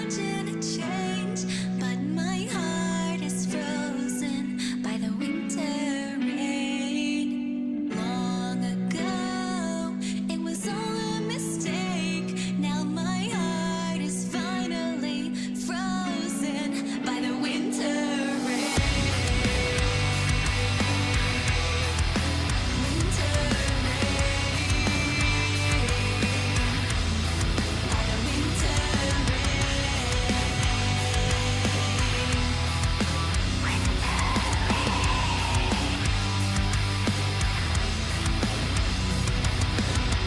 imagine a change, but my heart is frozen by the winter rain. Long ago, it was all a mistake. Now my heart is finally frozen by the winter rain. Winter by the winter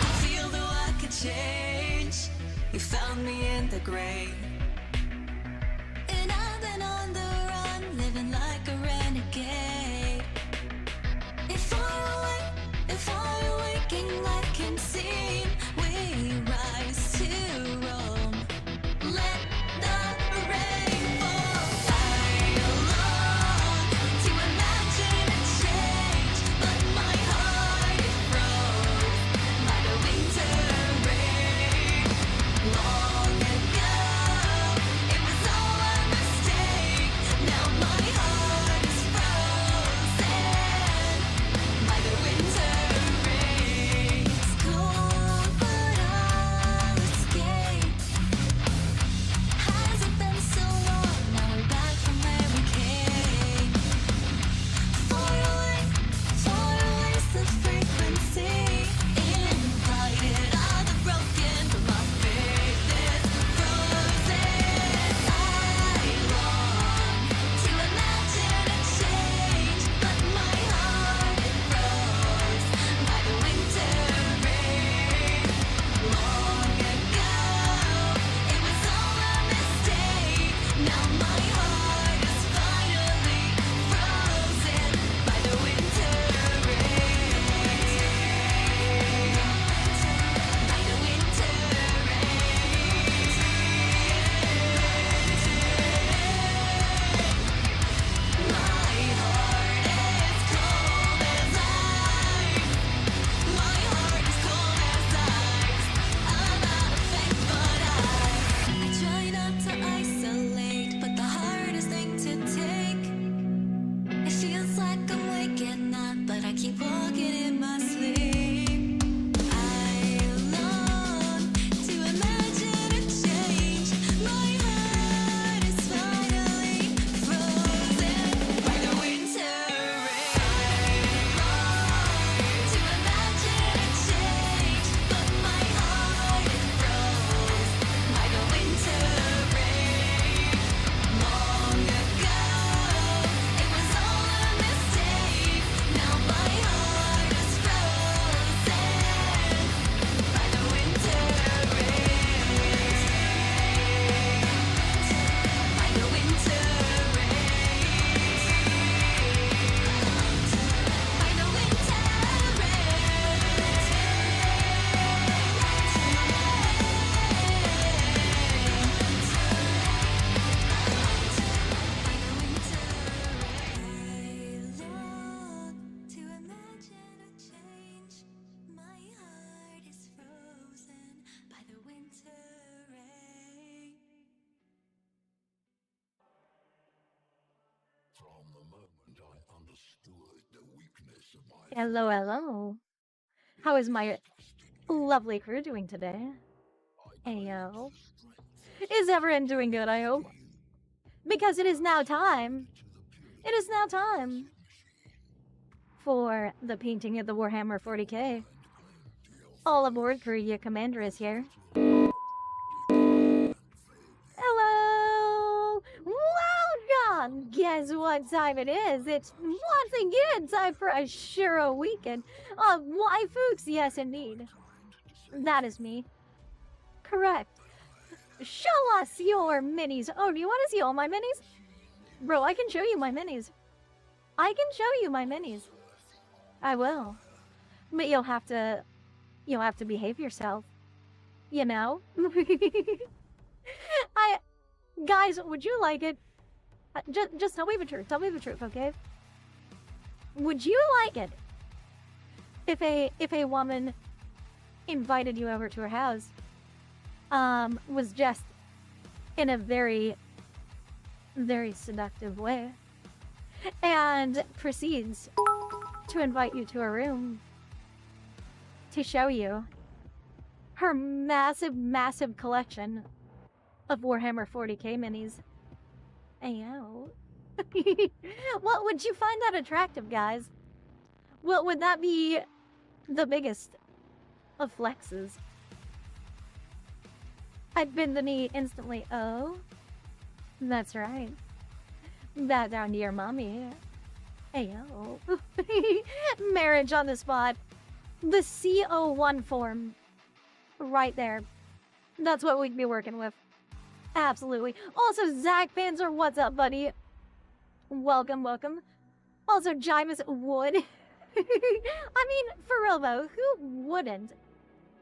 I feel though I could change. You found me in the grave, and I've been on the run, living like a renegade. If I awaken like I'm seen, we rise to roam. Let the rain fall. I long to imagine a change, but my heart is froze by the winter rain. Long ago, it was all a mistake. Now my heart is frozen by the winter rain. It's cold, but I'll escape. Has it been so long? Now we're back from where we came. Far away's the frequency. Invited are the broken, but my faith is frozen. I long to imagine a change, but my heart is froze by the winter rain. Long ago, it was all a mistake. Now my heart is finally frozen by the winter rain. By the winter rain. My heart is cold as ice. My heart is cold as ice. I'm out of faith, but I try not to isolate, but the hardest thing to take. It feels like I'm waking up, but I keep walking in my sleep. I long to imagine a change. My heart is finally frozen by the winter rain. To imagine a change, but my heart is froze by the winter rain. Long ago, it was all a mistake. Now my heart is frozen by the winter rain. By the winter rain. By the winter rain. I long to imagine a change. My heart is frozen by the winter rain. From the moment I understood the weakness of my Hello, hello. How is my lovely crew doing today? Ayo. Is everyone doing good, I hope? Because it is now time. It is now time for the painting of the Warhammer 40k. All aboard, crew. Your commander is here. Hello! Welcome! Guess what time it is? It's once again time for a Shiro weekend of waifus. Yes, indeed. That is me. Correct. Show us your minis. Oh, do you want to see all my minis? Bro, I can show you my minis. I can show you my minis. I will. But you'll have to behave yourself. You know? Guys, would you like it? Just tell me the truth. Tell me the truth, okay? Would you like it if a woman invited you over to her house, was just in a very, very seductive way, and proceeds to invite you to a room to show you her massive, massive collection of Warhammer 40k minis. Ayo. What would you find that attractive, guys? What would that be the biggest of flexes? I'd bend the knee instantly. Oh, that's right. Bow down to your mommy. Ayo. Marriage on the spot. The CO1 form. Right there. That's what we'd be working with. Absolutely. Also, Zach Panzer, what's up, buddy? Welcome, welcome. Also, Jimus Wood. I mean, for real though, who wouldn't?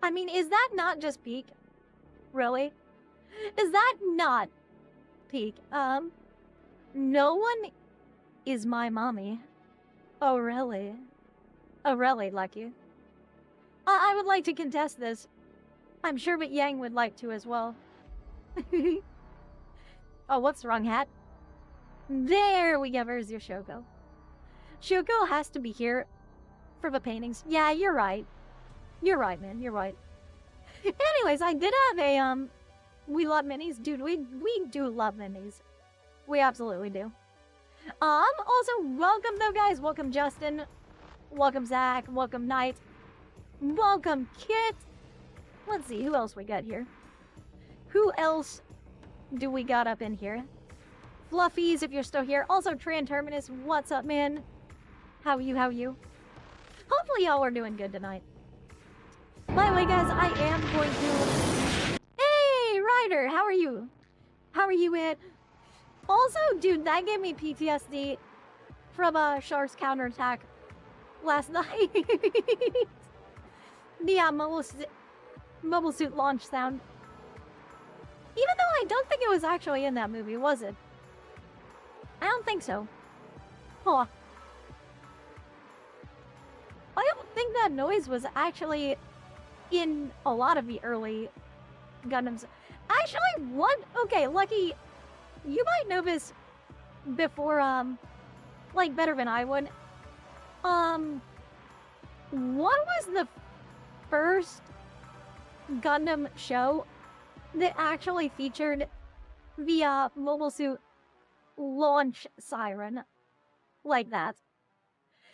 I mean, is that not just peak? Really? Is that not peak? No one is my mommy. Oh, really? Oh, really, Lucky? I would like to contest this. I'm sure but Yang would like to as well. Oh, what's wrong, hat? There we go. Where's your Shoko? Shoko has to be here for the paintings. Yeah, you're right. You're right, man. You're right. Anyways, I did have a, we love minis. Dude, we do love minis. We absolutely do. Also, welcome though, guys. Welcome, Justin. Welcome, Zach. Welcome, Knight. Welcome, Kit. Let's see, who else we got here? Who else do we got up in here? Fluffies, if you're still here. Also, Tran Terminus, what's up, man? How are you? How are you? Hopefully y'all are doing good tonight. By the way, guys, I am going to... Hey, Ryder, how are you? How are you, Ed? Also, dude, that gave me PTSD from Shar's counterattack last night. The mobile suit launch sound. Even though I don't think it was actually in that movie, was it? I don't think so. Huh. I don't think that noise was actually in a lot of the early Gundams. Actually, what? Okay, Lucky, you might know this before, like, better than I would. What was the first Gundam show that actually featured the mobile suit launch siren like that?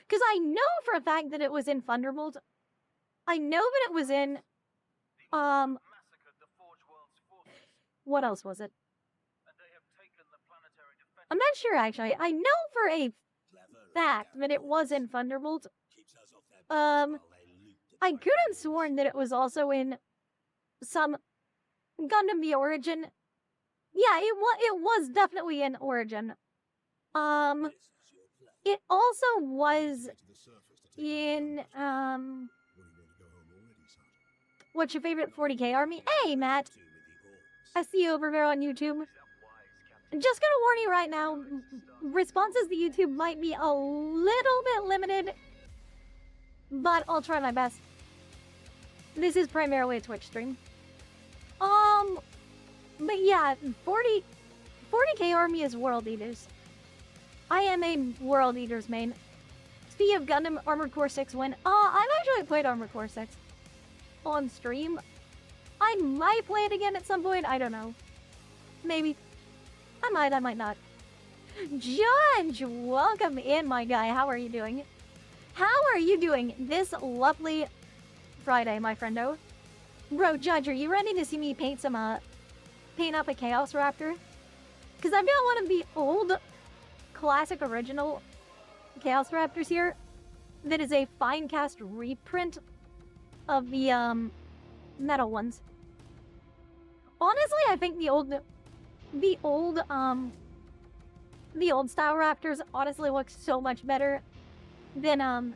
Because I know for a fact that it was in Thunderbolt. I know that it was in what else was it? I'm not sure actually. I know for a fact that it was in Thunderbolt. I could have sworn that it was also in some Gundam the Origin. Yeah, it was definitely in Origin. It also was in what's your favorite 40k army? Hey, Matt. I see you over there on YouTube. Just gonna warn you right now, responses to YouTube might be a little bit limited, but I'll try my best. This is primarily a Twitch stream. But yeah, 40k army is World Eaters. I am a World Eaters main. Speaking of Gundam, Armored Core 6 win. I've actually played Armored Core 6 on stream. I might play it again at some point. I don't know. Maybe. I might not. Judge, welcome in, my guy. How are you doing? How are you doing this lovely Friday, my friendo? Bro, Judge, are you ready to see me paint up a Chaos Raptor? Because I've got one of the old classic original Chaos Raptors here that is a Finecast reprint of the metal ones. Honestly, I think the old style Raptors honestly look so much better than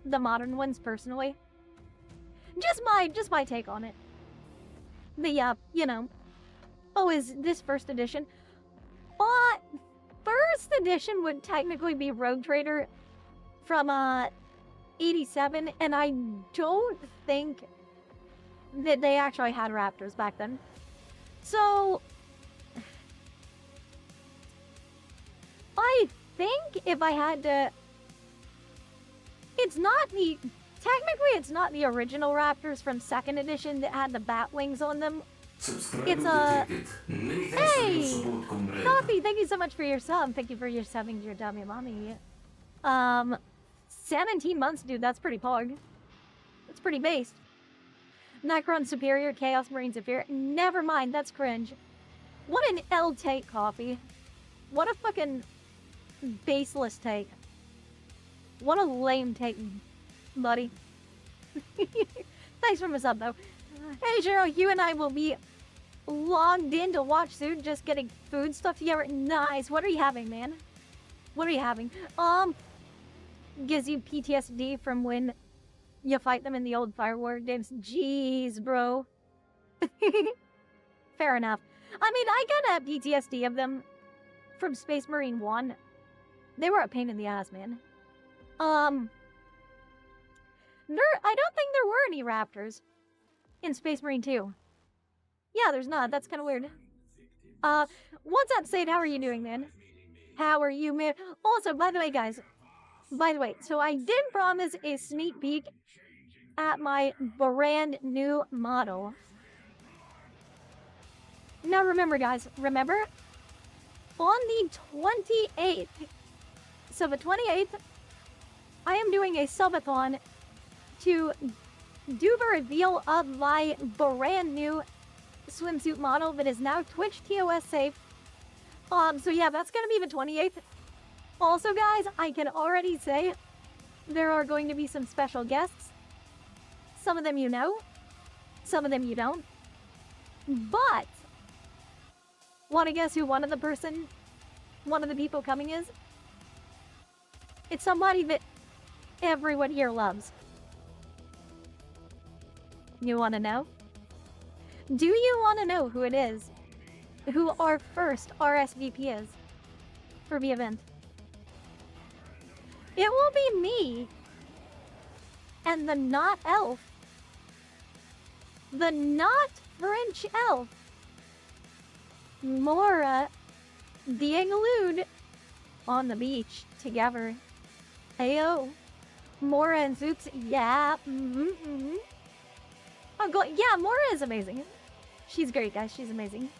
the modern ones personally. Just my take on it. The you know, is this first edition? First edition would technically be Rogue Trader from 87, and I don't think that they actually had Raptors back then. So I think if I had to... It's not the... Technically, it's not the original Raptors from 2nd edition that had the bat wings on them. It's a... Hey! Coffee, thank you so much for your sub. Thank you for your subbing to your dummy mommy. 17 months, dude. That's pretty pog. That's pretty based. Necron superior, Chaos Marine superior. Never mind, that's cringe. What an L take, Coffee. What a fucking baseless take. What a lame take, buddy. Thanks for my sub, though. Hey, Cheryl, you and I will be logged in to watch soon, just getting food stuff together. Nice. What are you having, man? What are you having? Gives you PTSD from when you fight them in the old Firewar games. Jeez, bro. Fair enough. I mean, I got a PTSD of them from Space Marine 1. They were a pain in the ass, man. I don't think there were any Raptors in Space Marine 2. Yeah, there's not. That's kind of weird. What's up, Sade? How are you doing, man? How are you, man? Also, by the way, guys. By the way, so I did promise a sneak peek at my brand new model. Now remember, guys. Remember? On the 28th. So the 28th, I am doing a subathon to do the reveal of my brand new swimsuit model that is now Twitch TOS safe. So yeah, that's gonna be the 28th. Also, guys, I can already say there are going to be some special guests. Some of them you know, some of them you don't. But, want to guess who one of the people coming is? It's somebody that everyone here loves. You want to know? Do you want to know who it is? Who our first RSVP is for the event? It will be me and the not elf. The not French elf. Mora being lewd on the beach together. Ayo. Mora and Zoops. Yeah. Oh, yeah, Mora is amazing. She's great, guys. She's amazing.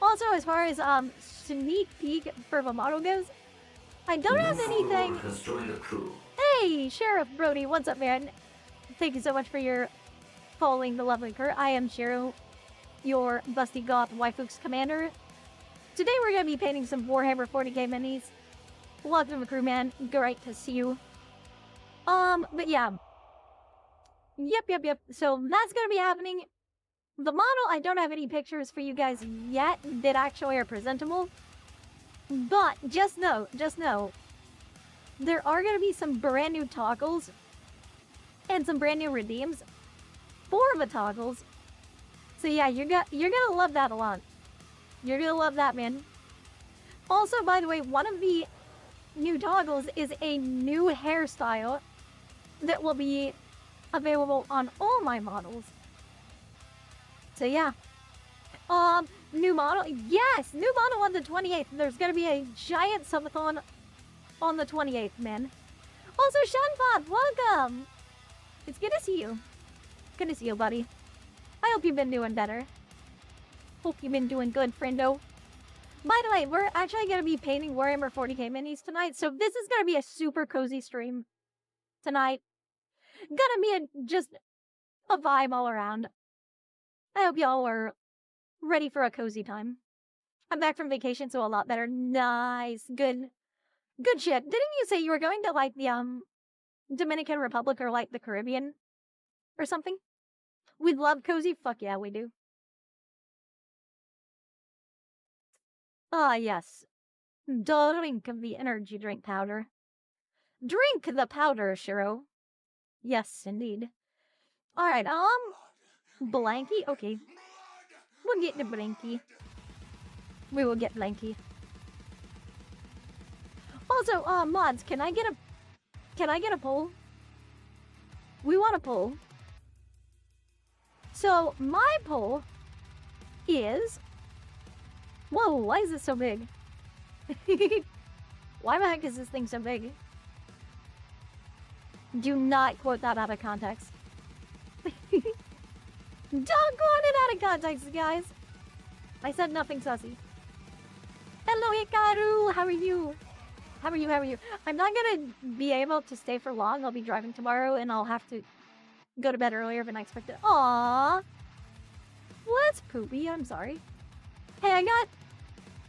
Also, as far as sneak peek for the model goes, I don't have anything. Hey, Sheriff Brody, what's up, man? Thank you so much for your following the lovely Kurt. I am Shiro, your busty goth waifus commander. Today we're gonna be painting some Warhammer 40k minis. Welcome to the crew, man. Great to see you. But yeah. Yep. So that's gonna be happening. The model, I don't have any pictures for you guys yet that actually are presentable. But just know, there are gonna be some brand new toggles and some brand new redeems for the toggles. So yeah, you're gonna love that a lot. You're gonna love that, man. Also, by the way, one of the new toggles is a new hairstyle that will be available on all my models. So yeah. New model. Yes, new model on the 28th. There's gonna be a giant subathon on the 28th, man. Also, Shanpop, welcome. It's good to see you. Good to see you, buddy. I hope you've been doing better. Hope you've been doing good, friendo. By the way, we're actually gonna be painting Warhammer 40k minis tonight, so this is gonna be a super cozy stream tonight. Gonna be just a vibe all around. I hope y'all are ready for a cozy time. I'm back from vacation, so a lot better. Nice. Good shit. Didn't you say you were going to, like, the, Dominican Republic or, like, the Caribbean? Or something? We love cozy? Fuck yeah, we do. Ah, yes. Drink the energy drink powder. Drink the powder, Shiro. Yes, indeed. Alright, Blanky? Okay. We'll get the Blanky. We will get Blanky. Also, mods, can I get a poll? We want a poll. So, my poll is... Whoa, why is it so big? Why the heck is this thing so big? Do not quote that out of context. Don't quote it out of context, guys. I said nothing sussy. Hello, Hikaru. How are you? How are you? How are you? I'm not gonna be able to stay for long. I'll be driving tomorrow, and I'll have to go to bed earlier than I expected. Aww. Well, that's poopy. I'm sorry. Hey, I got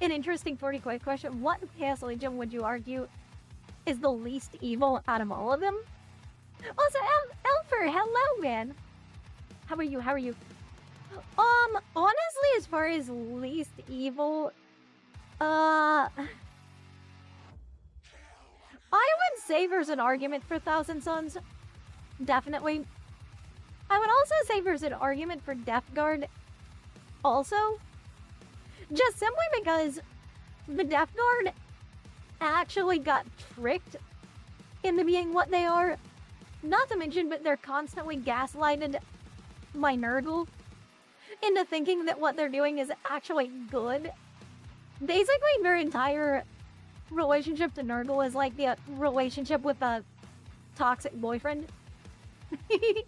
an interesting 40 quick question. What Chaos Legion would you argue is the least evil out of all of them? Also, Elfer, hello, man. How are you? How are you? Honestly, as far as least evil, I would say there's an argument for Thousand Suns. Definitely. I would also say there's an argument for Death Guard. Also. Just simply because the Death Guard actually got tricked into being what they are. Not to mention, but they're constantly gaslighted by Nurgle into thinking that what they're doing is actually good. Basically, their entire relationship to Nurgle is like the relationship with a toxic boyfriend. There's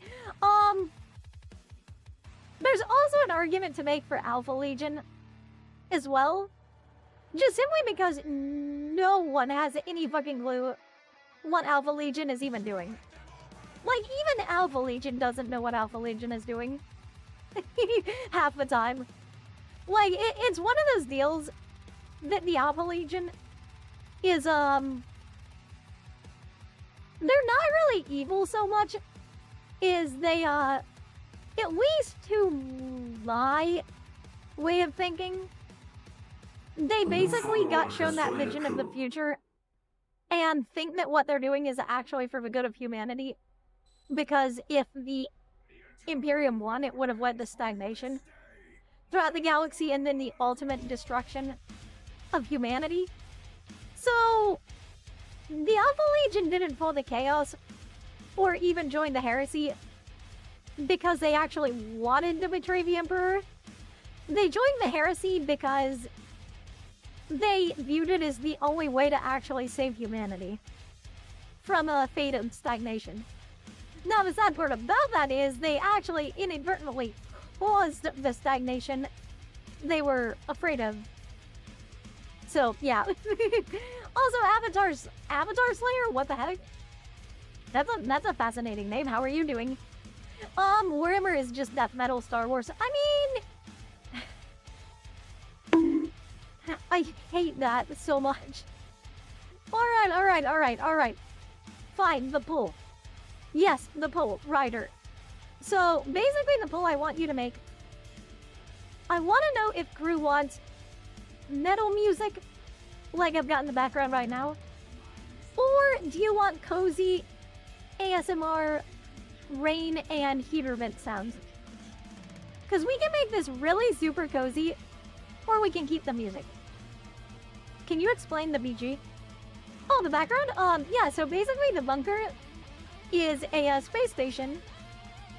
also an argument to make for Alpha Legion as well. Just simply because no one has any fucking clue what Alpha Legion is even doing. Like, even Alpha Legion doesn't know what Alpha Legion is doing. Half the time. Like, it's one of those deals that the Alpha Legion is, they're not really evil so much as they, at least to my way of thinking, they basically got shown that vision of the future and think that what they're doing is actually for the good of humanity. Because if the Imperium won, it would have led to stagnation throughout the galaxy and then the ultimate destruction of humanity. So, the Alpha Legion didn't fall to chaos or even join the heresy because they actually wanted to betray the Emperor. They joined the heresy because they viewed it as the only way to actually save humanity from a fate of stagnation. Now, the sad part about that is they actually inadvertently caused the stagnation they were afraid of. So, yeah. Also, Avatar Slayer? What the heck? That's a fascinating name. How are you doing? Warhammer is just death metal Star Wars. I mean, I hate that so much. Alright. Fine, the pull. Yes, the pull, Ryder. So, basically the pull I want you to make, I want to know if crew wants metal music, like I've got in the background right now, or do you want cozy ASMR rain and heater vent sounds? Because we can make this really super cozy, or we can keep the music. Can you explain the BG? Oh, the background? Yeah, so basically the bunker is a space station,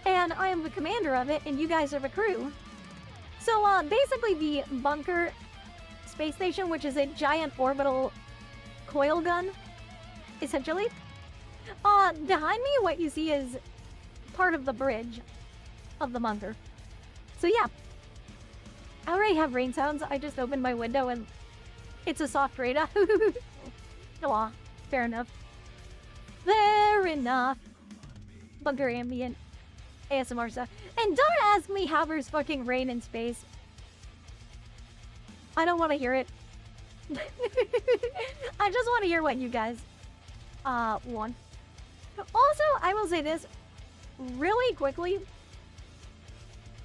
and I am the commander of it, and you guys are the crew. So, basically the bunker space station, which is a giant orbital coil gun, essentially. Behind me, what you see is part of the bridge of the bunker. So yeah, I already have rain sounds. I just opened my window and it's a soft rain. Aw, fair enough. Fair enough. Bunker ambient ASMR stuff. And don't ask me how there's fucking rain in space. I don't want to hear it. I just want to hear what you guys want. Also, I will say this really quickly.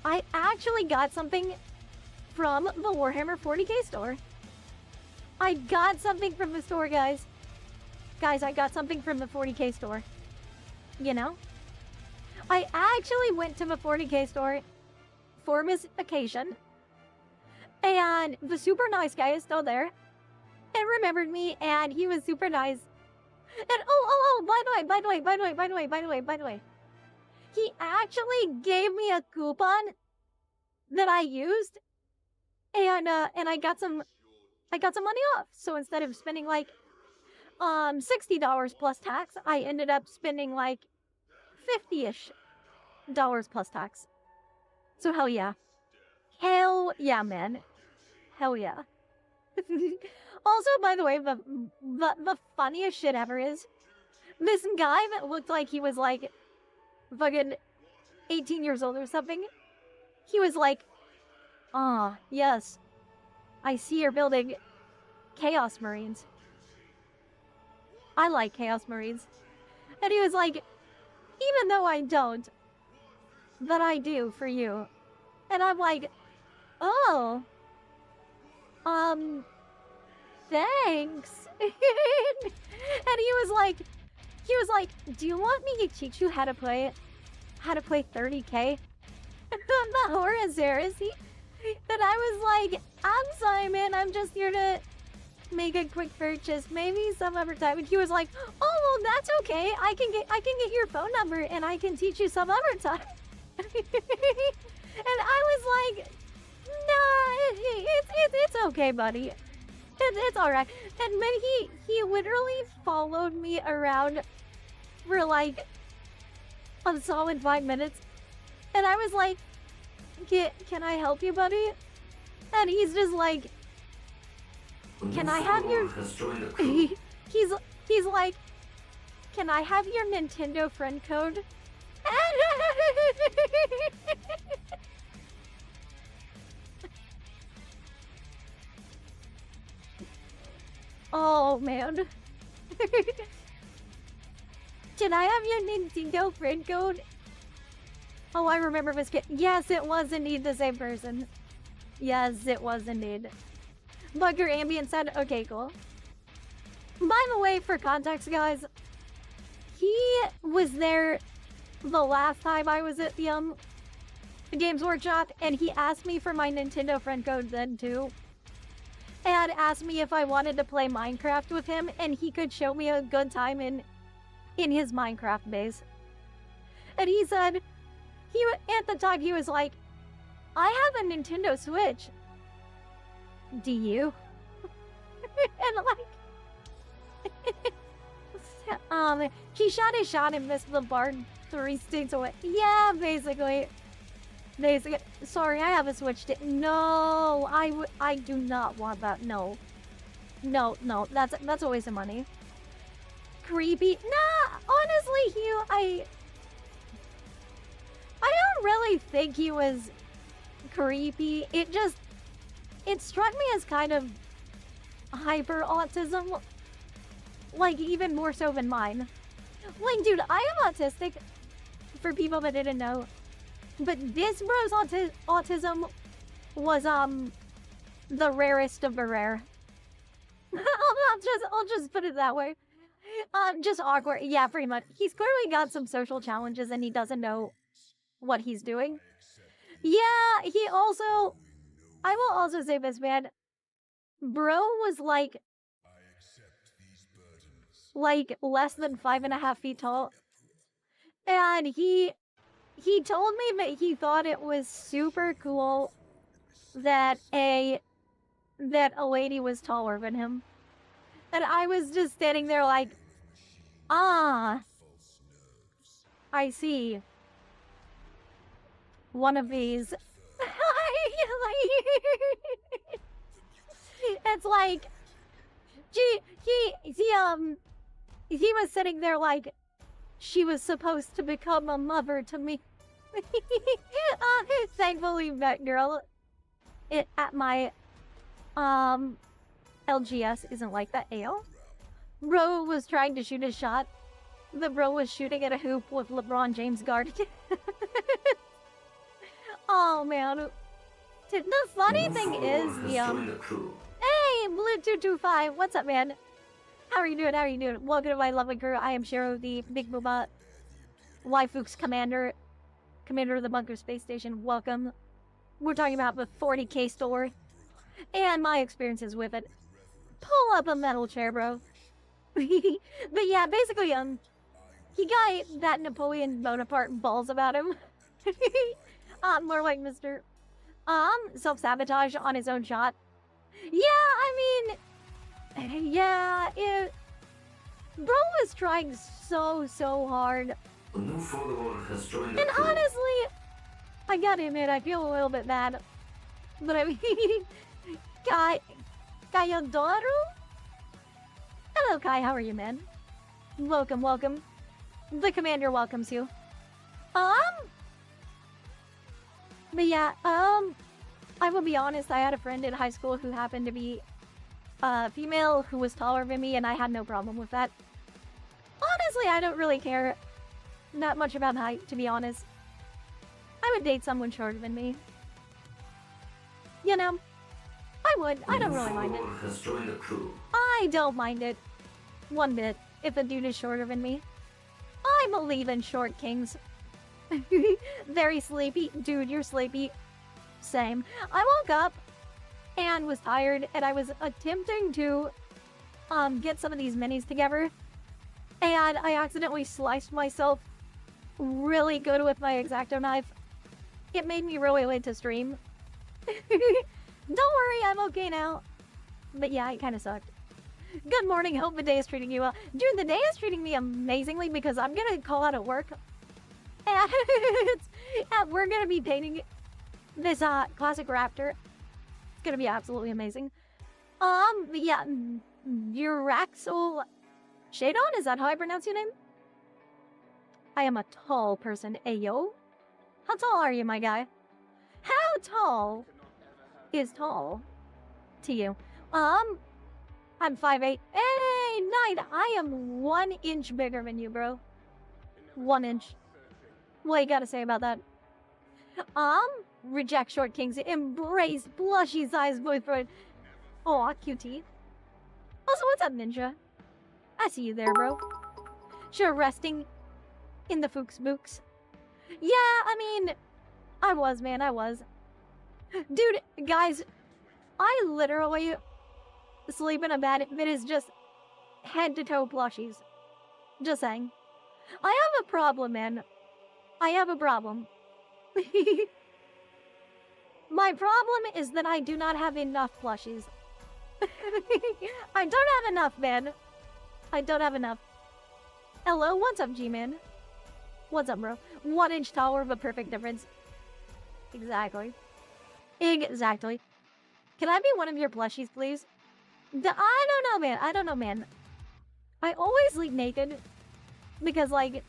I actually got something from the Warhammer 40k store. I got something from the store, guys. Guys, I got something from the 40k store. You know? I actually went to the 40k store for this occasion. And the super nice guy is still there. And remembered me, and he was super nice. And by the way. He actually gave me a coupon that I used. And I got some money off. So instead of spending like $60 plus tax. I ended up spending like 50-ish dollars plus tax. So hell yeah. Hell yeah, man. Hell yeah. Also, by the way, the funniest shit ever is this guy that looked like he was like fucking 18 years old or something. He was like, "Ah, yes, I see you're building Chaos Marines. I like Chaos Marines." And he was like, "Even though I don't, but I do for you." And I'm like, "Oh, thanks." And he was like, "Do you want me to teach you how to play 30K?" The horror there is he. And I was like, "I'm sorry, man. I'm just here to make a quick purchase. Maybe some other time." And he was like, "Oh, well, that's okay. I can get your phone number and I can teach you some other time." And I was like, "Nah, it's okay, buddy. It's all right." And then he literally followed me around for like a solid 5 minutes, and I was like, "Can I help you, buddy?" And he's just like, "Can I have your?" He's like, "Can I have your Nintendo friend code?" Oh man. "Can I have your Nintendo friend code?" Oh, I remember this kid. Yes, it was indeed the same person. Yes, it was indeed. Bugger Ambience said, "Okay, cool." By the way, for context, guys, he was there the last time I was at the Games Workshop, and he asked me for my Nintendo friend code then too. And asked me if I wanted to play Minecraft with him, and he could show me a good time in his Minecraft base. And he said, at the time he was like, "I have a Nintendo Switch. Do you?" And like, he shot his shot and missed the bar 3 sticks away. Yeah, basically. Sorry, I have a Switch. No, I do not want that. No, that's a waste of money. Creepy. Nah, honestly, Hugh, I don't really think he was creepy. It struck me as kind of hyper autism, like even more so than mine. Like, dude, I am autistic, for people that didn't know. But this bro's autism was the rarest of the rare. I'll just put it that way. Just awkward. Yeah, pretty much. He's clearly got some social challenges and he doesn't know what he's doing. Yeah, I will also say this, man. Bro was like less than 5.5 feet tall. And he told me that he thought it was super cool that a lady was taller than him. And I was just standing there like, "Ah, I see. One of these." It's like, he was sitting there like, "She was supposed to become a mother to me." Thankfully, that girl at my LGS isn't like that. Ale. Bro was trying to shoot a shot. The bro was shooting at a hoop with LeBron James guarding it. Oh man. The funny thing is the Hey, Blue225, what's up, man? How are you doing? Welcome to my lovely crew. I am Shiro, the Big Boobot Waifuks commander of the Bunker Space Station. Welcome. We're talking about the 40K store and my experiences with it. Pull up a metal chair, bro. But yeah, basically, he got that Napoleon Bonaparte balls about him. More like Mr. Self-sabotage on his own shot. Yeah, I mean, yeah, Bro was trying so hard. A new follower has joined the And crew. honestly, I gotta admit, I feel a little bit bad. But I mean, Kayodoro? Hello, Kai, how are you, man? Welcome, welcome. The commander welcomes you. But yeah, I will be honest, I had a friend in high school who happened to be female who was taller than me, and I had no problem with that. Honestly, I don't really care that much about height, to be honest. I would date someone shorter than me. You know, I would. I don't really mind it. Follower has joined the crew. I don't mind it one bit if a dude is shorter than me. I believe in short kings. Very sleepy. Dude, you're sleepy. Same. I woke up and was tired, and I was attempting to get some of these minis together, and I accidentally sliced myself really good with my X-Acto knife. It made me really late to stream. Don't worry, I'm okay now. But yeah, it kind of sucked. Good morning, hope the day is treating you well. Dude, the day is treating me amazingly because I'm gonna call out at work. And we're gonna be painting this classic raptor. It's gonna be absolutely amazing. Yeah, Uraxel Shadon, is that how I pronounce your name? I am a tall person, ayo. How tall are you, my guy? How tall is tall to you? I'm 5'8". Hey, Knight, I am 1 inch bigger than you, bro. 1 inch. What you gotta say about that? Reject short kings, embrace blushy sized boyfriend. Aw, cutie. Also, what's up, Ninja? I see you there, bro. Sure, resting in the Fuchs Books. Yeah, I mean, I was, man, I was. Dude, guys, I literally sleep in a bed that is just head to toe plushies. Just saying. I have a problem, man. I have a problem. My problem is that I do not have enough plushies. I don't have enough, man. I don't have enough. Hello, what's up, G-Man? What's up, bro? 1 inch taller, but perfect difference. Exactly. Exactly. Can I be one of your plushies, please? I don't know, man. I don't know, man. I always sleep naked. Because, like,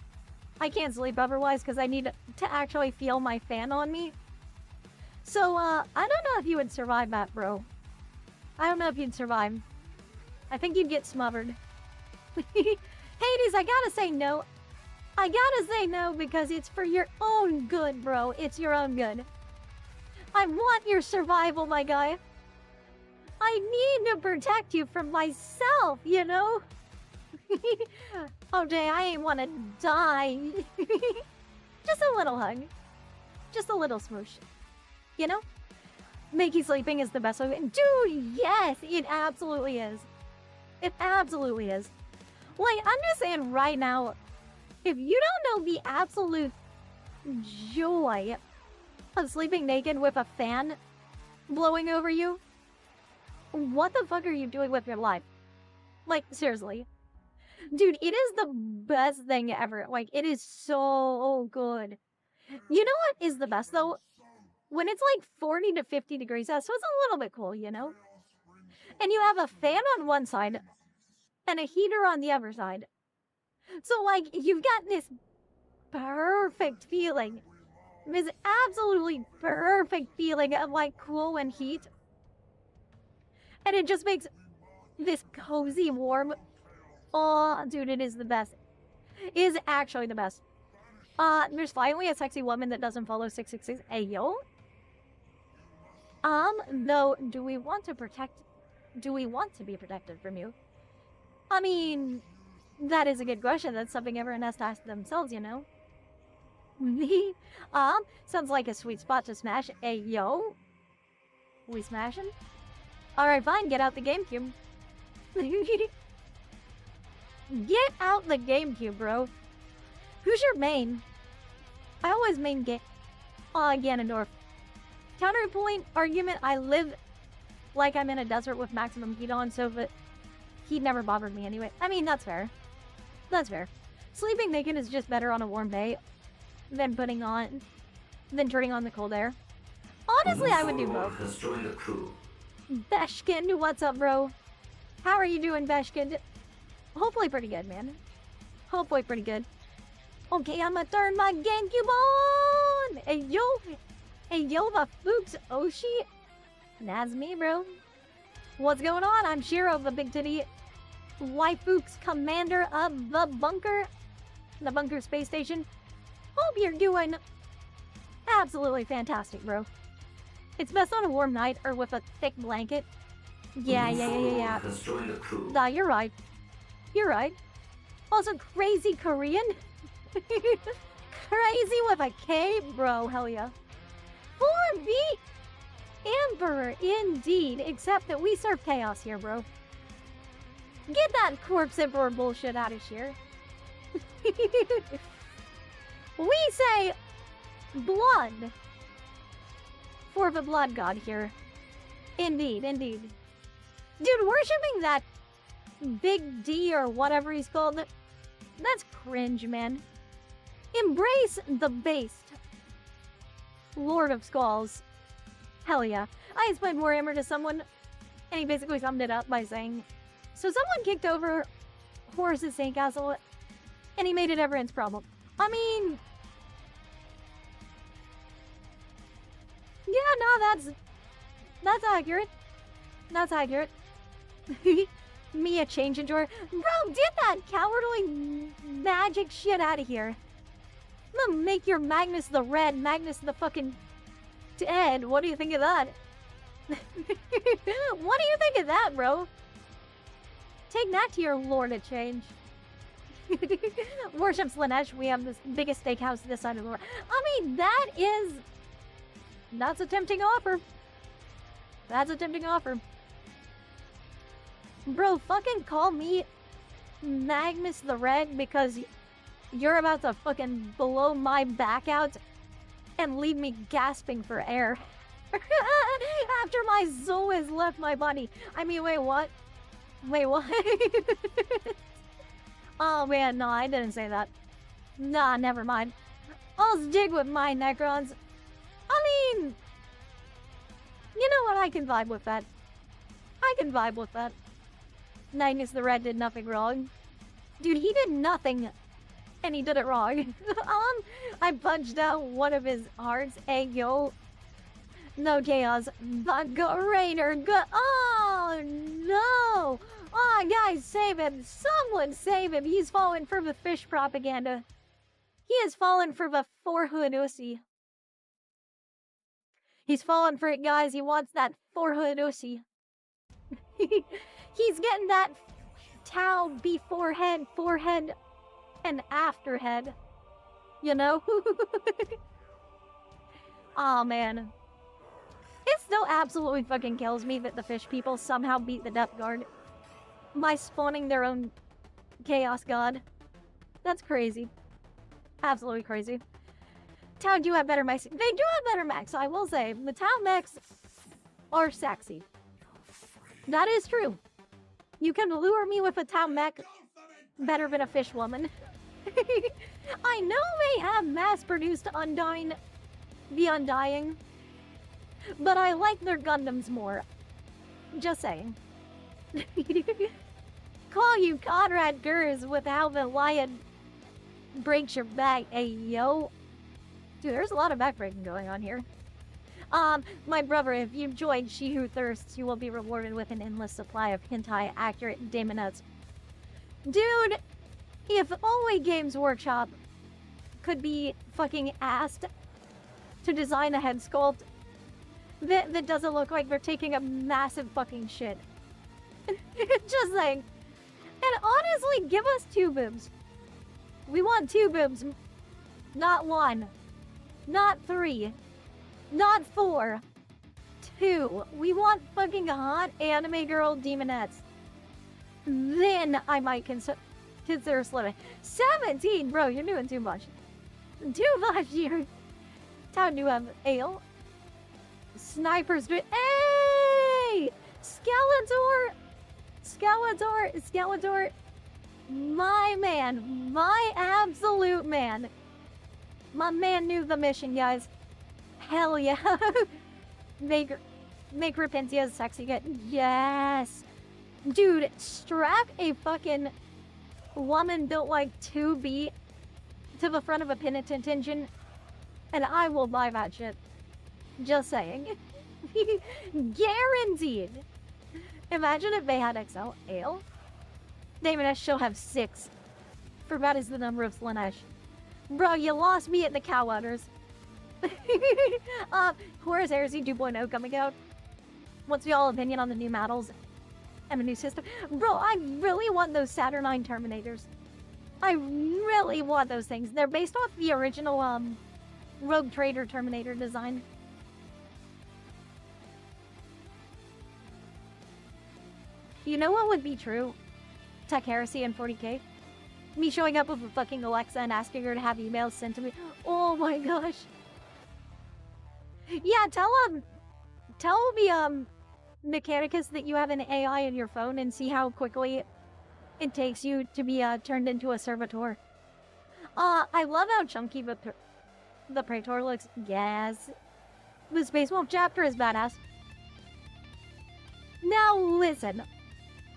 I can't sleep otherwise because I need to actually feel my fan on me. So, I don't know if you would survive that, bro. I don't know if you'd survive. I think you'd get smothered. Hades, I gotta say no. I gotta say no because it's for your own good, bro. It's your own good. I want your survival, my guy. I need to protect you from myself, you know? Oh, Jay, I ain't want to die. Just a little hug. Just a little smoosh. You know? Makey sleeping is the best way. Dude, yes, it absolutely is. It absolutely is. Like, I'm just saying right now, if you don't know the absolute joy of sleeping naked with a fan blowing over you, what the fuck are you doing with your life? Like, seriously. Dude, it is the best thing ever. Like, it is so good. You know what is the best, though? When it's like 40 to 50 degrees out, so it's a little bit cool, you know? And you have a fan on one side and a heater on the other side. So, like, you've got this perfect feeling. This absolutely perfect feeling of, like, cool and heat. And it just makes this cozy, warm... Oh, dude, it is the best. It is actually the best. There's finally a sexy woman that doesn't follow 666. Ayo. Though, do we want to be protected from you? I mean, that is a good question. That's something everyone has to ask themselves, you know? Sounds like a sweet spot to smash. Ayo. We smashing? Alright, fine, get out the GameCube. Get out the GameCube, bro. Who's your main? I always main Ganondorf. Counterpoint argument, I live like I'm in a desert with maximum heat on, so that heat never bothered me anyway. I mean, that's fair. That's fair. Sleeping naked is just better on a warm day than turning on the cold air. Honestly, I would do both. Has joined the crew. Beshkin, what's up, bro? How are you doing, Beshkin? Hopefully pretty good, man. Hopefully pretty good. Okay, I'ma turn my GameCube on! Hey, yo, my Fuchs Oshi. That's me, bro. What's going on? I'm Shiro, the big titty Waifuk's commander of the bunker space station. Hope you're doing absolutely fantastic, bro. It's best on a warm night or with a thick blanket. Yeah. Has joined the crew. Nah, you're right. You're right. Also, crazy Korean. Crazy with a K, bro. Hell yeah. 4B Emperor, indeed. Except that we serve chaos here, bro. Get that corpse emperor bullshit out of here. We say blood for the blood god here. Indeed. Dude, worshipping that Big D or whatever he's called, that's cringe, man. Embrace the based Lord of Skulls. Hell yeah. I explained Warhammer to someone, and he basically summed it up by saying, so someone kicked over Horus's sandcastle, and he made it everyone's problem. I mean, yeah, no, that's accurate. That's accurate. Me a change in drawer. Bro, get that cowardly magic shit out of here. I'm gonna make your Magnus the Red, Magnus the fucking dead. What do you think of that? What do you think of that, bro? Take that to your Lord of Change. Worship Slanesh, we have this biggest steakhouse this side of the world. I mean, that's a tempting offer. That's a tempting offer. Bro, fucking call me Magnus the Red because you're about to fucking blow my back out and leave me gasping for air. After my soul has left my body. I mean, wait, what? Wait, what? Oh man, no, I didn't say that. Nah, never mind. I'll dig with my Necrons. I mean, you know what? I can vibe with that. I can vibe with that. Magnus the Red did nothing wrong. Dude, he did nothing, and he did it wrong. I punched out one of his hearts. Hey, yo. No chaos, but go Raider, go. Oh, no. Oh, guys, save him. Someone save him. He's fallen for the fish propaganda. He has fallen for the four-hood ussy. He's fallen for it, guys. He wants that four-hood ussy. He's getting that Tau before head, forehead, and after head. You know? Oh, man. It still absolutely fucking kills me that the fish people somehow beat the Depth Guard by spawning their own Chaos God. That's crazy. Absolutely crazy. Tau do have better mechs. They do have better mechs, I will say. The Tau mechs are sexy. That is true. You can lure me with a Tau mech better than a fish woman. I know they have mass-produced Undying, the Undying, but I like their Gundams more. Just saying. Call you Conrad Gers with how the lion breaks your back. Hey, yo. Dude, there's a lot of backbreaking going on here. My brother, if you join She Who Thirsts, you will be rewarded with an endless supply of hentai-accurate daemonettes. Dude, if only Games Workshop could be fucking asked to design a head sculpt that doesn't look like they're taking a massive fucking shit. Just saying. And honestly, give us 2 boobs. We want 2 boobs. Not 1. Not 3. Not 4. 2. We want fucking hot anime girl demonettes. Then I might consider slimming. 17, bro, you're doing too much. 2 much here. Time to have ale. Snipers do. Hey! Skeletor! My man, my absolute man. My man knew the mission, guys. Hell yeah. make Rapunzel sexy good. Yes. Dude, strap a fucking woman built like 2B to the front of a penitent engine, and I will buy that shit. Just saying. Guaranteed. Imagine if they had XL Ale. David she'll have 6. For that is the number of Slanesh. Bro, you lost me at the cow udders. Horus Heresy 2.0 coming out. What's y'all opinion on the new models and the new system? Bro, I really want those Saturnine Terminators. I really want those things. They're based off the original Rogue Trader Terminator design. You know what would be true? Tech Heresy and 40k? Me showing up with a fucking Alexa and asking her to have emails sent to me. Oh my gosh. Yeah, tell the Mechanicus that you have an AI in your phone and see how quickly it takes you to be turned into a servitor. I love how chunky the Praetor looks. Yes. The Space Wolf chapter is badass. Now listen.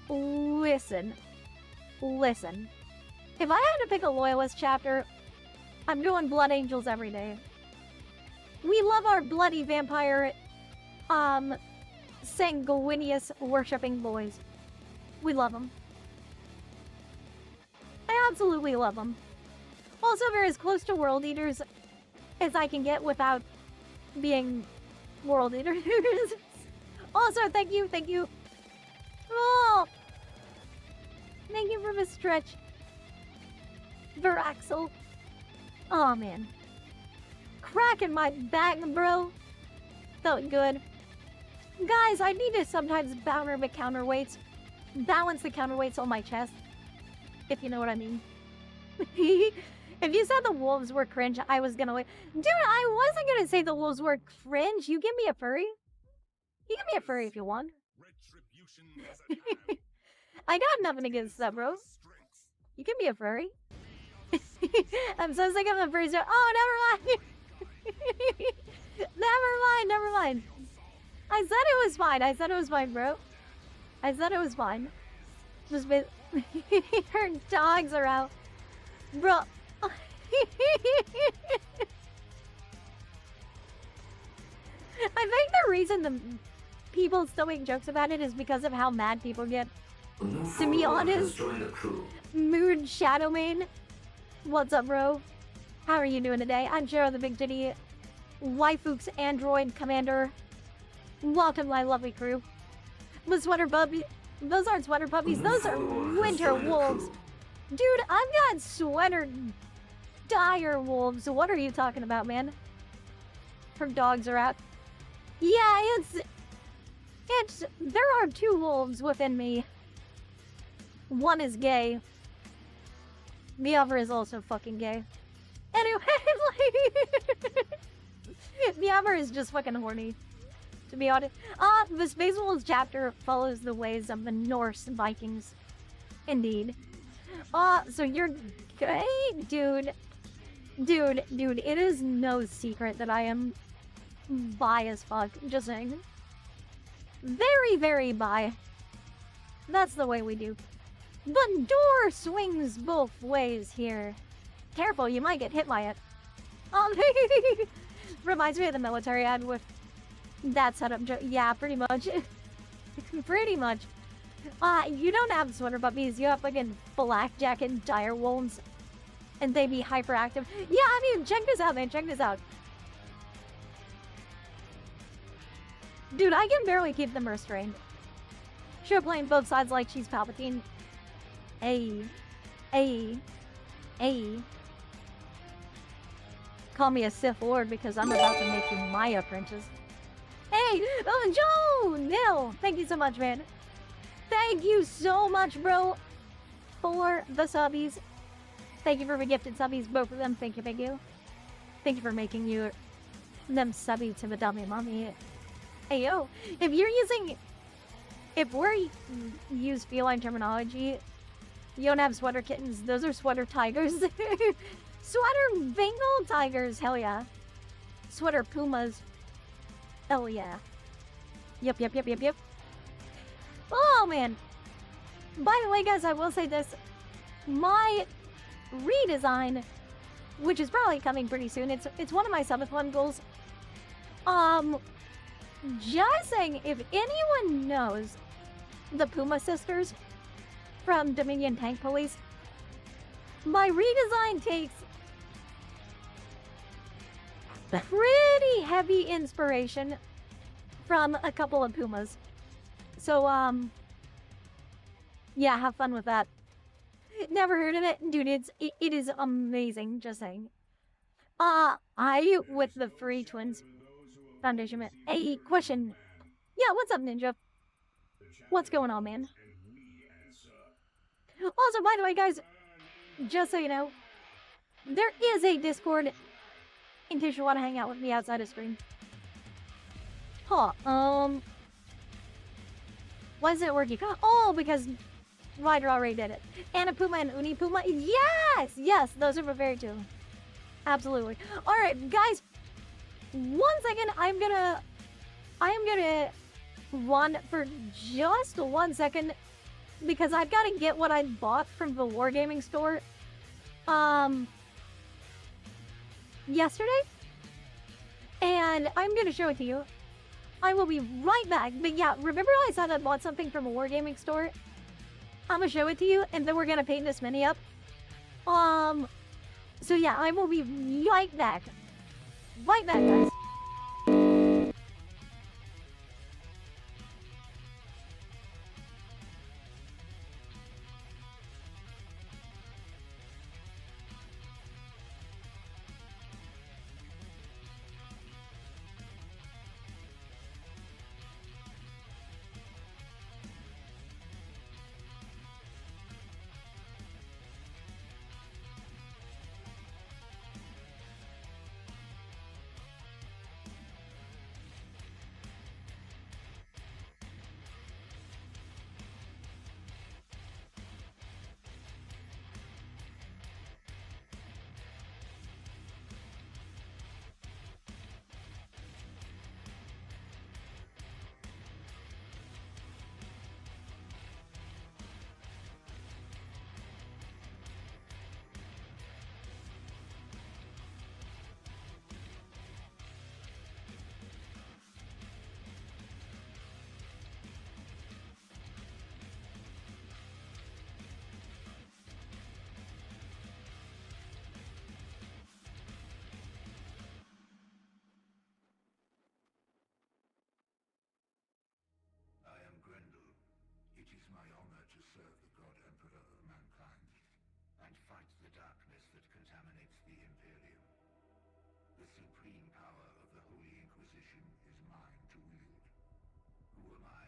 Listen. Listen. If I had to pick a Loyalist chapter, I'm doing Blood Angels every day. We love our bloody vampire, sanguineous worshipping boys. We love them. I absolutely love them. Also, they're as close to World Eaters as I can get without being World Eaters. Also, thank you. Oh! Thank you for the stretch. Veraxel. Oh, man. Cracking my back, bro. Felt good. Guys, I need to sometimes balance the counterweights on my chest. If you know what I mean. If you said the wolves were cringe, I was gonna wait. Dude, I wasn't gonna say the wolves were cringe. You give me a furry? You give me a furry if you want. I got nothing against that, bro. You can be a furry. I'm so sick of the furries. Oh, never mind. Never mind. I said it was fine, bro. I said it was fine. Just her dogs are out. Bro. I think the reason the people still make jokes about it is because of how mad people get. To be honest, Mood Shadowmane. What's up, bro? How are you doing today? I'm Jero the Big Titty, Waifu's Android Commander. Welcome, my lovely crew. The sweater puppy. Those aren't sweater puppies. Those are winter wolves. Dude, I've got sweater dire wolves. What are you talking about, man? Her dogs are out. Yeah, there are 2 wolves within me. One is gay. The other is also fucking gay. Anyway, the other is just fucking horny. To be honest. The Space Wolves chapter follows the ways of the Norse Vikings. Indeed. So you're gay? Dude, it is no secret that I am bi as fuck. Just saying. Very, very bi. That's the way we do. The door swings both ways here. Careful, you might get hit by it. Reminds me of the military ad with that setup. Yeah, pretty much. Pretty much. You don't have sweater puppies. You have fucking black jacket dire wolves. And they be hyperactive. Yeah, I mean, check this out, man. Check this out. Dude, I can barely keep them restrained. She'll playing both sides like she's Palpatine. Ay. Call me a Sith Lord because I'm about to make you my apprentice. Hey! Oh, Joe! Nil! Thank you so much, man. Thank you so much, bro, for the subbies. Thank you for the gifted subbies, both of them. Thank you. Thank you for making them subby to the dummy mommy. Hey, yo, if we're use feline terminology, You don't have sweater kittens. Those are sweater tigers. Sweater Bengal tigers. Hell yeah. Sweater pumas. Hell yeah. Yep. Oh, man. By the way, guys, I will say this. My redesign, which is probably coming pretty soon, it's one of my Subathon goals. Just saying, if anyone knows the Puma sisters from Dominion Tank Police, my redesign takes pretty heavy inspiration from a couple of Pumas. So, yeah, have fun with that. Never heard of it? Dude, it is amazing, just saying. I, with the Free Twins Foundation, hey, question. Yeah, what's up, Ninja? What's going on, man? Also, by the way, guys, just so you know, there is a Discord in case you want to hang out with me outside of stream. Huh, why is it working? Oh, because Ryder already did it. Anna Puma and Uni Puma. Yes, those are my very two. Absolutely. Alright, guys, 1 second, I'm gonna run for just 1 second because I've got to get what I bought from the Wargaming store yesterday, and I'm gonna show it to you. I will be right back. But yeah, remember I said I bought something from a Wargaming store? I'm gonna show it to you, and then we're gonna paint this mini up. So yeah, I will be right back. Right back, guys. I am Grendel. It is my honor to serve the God Emperor of mankind and fight the darkness that contaminates the Imperium. The supreme power of the Holy Inquisition is mine to wield. Who am I?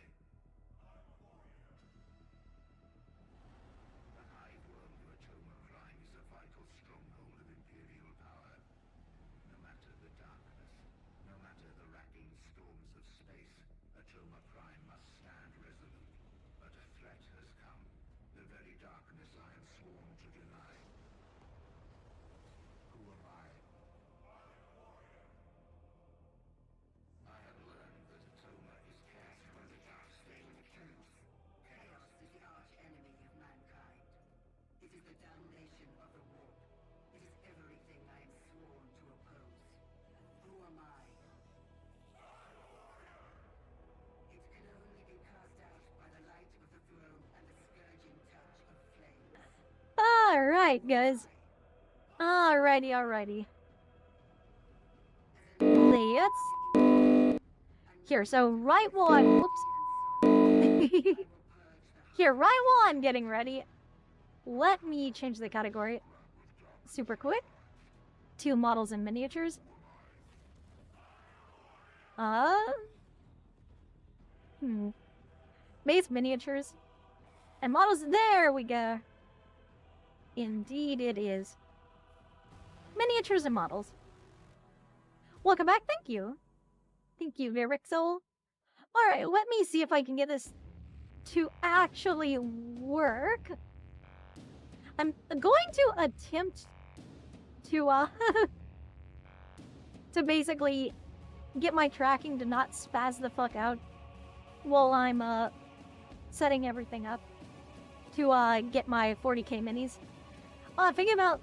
The hive world of Atoma Prime is a vital stronghold of Imperial power. No matter the darkness, no matter the racking storms of space, Atoma Prime must stand resolute. But a threat has come. The very darkness I am sworn to deny. Who am I? I have learned that Atoma is cast by the dark state of truth. Chaos is the arch enemy of mankind. It is the damnation of the warp. It is everything I am sworn to oppose. Who am I? It can only be cast out by the light of the throne and the scourging touch of flames. Alright, guys. Alrighty. Let's... Here, so right while I'm... Whoops. Here, right while I'm getting ready, let me change the category super quick to models and miniatures. Base miniatures and models. There we go. Indeed it is. Miniatures and models. Welcome back. Thank you. Thank you, Virixol. Alright, let me see if I can get this to actually work. I'm going to attempt to, to basically get my tracking to not spaz the fuck out while I'm, setting everything up to, get my 40k minis. Thinking about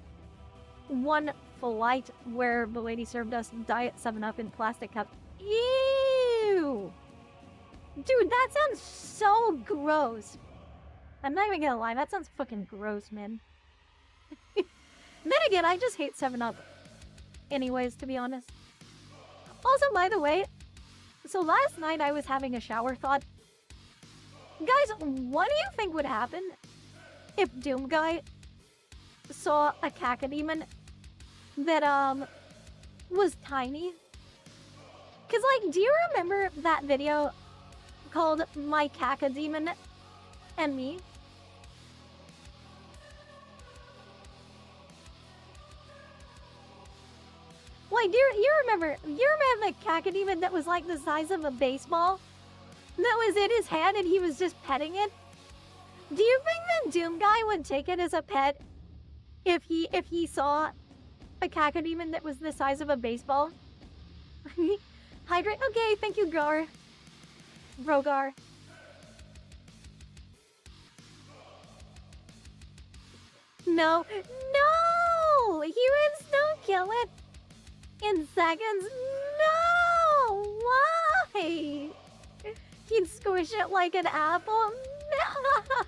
one flight where the lady served us Diet 7-Up in plastic cups. Ew! Dude, that sounds so gross. I'm not even gonna lie, that sounds fucking gross, man. Then again, I just hate 7-Up. Anyways, to be honest. Also, by the way, so last night I was having a shower thought. Guys, what do you think would happen if Doom Guy saw a cacodemon that, was tiny? Cause, like, do you remember that video called My Cacodemon and Me? Like, you remember the cacodemon that was like the size of a baseball? That was in his hand and he was just petting it? Do you think the Doom Guy would take it as a pet if he saw a cacodemon that was the size of a baseball? Hydrate. Okay, thank you, Gar. Rogar. No. No! He would still kill it in seconds. No! Why? He'd squish it like an apple?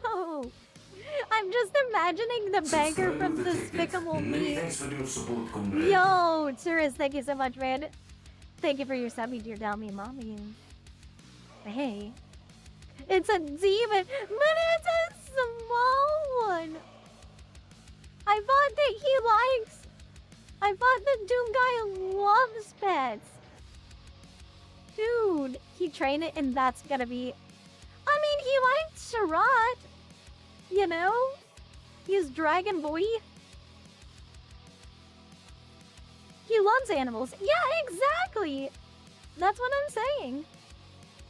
No! I'm just imagining the banker from Despicable Many Me. thanks for your support, comrade. Yo, Tsuris, thank you so much, man. Thank you for your subby, dear Dalmy Mommy. Hey. It's a demon, but it's a small one. I thought the Doom Guy loves pets. Dude, he trained it and that's gonna be... I mean, he liked Surratt. You know? He's Dragon Boy. He loves animals. Yeah, exactly. That's what I'm saying.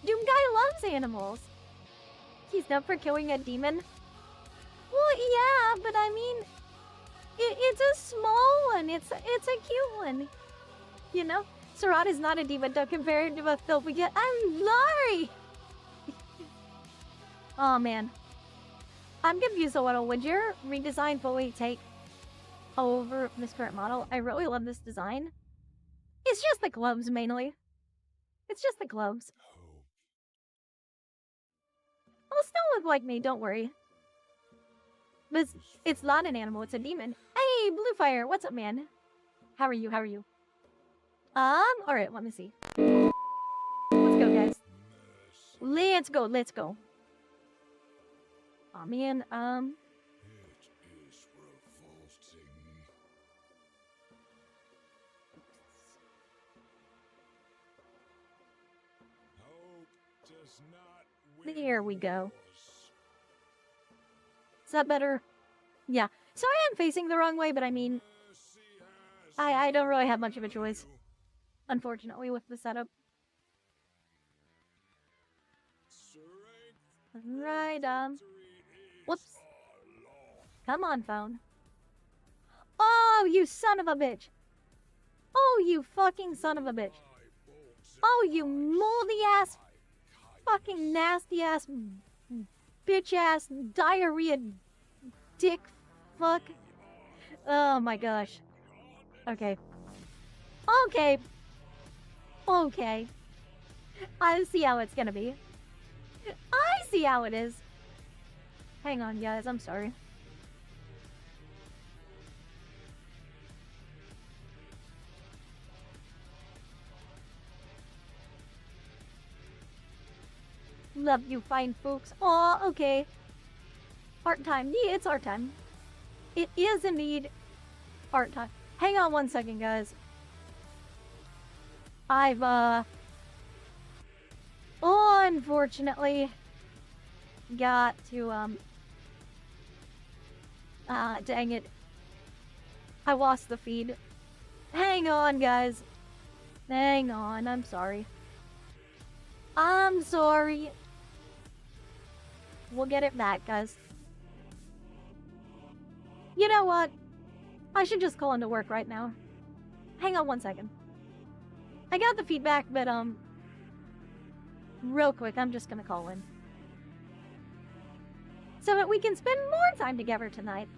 Doom Guy loves animals. He's known for killing a demon. Well, yeah, but I mean, it's a small one. It's a cute one. You know? Surratt is not a demon. Don't compare it to a filthy cat. I'm sorry. Oh, man. I'm confused a little. Would your redesign fully take over this current model? I really love this design. It's just the gloves, mainly. It's just the gloves. I'll still look like me, don't worry. But it's not an animal, it's a demon. Hey, Bluefire, what's up, man? How are you? How are you? Alright, let me see. Let's go, guys. Let's go, let's go. Aw, man, It is revolting. Hope does not win There we go. wars. Is that better? Yeah. So I am facing the wrong way, but I mean, Mercy has I don't really have much of a choice. Unfortunately, with the setup. strength. Right, Victory whoops. is our law. Come on, phone. Oh, you son of a bitch. Oh, you fucking son of a bitch. My bolts Oh, you moldy ass, fucking nasty ass, bitch ass, diarrhea, dick, fuck. Oh my gosh. Okay. Okay. Okay. I see how it's gonna be. I see how it is. Hang on, guys. I'm sorry. Love you, fine folks. Aw, okay. Art time. Yeah, it's art time. It is indeed art time. Hang on one second, guys. I've, unfortunately got to, dang it. I lost the feed. Hang on, guys. Hang on, I'm sorry. I'm sorry. We'll get it back, guys. You know what? I should just call into work right now. Hang on 1 second. I got the feedback, but, real quick, I'm just gonna call in. So that we can spend more time together tonight.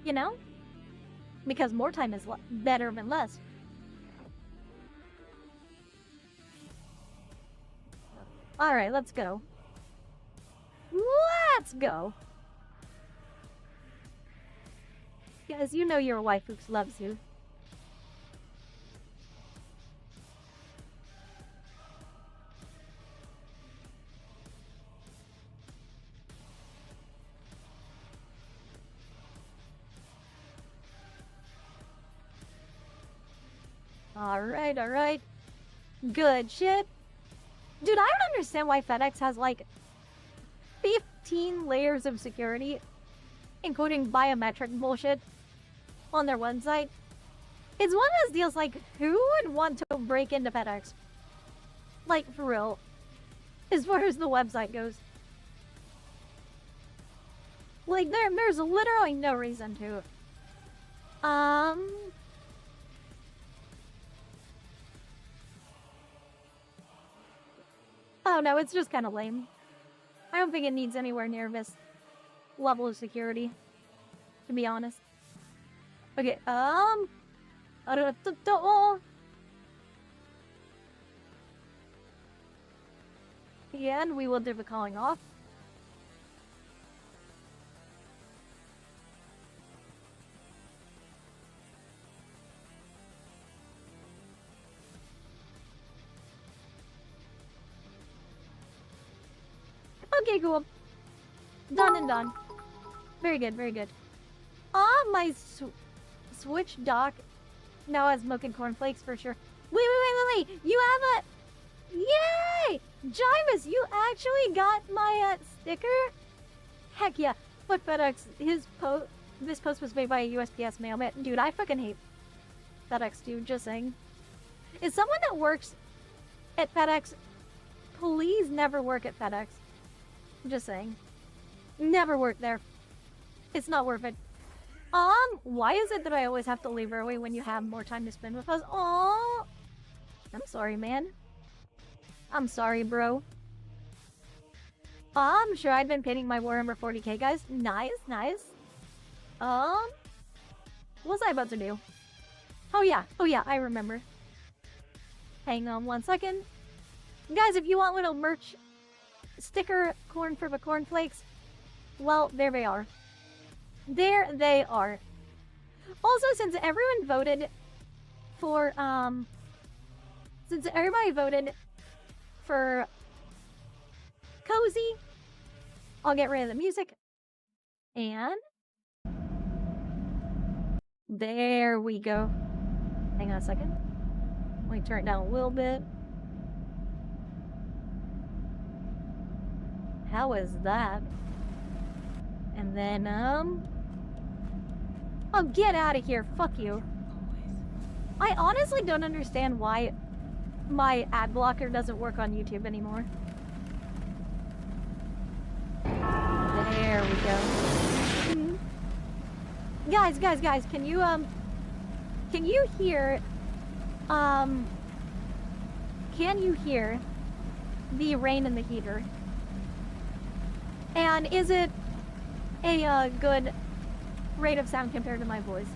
You know? Because more time is better than less. Alright, let's go. Let's go! Guys, you know your waifu loves you. Alright, alright. Good shit. Dude, I don't understand why FedEx has like 15 layers of security, including biometric bullshit, on their website. It's one of those deals like, who would want to break into FedEx? Like, for real. As far as the website goes. Like, there's literally no reason to. Oh no, it's just kind of lame. I don't think it needs anywhere near this level of security, to be honest. Okay, yeah, and we will do the calling off. Okay, cool. Done and done. Very good, very good. My Switch dock now has milk and cornflakes for sure. Wait. You have a... Yay! Jimus, you actually got my sticker? Heck yeah. But FedEx, this post was made by a USPS mailman. Dude, I fucking hate FedEx, dude. Just saying. Is someone that works at FedEx, please never work at FedEx. Just saying. Never work there. It's not worth it. Why is it that I always have to leave early when you have more time to spend with us? Aww. I'm sorry, man. I'm sorry, bro. I'm sure I'd been painting my Warhammer 40k, guys. Nice. What was I about to do? Oh yeah, I remember. Hang on 1 second. Guys, if you want little merch, sticker corn for the cornflakes, well, there they are. There they are. Also, since everyone voted for, since everybody voted for Cozy, I'll get rid of the music. And there we go. Hang on a second. Let me turn it down a little bit. How is that? And then, oh, get out of here. Fuck you. I honestly don't understand why my ad blocker doesn't work on YouTube anymore. There we go. Guys, can you hear, can you hear the rain in the heater? And is it a good rate of sound compared to my voice?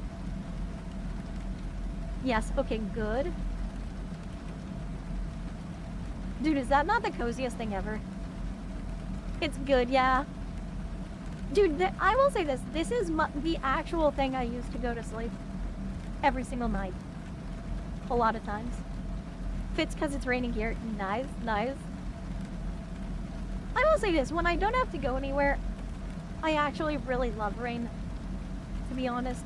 Yes, okay, good. Dude, is that not the coziest thing ever? It's good, yeah. Dude, I will say this. This is the actual thing I use to go to sleep. Every single night. A lot of times. If it's because it's raining here, nice. I will say this. When I don't have to go anywhere, I actually really love rain, to be honest.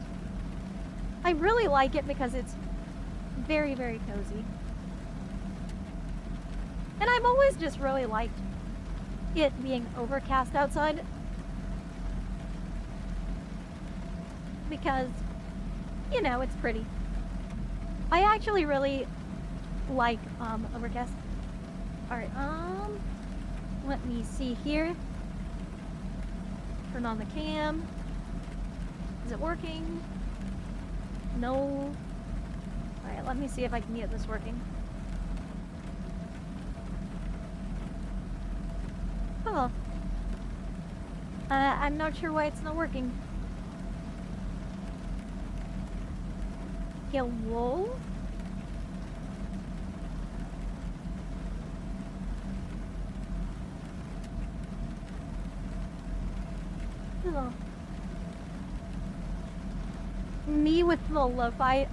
I really like it because it's very, very cozy. And I've always just really liked it being overcast outside. Because, you know, it's pretty. I actually really like overcast. Alright, let me see here. Turn on the cam. Is it working? No. Alright, let me see if I can get this working. Oh. I'm not sure why it's not working. Hello? Oh. Me with the lo-fi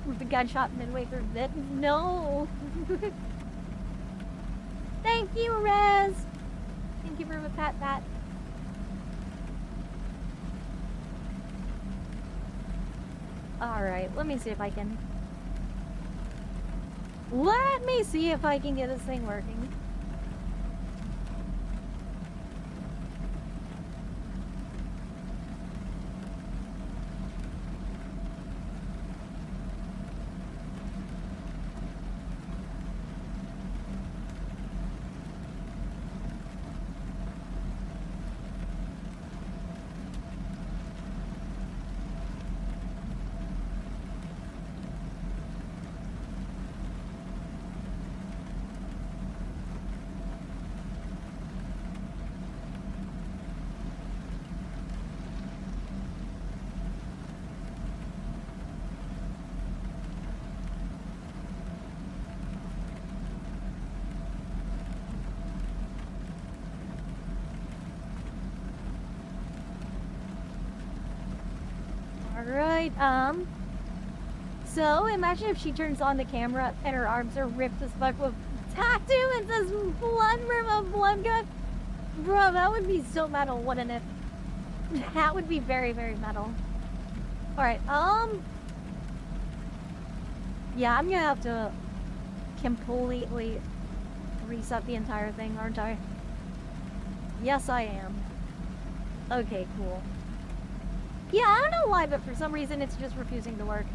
with the gunshot midway through it. No. Thank you, Rez. Thank you for the pat. Alright, let me see if I can. Let me see if I can get this thing working. Alright, so imagine if she turns on the camera and her arms are ripped as fuck with tattoo and says blood from a blood gun. Bro, that would be so metal, wouldn't it? That would be very, very metal. Alright, yeah, I'm gonna have to completely reset the entire thing, aren't I? Yes, I am. Okay, cool. Yeah, I don't know why, but for some reason it's just refusing to work.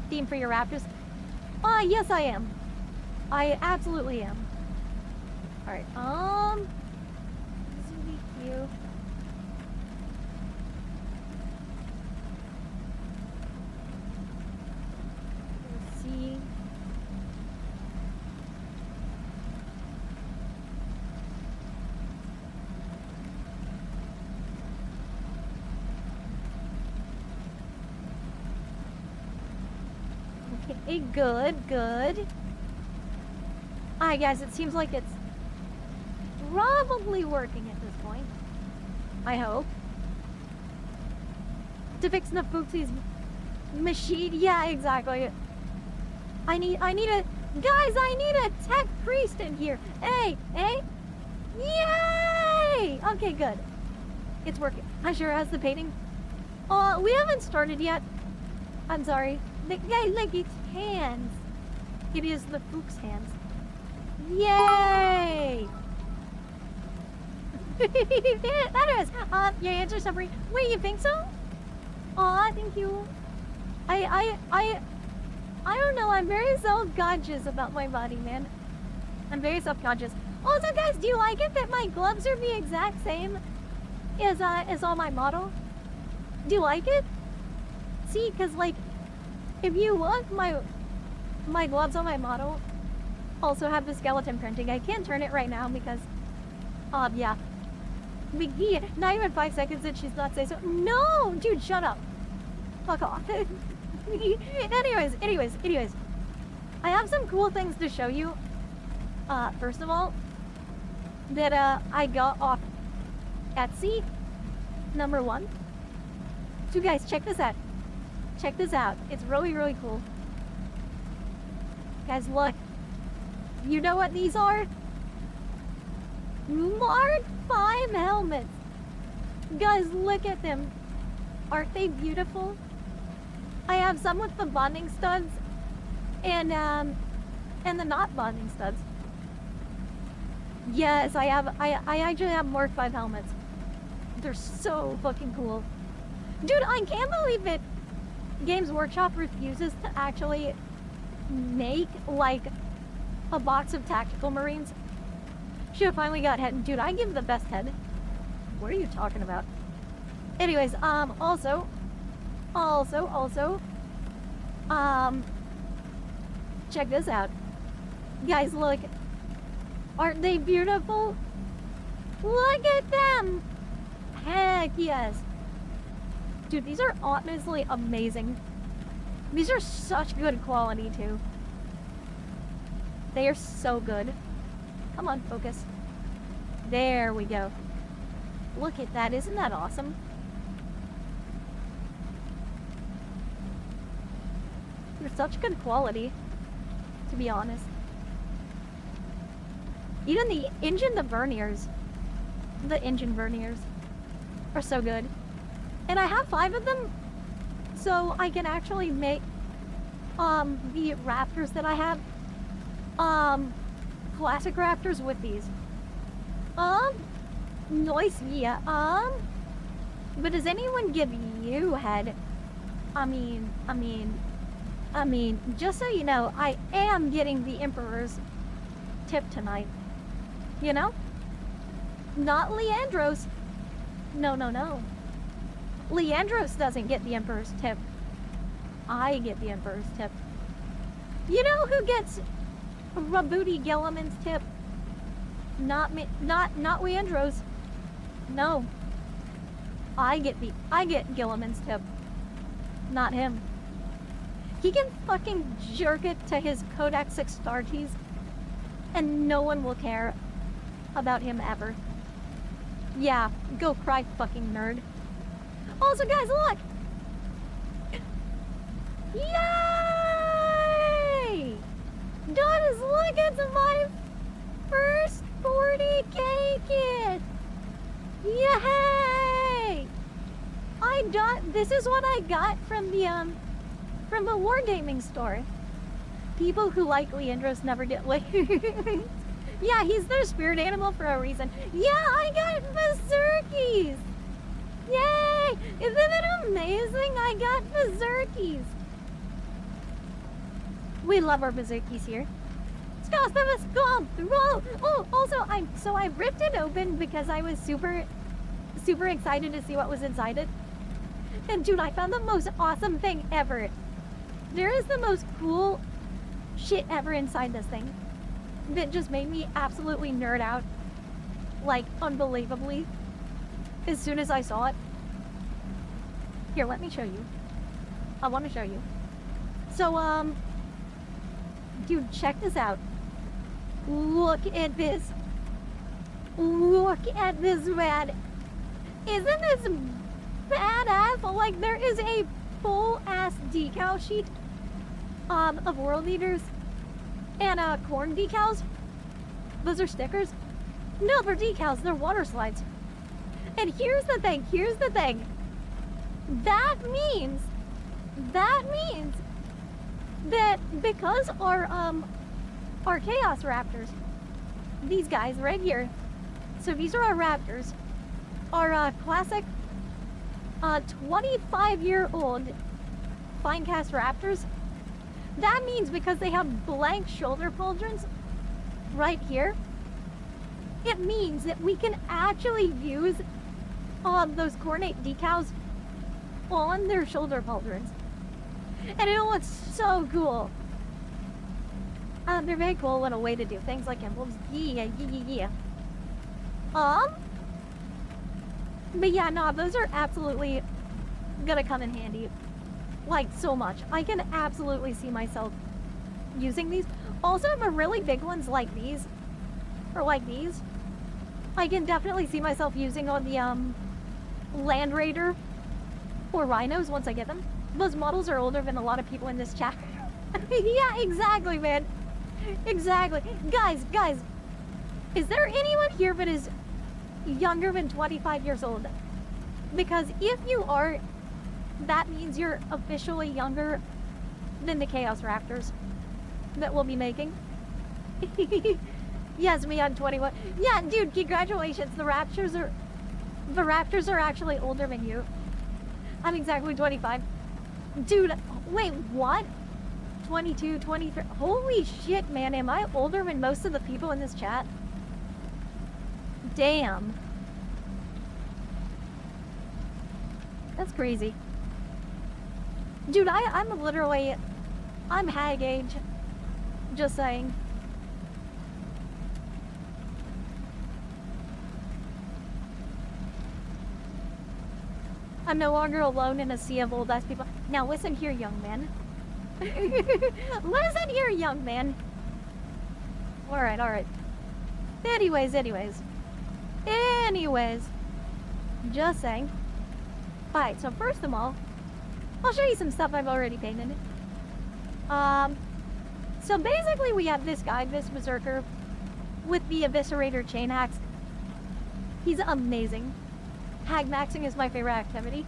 Theme for your Raptors? Yes I am. I absolutely am. Alright, this would be cute. Let's see. Okay, good. Alright guys, it seems like it's probably working at this point. I hope. To fix Nafuxi's machine, yeah, exactly. I need a, guys, I need a tech priest in here. Hey, yay! Okay, good. It's working. I sure has the painting. We haven't started yet. I'm sorry. Guys, like its hands. It is the Fuchs hands. Yay! That is. Your answer summary. Wait, you think so? Aw, thank you. I don't know. I'm very self-conscious about my body, man. I'm very self-conscious. Also, guys, do you like it that my gloves are the exact same as on my model? Do you like it? See, cause like, if you look, my gloves on my model also have the skeleton printing. I can't turn it right now because, yeah. McGee, not even 5 seconds that she's not say so. No, dude, shut up. Fuck off. Anyways. I have some cool things to show you. First of all, that I got off Etsy, number 1. So guys, check this out. Check this out. It's really, really cool. Guys, look. You know what these are? Mark 5 helmets. Guys, look at them. Aren't they beautiful? I have some with the bonding studs and the not bonding studs. Yes, I actually have Mark 5 helmets. They're so fucking cool. Dude, I can't believe it. Games Workshop refuses to actually make like a box of tactical marines. Should've finally got head. Dude, I give the best head. What are you talking about? Anyways, also, check this out. Guys, look. Aren't they beautiful? Look at them! Heck yes. Dude, these are honestly amazing. These are such good quality, too. They are so good. Come on, focus. There we go. Look at that. Isn't that awesome? They're such good quality, to be honest. Even the verniers are so good. And I have 5 of them, so I can actually make the Raptors that I have Classic Raptors with these. Nice, yeah. But does anyone give you head? I mean, just so you know, I am getting the Emperor's tip tonight. You know? Not Leandros. No. Leandros doesn't get the Emperor's tip. I get the Emperor's tip. You know who gets Rabuti Gilliman's tip? Not me. Not Leandros. No. I get Gilliman's tip. Not him. He can fucking jerk it to his Codex Astartes, and no one will care about him ever. Yeah, go cry, fucking nerd. Also, guys, look! Yay! Donis, look, it's my first 40K kit! Yay! This is what I got from the Wargaming store. People who like Leandros never get laid. Yeah, he's their spirit animal for a reason. Yeah, I got Berserkies! Yay! Isn't it amazing? I got Berserkies! We love our Berserkies here. Oh, also, I ripped it open because I was super excited to see what was inside it. And dude, I found the most awesome thing ever. There is the most cool shit ever inside this thing. That just made me absolutely nerd out. Like, unbelievably. As soon as I saw it. Here, let me show you. I want to show you. So, dude, check this out. Look at this. Look at this, man. Isn't this badass? Like, there is a full-ass decal sheet of World Leaders and corn decals. Those are stickers. No, they're decals. They're water slides. And here's the thing. That means that because our Chaos Raptors, these guys right here, so these are our Raptors, our classic 25-year-old Finecast Raptors. That means because they have blank shoulder pauldrons right here, it means that we can actually use those coordinate decals on their shoulder pauldrons. And it looks so cool. They're very cool little way to do things like emblems. Yeah. But yeah, no, those are absolutely gonna come in handy. Like, so much. I can absolutely see myself using these. Also, for really big ones like these, or like these, I can definitely see myself using on the Land Raider or Rhinos once I get them. Those models are older than a lot of people in this chat. Yeah, exactly, man. Exactly. Guys, is there anyone here that is younger than 25 years old? Because if you are, that means you're officially younger than the Chaos Raptors that we'll be making. Yes, me, I'm 21. Yeah, dude, congratulations. The Raptors are actually older than you. I'm exactly 25. Dude, wait, what? 22, 23. Holy shit, man. Am I older than most of the people in this chat? Damn. That's crazy. Dude, I'm literally... I'm hag age. Just saying. I'm no longer alone in a sea of old ass people. Now listen here, young man. Listen here, young man. Alright, alright. Anyways. Just saying. Alright, so first of all, I'll show you some stuff I've already painted. So basically we have this guy, this berserker, with the eviscerator chain axe. He's amazing. Hag maxing is my favorite activity.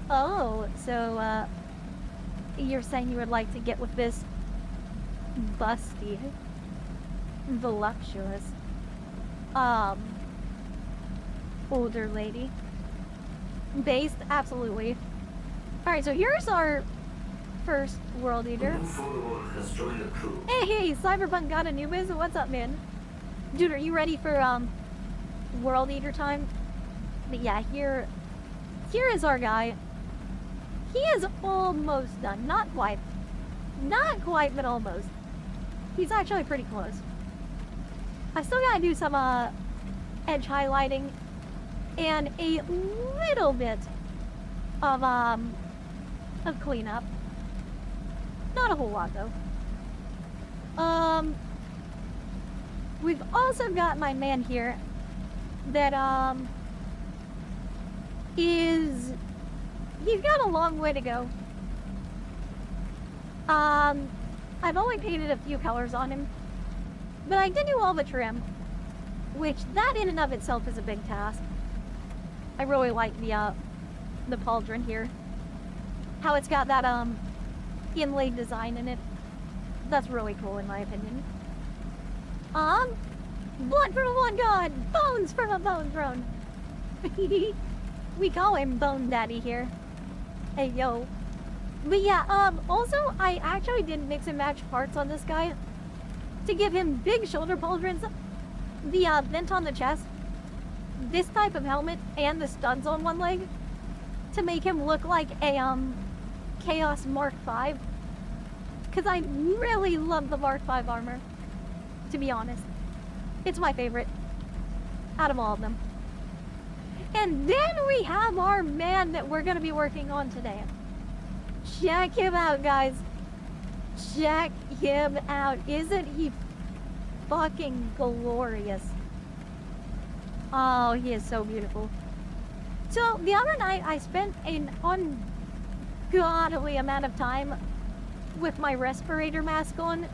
Oh, so, you're saying you would like to get with this busty, voluptuous, older lady? Based? Absolutely. Alright, so here's our first world eater. Has joined the crew. Hey, Cyberpunk got a new biz? What's up, man? Dude, are you ready for, world eater time? But yeah, here is our guy. He is almost done. Not quite. Not quite, but almost. He's actually pretty close. I still gotta do some, edge highlighting and a little bit of cleanup. Not a whole lot, though. We've also got my man here that, he's got a long way to go. I've only painted a few colors on him, but I did do all the trim, which that in and of itself is a big task. I really like the pauldron here. How it's got that, inlaid design in it. That's really cool in my opinion. Blood from one god, bones from a bone throne. We call him Bone Daddy here. Hey, yo. But yeah, also, I actually did mix and match parts on this guy to give him big shoulder pauldrons, the vent on the chest, this type of helmet, and the studs on one leg to make him look like a, Chaos Mark V. Because I really love the Mark V armor, to be honest. It's my favorite out of all of them. And then we have our man that we're going to be working on today. Check him out, guys. Check him out. Isn't he fucking glorious? Oh, he is so beautiful. So, the other night I spent an ungodly amount of time with my respirator mask on.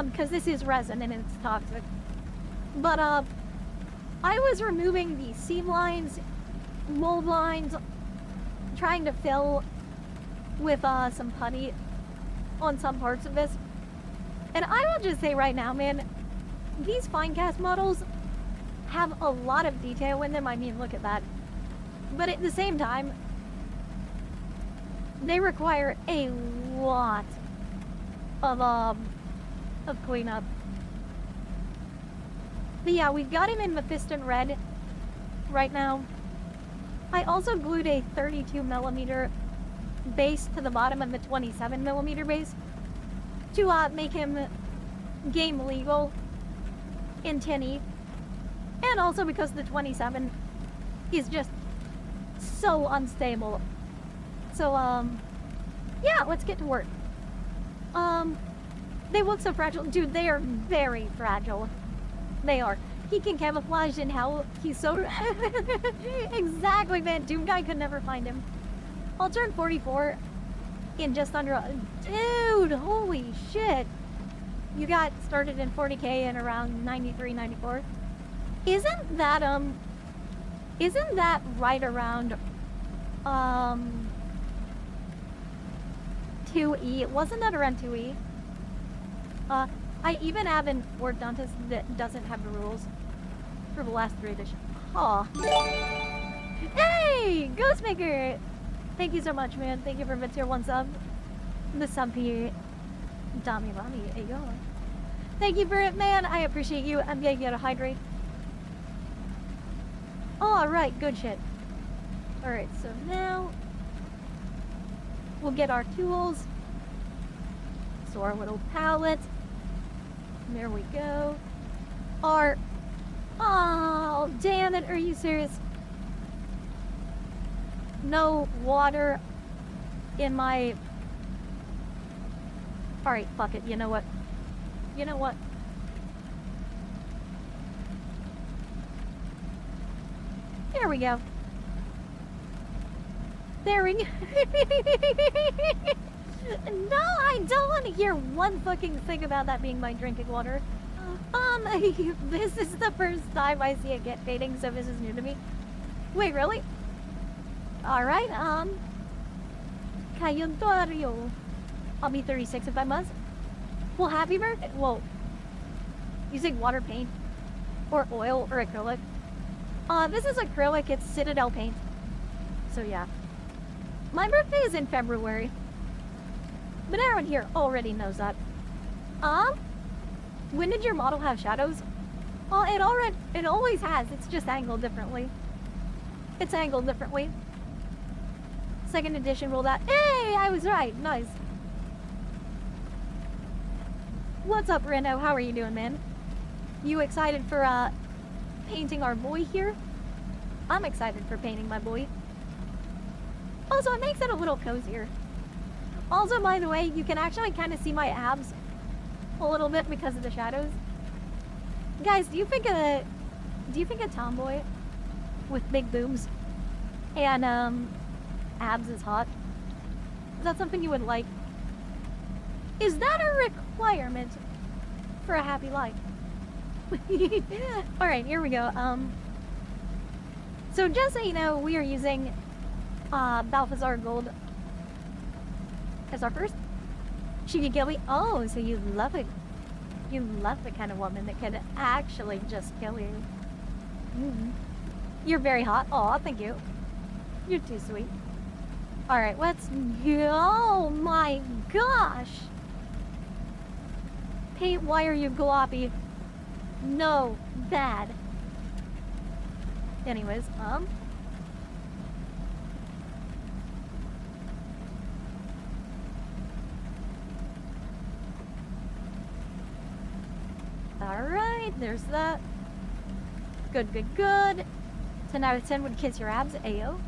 Because this is resin and it's toxic. But, I was removing the seam lines, mold lines, trying to fill with some putty on some parts of this. And I will just say right now, man, these Finecast models have a lot of detail in them. I mean, look at that. But at the same time, they require a lot of cleanup. But yeah, we've got him in Mephiston Red right now. I also glued a 32mm base to the bottom of the 27mm base to make him game legal in 10E. And also because the 27 is just so unstable. So, yeah, let's get to work. They look so fragile. Dude, they are very fragile. They are. He can camouflage in hell. He's so... Exactly, man. Doom Guy could never find him. I'll turn 44 in just under... Dude, holy shit. You got started in 40k in around 93, 94. Isn't that right around, 2E? Wasn't that around 2E? I even have an orthodontist that doesn't have the rules for the last 3 editions. Aw. Hey! Ghostmaker! Thank you so much, man. Thank you for the tier 1 sub. The sub here. Dami Bami, hey yo. Thank you for it, man. I appreciate you. I'm gonna get a hydrate. Alright, good shit. Alright, so now we'll get our tools. So our little pallet. There we go. Our... Oh, damn it. Are you serious? No water in my... Alright, fuck it. You know what? You know what? There we go. There we go. No, I don't want to hear one fucking thing about that being my drinking water. This is the first time I see it get fading, so this is new to me. Wait, really? Alright, Kayontorio. I'll be 36 if I must. Well, happy birthday. Whoa. Using water paint. Or oil or acrylic. This is acrylic, it's Citadel paint. So yeah. My birthday is in February. But everyone here already knows that. When did your model have shadows? Oh, it always has. It's just angled differently. It's angled differently. Second edition rolled out. Hey, I was right. Nice. What's up, Reno? How are you doing, man? You excited for painting our boy here? I'm excited for painting my boy. Also, it makes it a little cozier. Also, by the way, you can actually kind of see my abs a little bit because of the shadows. Guys, do you think a tomboy with big boobs and abs is hot? Is that something you would like? Is that a requirement for a happy life? Alright, here we go. So just so you know, we are using Balthazar Gold as our first. She could kill me. Oh, so you love it. You love the kind of woman that can actually just kill you. You're very hot. Oh, thank you. You're too sweet. Alright, let's go. Oh my gosh. Paint, why are you gloppy? No, bad. Anyways, Alright, there's that. Good, good, good. 10 out of 10 would kiss your abs, ayo.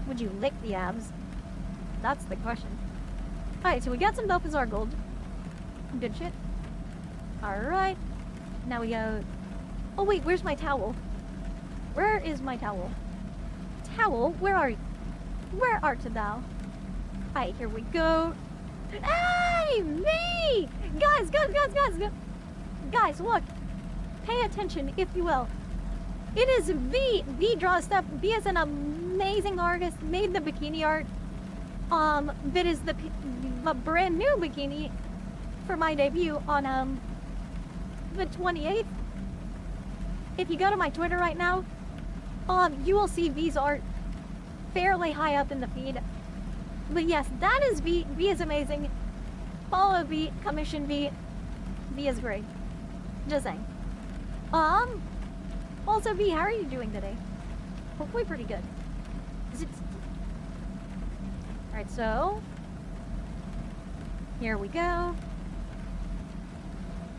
Would you lick the abs? That's the question. Alright, so we got some Balthazar Gold. Good shit. Alright. Now we go... Oh wait, where's my towel? Where is my towel? Towel? Where are you? Where art thou? Alright, here we go. Hey! Me! Guys, guys, look. Pay attention, if you will. It is V. V draws stuff. V is an amazing artist. Made the bikini art. That is the brand new bikini for my debut on the 28th. If you go to my Twitter right now, you will see V's art fairly high up in the feed. But yes, that is V. V is amazing. Follow V. Commission V. V is great. Just saying. Also V, how are you doing today? Hopefully pretty good. Alright, so here we go.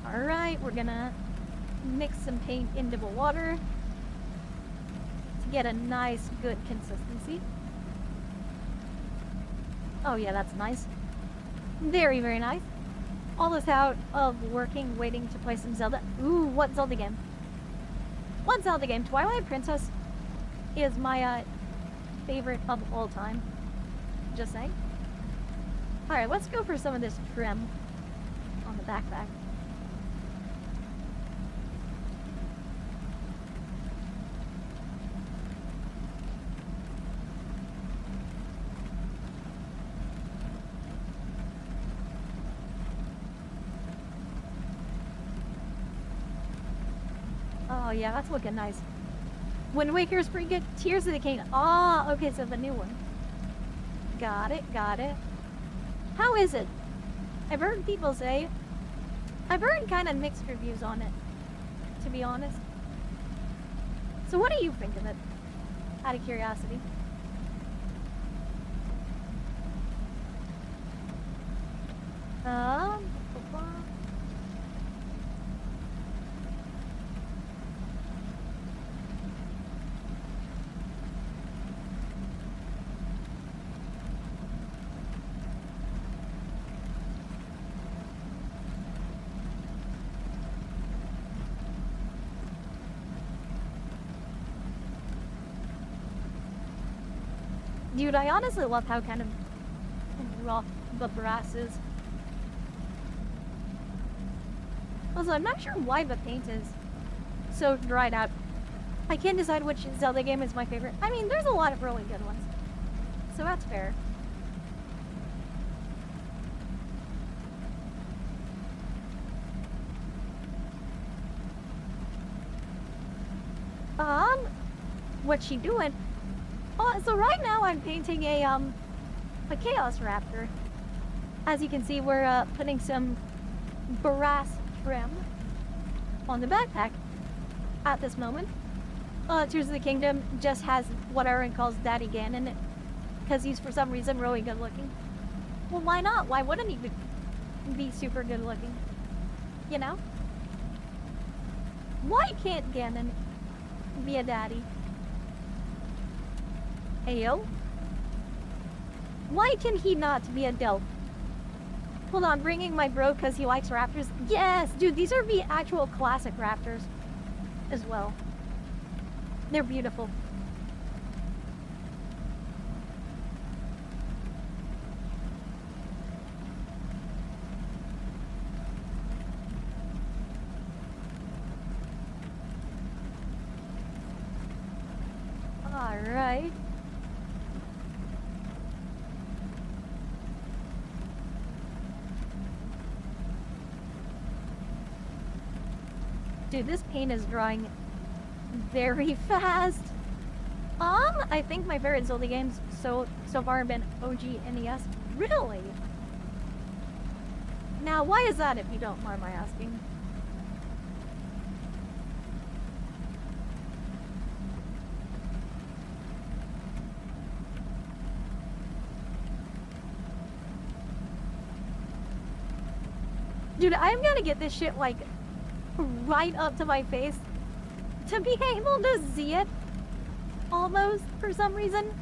Alright, we're gonna mix some paint into the water to get a nice, good consistency. Oh yeah, that's nice. Very, very nice. All this out of working, waiting to play some Zelda. Ooh, what Zelda game? What Zelda game? Twilight Princess is my favorite of all time. Just saying. Alright, let's go for some of this trim on the backpack. Oh yeah, that's looking nice. Wind Waker's pretty good. Tears of the Kingdom. Ah, okay, so the new one. Got it, got it. How is it? I've heard people say... I've heard kind of mixed reviews on it, to be honest. So what do you think of it? Out of curiosity. Dude, I honestly love how kind of rough the brass is. Also, I'm not sure why the paint is so dried out. I can't decide which Zelda game is my favorite. I mean, there's a lot of really good ones. So that's fair. What's she doing? Oh, so right now I'm painting a Chaos Raptor. As you can see, we're putting some brass trim on the backpack at this moment. Tears of the Kingdom just has what Aaron calls Daddy Gan in it, because he's for some reason really good looking. Well, why not? Why wouldn't he be super good looking? You know? Why can't Ganon be a daddy? Ayo? Why can he not be a Delph? Hold on, bringing my bro because he likes raptors. Yes, dude, these are the actual classic raptors as well. They're beautiful. All right. Dude, this paint is drying very fast. I think my favorite Zelda games so far have been OG NES. Really? Now, why is that, if you don't mind my asking? Dude, I'm gonna get this shit, like, right up to my face to be able to see it, almost, for some reason.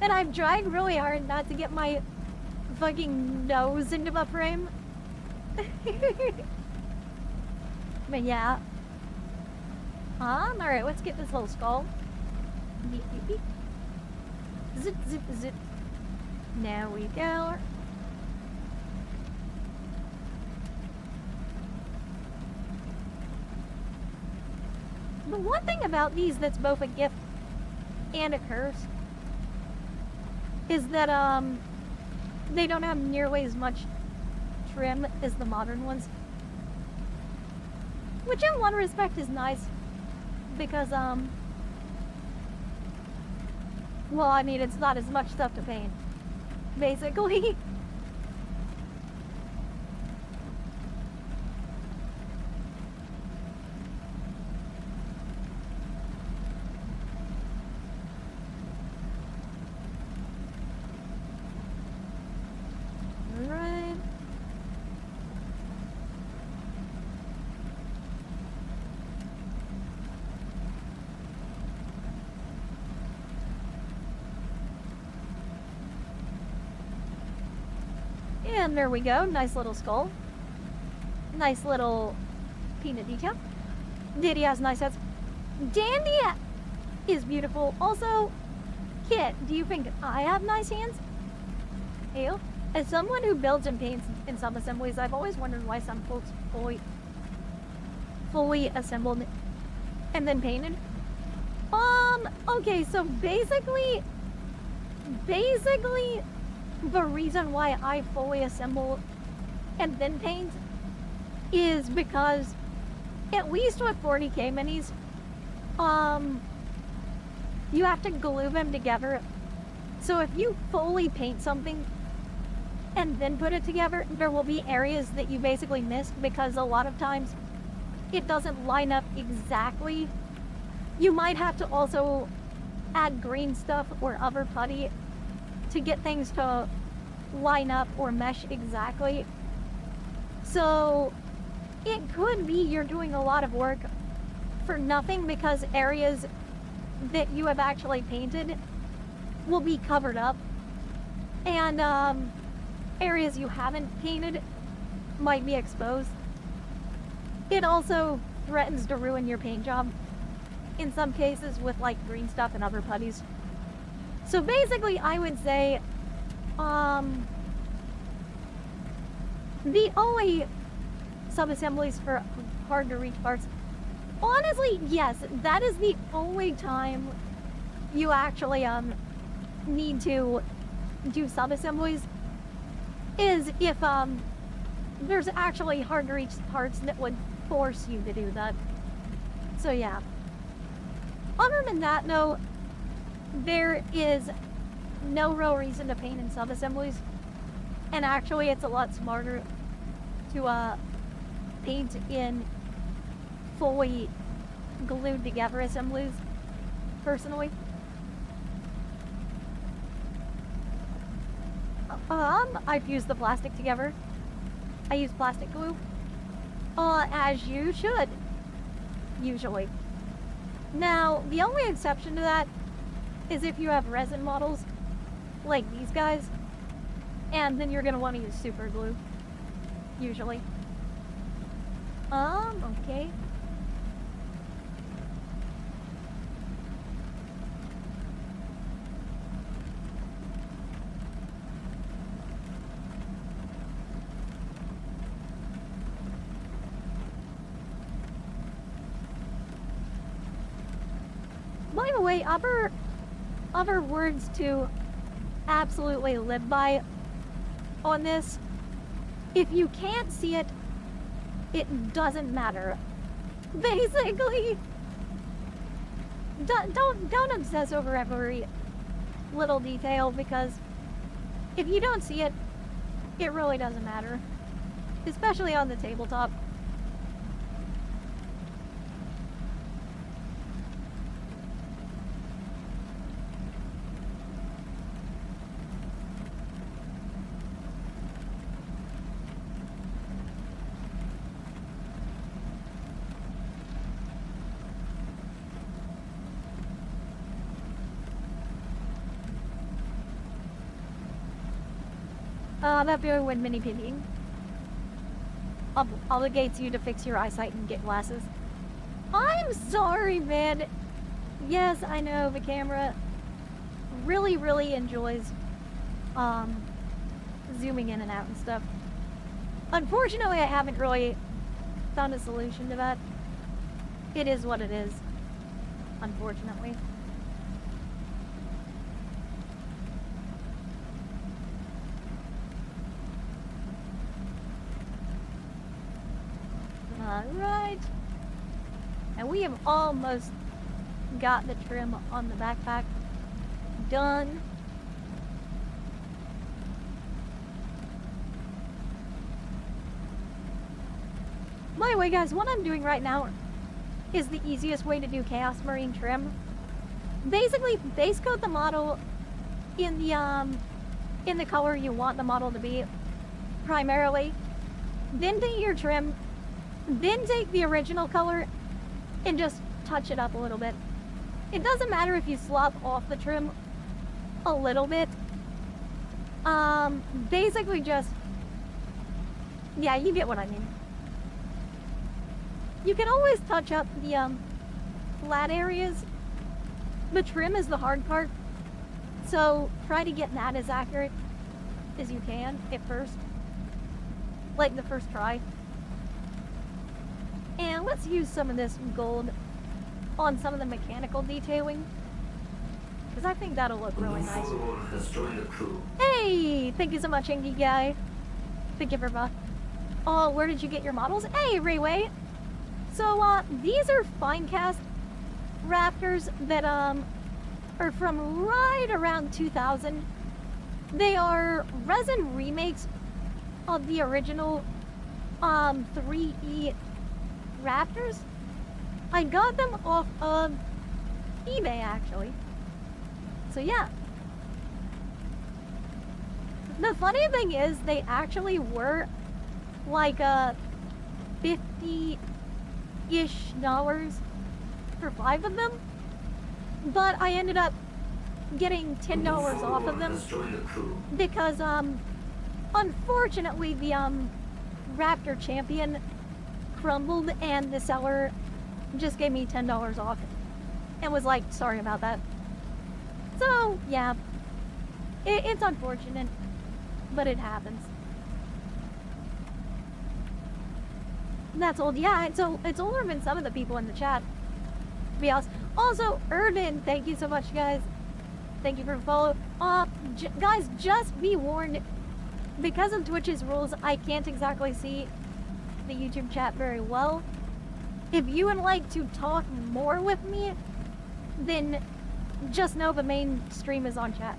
And I'm trying really hard not to get my fucking nose into the frame. But yeah. Alright, let's get this little skull. Beep, beep, beep. Zip, zip, zip. There we go. The one thing about these that's both a gift and a curse is that they don't have nearly as much trim as the modern ones, which in one respect is nice because well, I mean, it's not as much stuff to paint basically. And there we go, nice little skull. Nice little peanut detail. Diddy has nice heads. Dandy is beautiful. Also, Kit, do you think I have nice hands? Ew. As someone who builds and paints in some assemblies, I've always wondered why some folks fully assembled and then painted. Okay, so basically, the reason why I fully assemble and then paint is because, at least with 40K minis, you have to glue them together. So if you fully paint something and then put it together, there will be areas that you basically missed because a lot of times it doesn't line up exactly. You might have to also add green stuff or other putty to get things to line up or mesh exactly. So it could be you're doing a lot of work for nothing because areas that you have actually painted will be covered up, and areas you haven't painted might be exposed. It also threatens to ruin your paint job in some cases with like green stuff and other putties. So basically, I would say, the only sub-assemblies for hard to reach parts, honestly, yes, that is the only time you actually, need to do sub-assemblies, is if, there's actually hard to reach parts that would force you to do that. So yeah. Other than that, though, there is no real reason to paint in sub-assemblies. And actually, it's a lot smarter to paint in fully glued together assemblies, personally. I fuse the plastic together. I use plastic glue. As you should, usually. Now, the only exception to that is if you have resin models, like these guys, and then you're gonna want to use super glue, usually. Okay. By the way, other words to absolutely live by on this. If you can't see it, it doesn't matter. Basically, don't obsess over every little detail, because if you don't see it, it really doesn't matter, especially on the tabletop. That feeling when mini pigging obligates you to fix your eyesight and get glasses. I'm sorry, man. Yes, I know the camera really enjoys zooming in and out and stuff. Unfortunately, I haven't really found a solution to that. It is what it is, unfortunately. Alright. And we have almost got the trim on the backpack done. By the way, guys, what I'm doing right now is the easiest way to do Chaos Marine trim. Basically, base coat the model in the color you want the model to be, primarily. Then do your trim. Then take the original color and just touch it up a little bit. It doesn't matter if you slop off the trim a little bit. Basically just, yeah, you get what I mean. You can always touch up the flat areas. The trim is the hard part, so try to get that as accurate as you can at first, like the first try. And let's use some of this gold on some of the mechanical detailing, because I think that'll look really nice. Has joined the crew. Hey, thank you so much, Inky Guy. Thank you for oh, where did you get your models? Hey, Rayway. So, these are Finecast Raptors that, are from right around 2000. They are resin remakes of the original, 3E Raptors. I got them off of eBay, actually. So, yeah. The funny thing is, they actually were like $50-ish for 5 of them, but I ended up getting $10 off of them because unfortunately the Raptor Champion crumbled and the seller just gave me $10 off and was like, sorry about that. So, yeah. It's unfortunate, but it happens. That's old. Yeah, it's older than some of the people in the chat. To be honest. Also, Urban, thank you so much, guys. Thank you for the follow. Guys, just be warned. Because of Twitch's rules, I can't exactly see the YouTube chat very well. If you would like to talk more with me, then just know the main stream is on chat.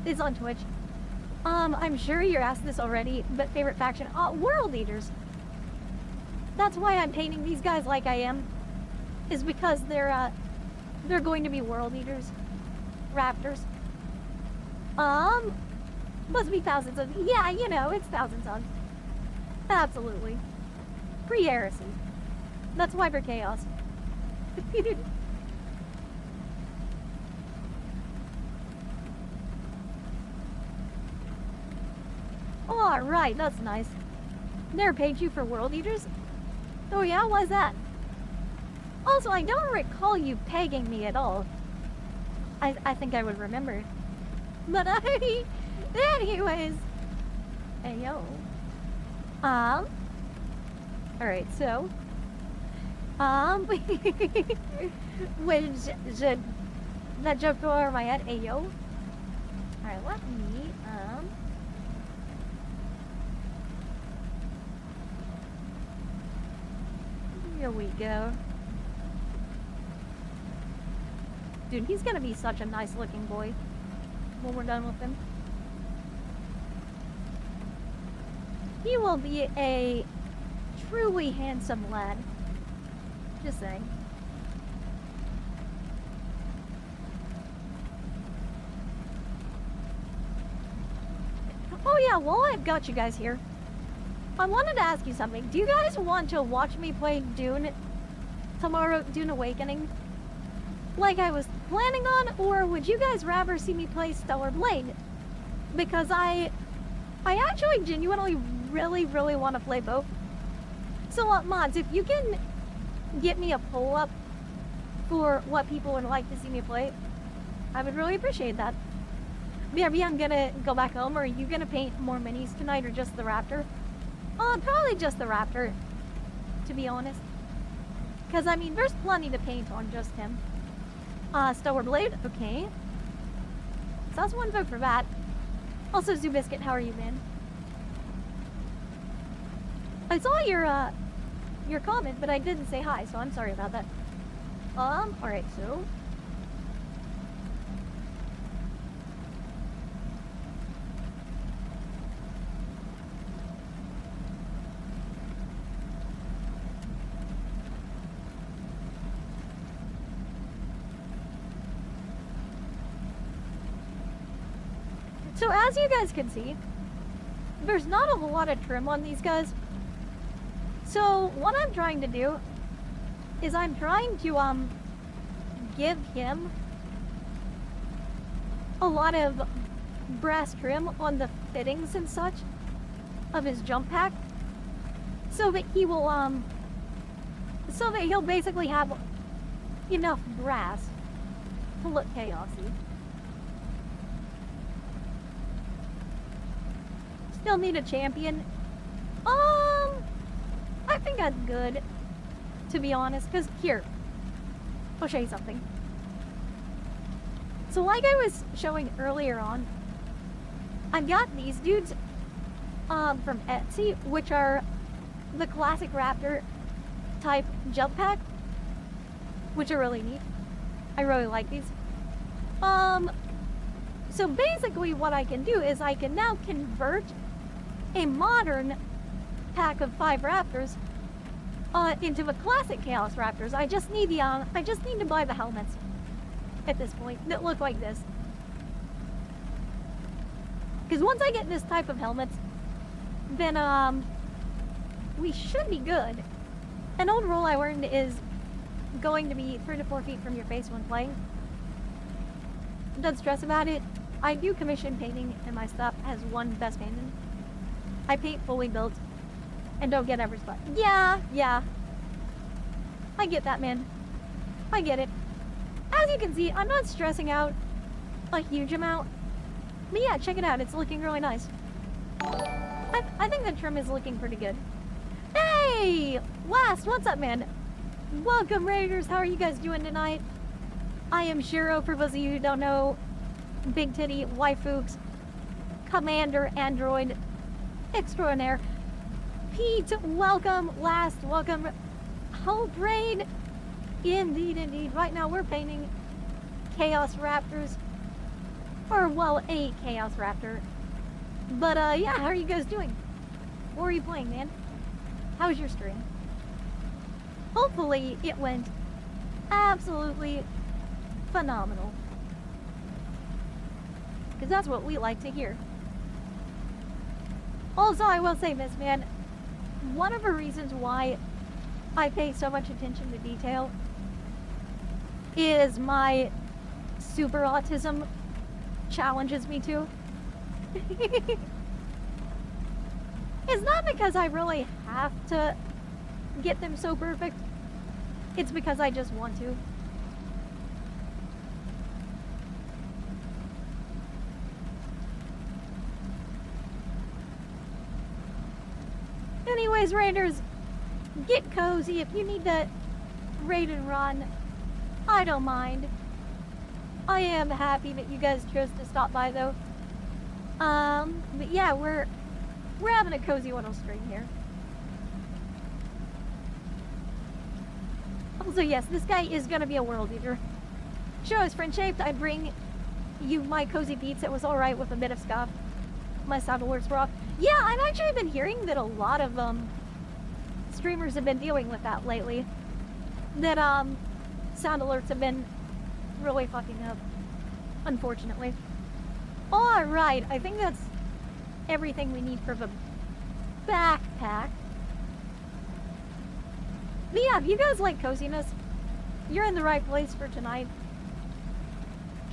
It's on Twitch. I'm sure you're asked this already, but favorite faction? World Eaters. That's why I'm painting these guys like I am. Is because they're going to be World Eaters. Raptors. Must be thousands of... Yeah, you know, it's thousands of. Absolutely. Pre-heresy. That's why for chaos. Alright, that's nice. Never paid you for World Eaters? Oh yeah, why's that? Also, I don't recall you pegging me at all. I think I would remember. But anyways. Hey, yo. Alright, so. That joke go over my head? Hey, yo. Alright, let me, here we go. Dude, he's gonna be such a nice looking boy when we're done with him. He will be a truly handsome lad. Just saying. Oh yeah, while I've got you guys here, I wanted to ask you something. Do you guys want to watch me play Dune tomorrow, Dune Awakening? Like I was planning on, or would you guys rather see me play Stellar Blade? Because I actually genuinely really want to play both. So mods, if you can get me a poll up for what people would like to see me play, I would really appreciate that. Maybe I'm gonna go back home, or are you gonna paint more minis tonight, or just the Raptor? Probably just the Raptor, to be honest. Because, I mean, there's plenty to paint on just him. Stellar Blade, okay. So that's one vote for that. Also, Zubiscuit, how are you, man? I saw your comment, but I didn't say hi, so I'm sorry about that. Alright, so... So as you guys can see, there's not a whole lot of trim on these guys. So what I'm trying to do is I'm trying to give him a lot of brass trim on the fittings and such of his jump pack, so that he will so that he'll basically have enough brass to look chaosy. Still need a champion. I think that's good, to be honest, because here, I'll show you something. So like I was showing earlier on, I've got these dudes from Etsy, which are the Classic Raptor type jump pack, which are really neat. I really like these. So basically what I can do is I can now convert a modern pack of 5 Raptors into the classic Chaos Raptors. I just need to buy the helmets at this point that look like this. Because once I get this type of helmets, then we should be good. An old rule I learned is going to be 3 to 4 feet from your face when playing. Don't stress about it. I do commission painting, and my stuff has one best painting. I paint fully built and don't get every spot. Yeah. I get that, man. I get it. As you can see, I'm not stressing out a huge amount. But yeah, check it out. It's looking really nice. I think the trim is looking pretty good. Hey! Last, what's up, man? Welcome, Raiders. How are you guys doing tonight? I am Shiro, for those of you who don't know. Big Titty, Waifooks, Commander, Android, Extraordinaire. Pete, welcome. Last, welcome. Hope Raid. Indeed, indeed. Right now we're painting Chaos Raptors. Or, well, a Chaos Raptor. But, yeah, how are you guys doing? What are you playing, man? How was your stream? Hopefully it went absolutely phenomenal. Because that's what we like to hear. Also, I will say this, man. One of the reasons why I pay so much attention to detail is my super autism challenges me to. It's not because I really have to get them so perfect. It's because I just want to. Anyways, Raiders, get cozy. If you need to raid and run, I don't mind. I am happy that you guys chose to stop by, though. But yeah, we're having a cozy little stream here. Also, yes, this guy is gonna be a world eater. Show is friend-shaped. I bring you my cozy beats. It was alright with a bit of scuff. My sound alerts were off. Yeah, I've actually been hearing that a lot of streamers have been dealing with that lately. That sound alerts have been really fucking up, unfortunately. Alright, I think that's everything we need for the backpack. But yeah, if you guys like coziness, you're in the right place for tonight.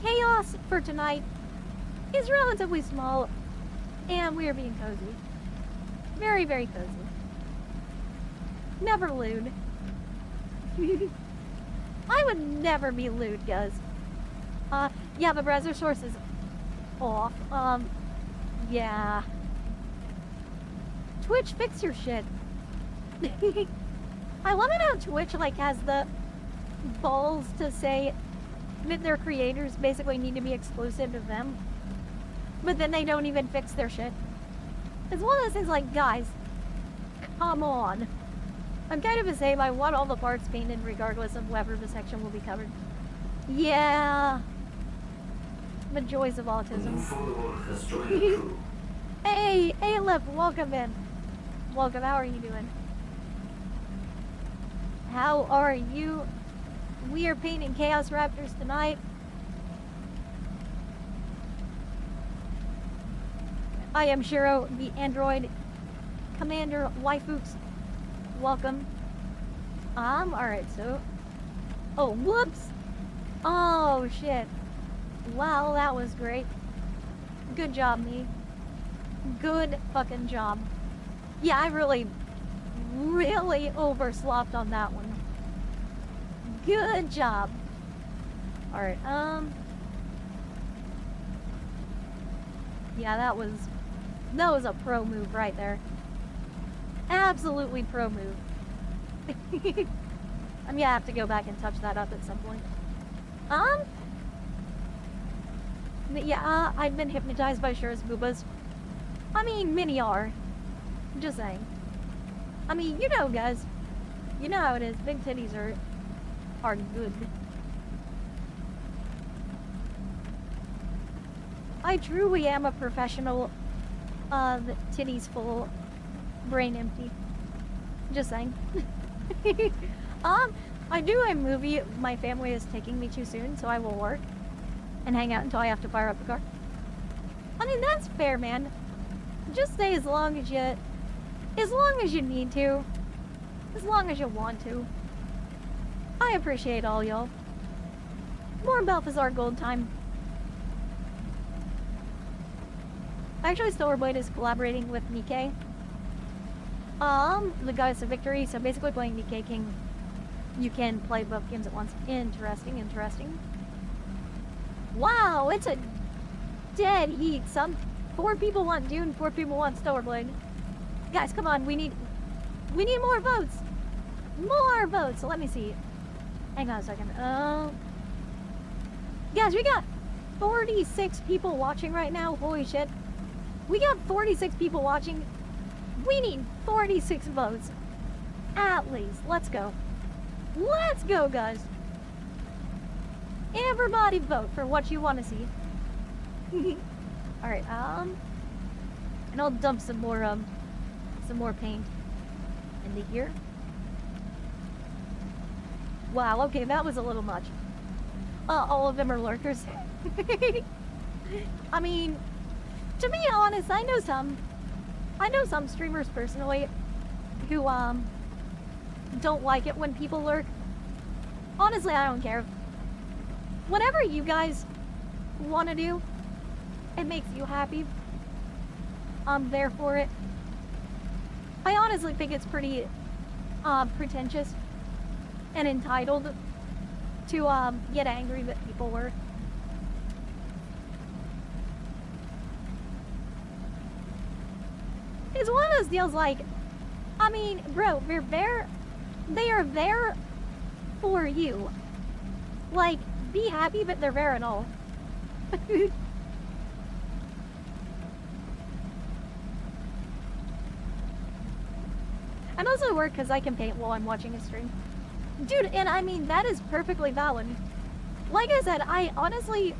Chaos for tonight is relatively small, and we are being cozy. Very, very cozy. Never lewd. I would never be lewd, guys. Yeah, the browser source is off. Yeah. Twitch, fix your shit. I love it how Twitch, like, has the balls to say that their creators basically need to be exclusive to them. But then they don't even fix their shit. It's one of those things like, guys, come on. I'm kind of the same. I want all the parts painted regardless of whether the section will be covered. Yeah. The joys of autism. Has joined the crew. Hey, Aleph, welcome in. Welcome, how are you doing? How are you? We are painting Chaos Raptors tonight. I am Shiro, the android commander. Waifooks, welcome. Alright, so... Oh, whoops! Oh, shit. Wow, that was great. Good job, me. Good fucking job. Yeah, I really overslopped on that one. Good job. Alright, yeah, that was a pro move right there. Absolutely pro move. I'm gonna have to go back and touch that up at some point. But yeah, I've been hypnotized by Shura's boobas. I mean, many are. Just saying. I mean, you know, guys. You know how it is. Big titties are good. I truly am a professional of titties full, brain empty. Just saying. I do a movie my family is taking me to soon, so I will work and hang out until I have to fire up the car. I mean, that's fair, man. Just stay as long as you need to. As long as you want to. I appreciate all y'all. More Balthazar Gold time. Actually, Storyblade is collaborating with Nikkei. The Goddess of Victory, so basically playing Nikkei King, you can play both games at once. Interesting, interesting. Wow, it's a dead heat. 4 people want Dune, 4 people want Stowerblade. Guys, come on, we need more votes. More votes. So let me see. Hang on a second. Guys, we got 46 people watching right now. Holy shit. We got 46 people watching. We need 46 votes. At least. Let's go. Let's go, guys. Everybody vote for what you want to see. Alright, and I'll dump some more paint into here. Wow, okay, that was a little much. All of them are lurkers. I mean, to be honest, I know some streamers personally who don't like it when people lurk. Honestly, I don't care. Whatever you guys want to do, it makes you happy. I'm there for it. I honestly think it's pretty pretentious and entitled to get angry that people were. It's one of those deals like, I mean, bro, they are there for you. Like, be happy that they're there and all. And also work because I can paint while I'm watching a stream. Dude, and I mean, that is perfectly valid. Like I said, I honestly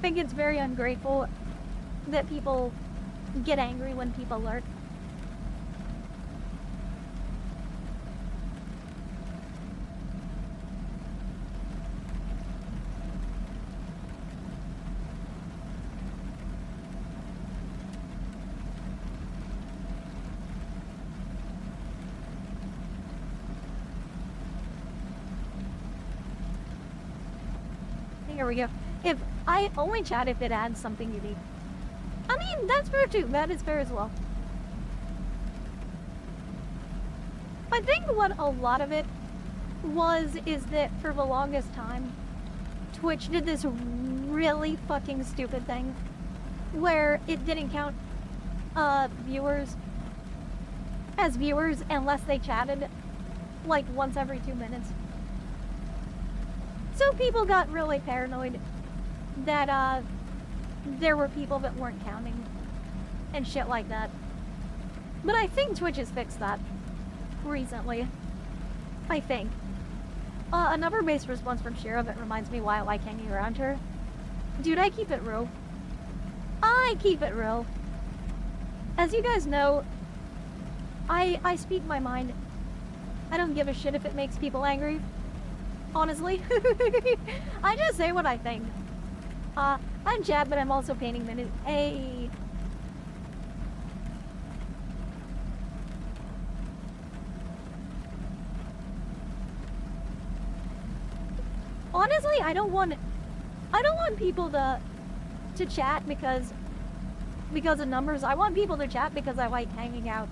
think it's very ungrateful that people get angry when people lurk. Here we go. If I only chat if it adds something unique. I mean, that's fair too. That is fair as well. I think what a lot of it is that for the longest time, Twitch did this really fucking stupid thing where it didn't count viewers as viewers unless they chatted like once every 2 minutes. So people got really paranoid that there were people that weren't counting and shit like that. But I think Twitch has fixed that recently. I think. A number-based response from Shira that reminds me why I like hanging around her. Dude, I keep it real. I keep it real. As you guys know, I speak my mind. I don't give a shit if it makes people angry. Honestly. I just say what I think. I'm Chad, but I'm also painting the new... Hey! Honestly, I don't want people to chat because of numbers. I want people to chat because I like hanging out.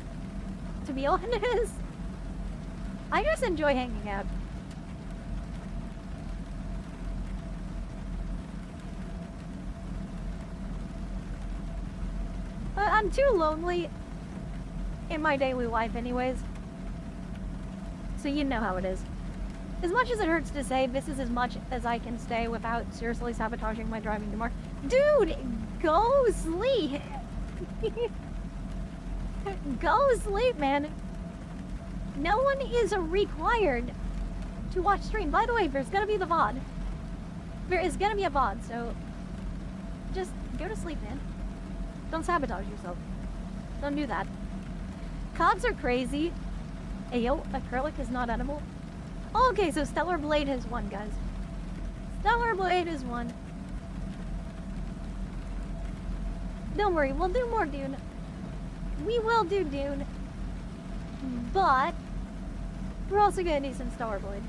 To be honest. I just enjoy hanging out. I'm too lonely in my daily life anyways. So you know how it is. As much as it hurts to say, this is as much as I can stay without seriously sabotaging my driving tomorrow. Dude, go sleep. Go sleep, man. No one is required to watch stream. By the way, there's gonna be the VOD. There is gonna be a VOD, so just go to sleep, man. Don't sabotage yourself. Don't do that. Cops are crazy. Ayo, acrylic is not edible. Oh, okay, so Stellar Blade has won, guys. Stellar Blade has won. Don't worry, we'll do more Dune. We will do Dune. But we're also gonna do some Stellar Blade.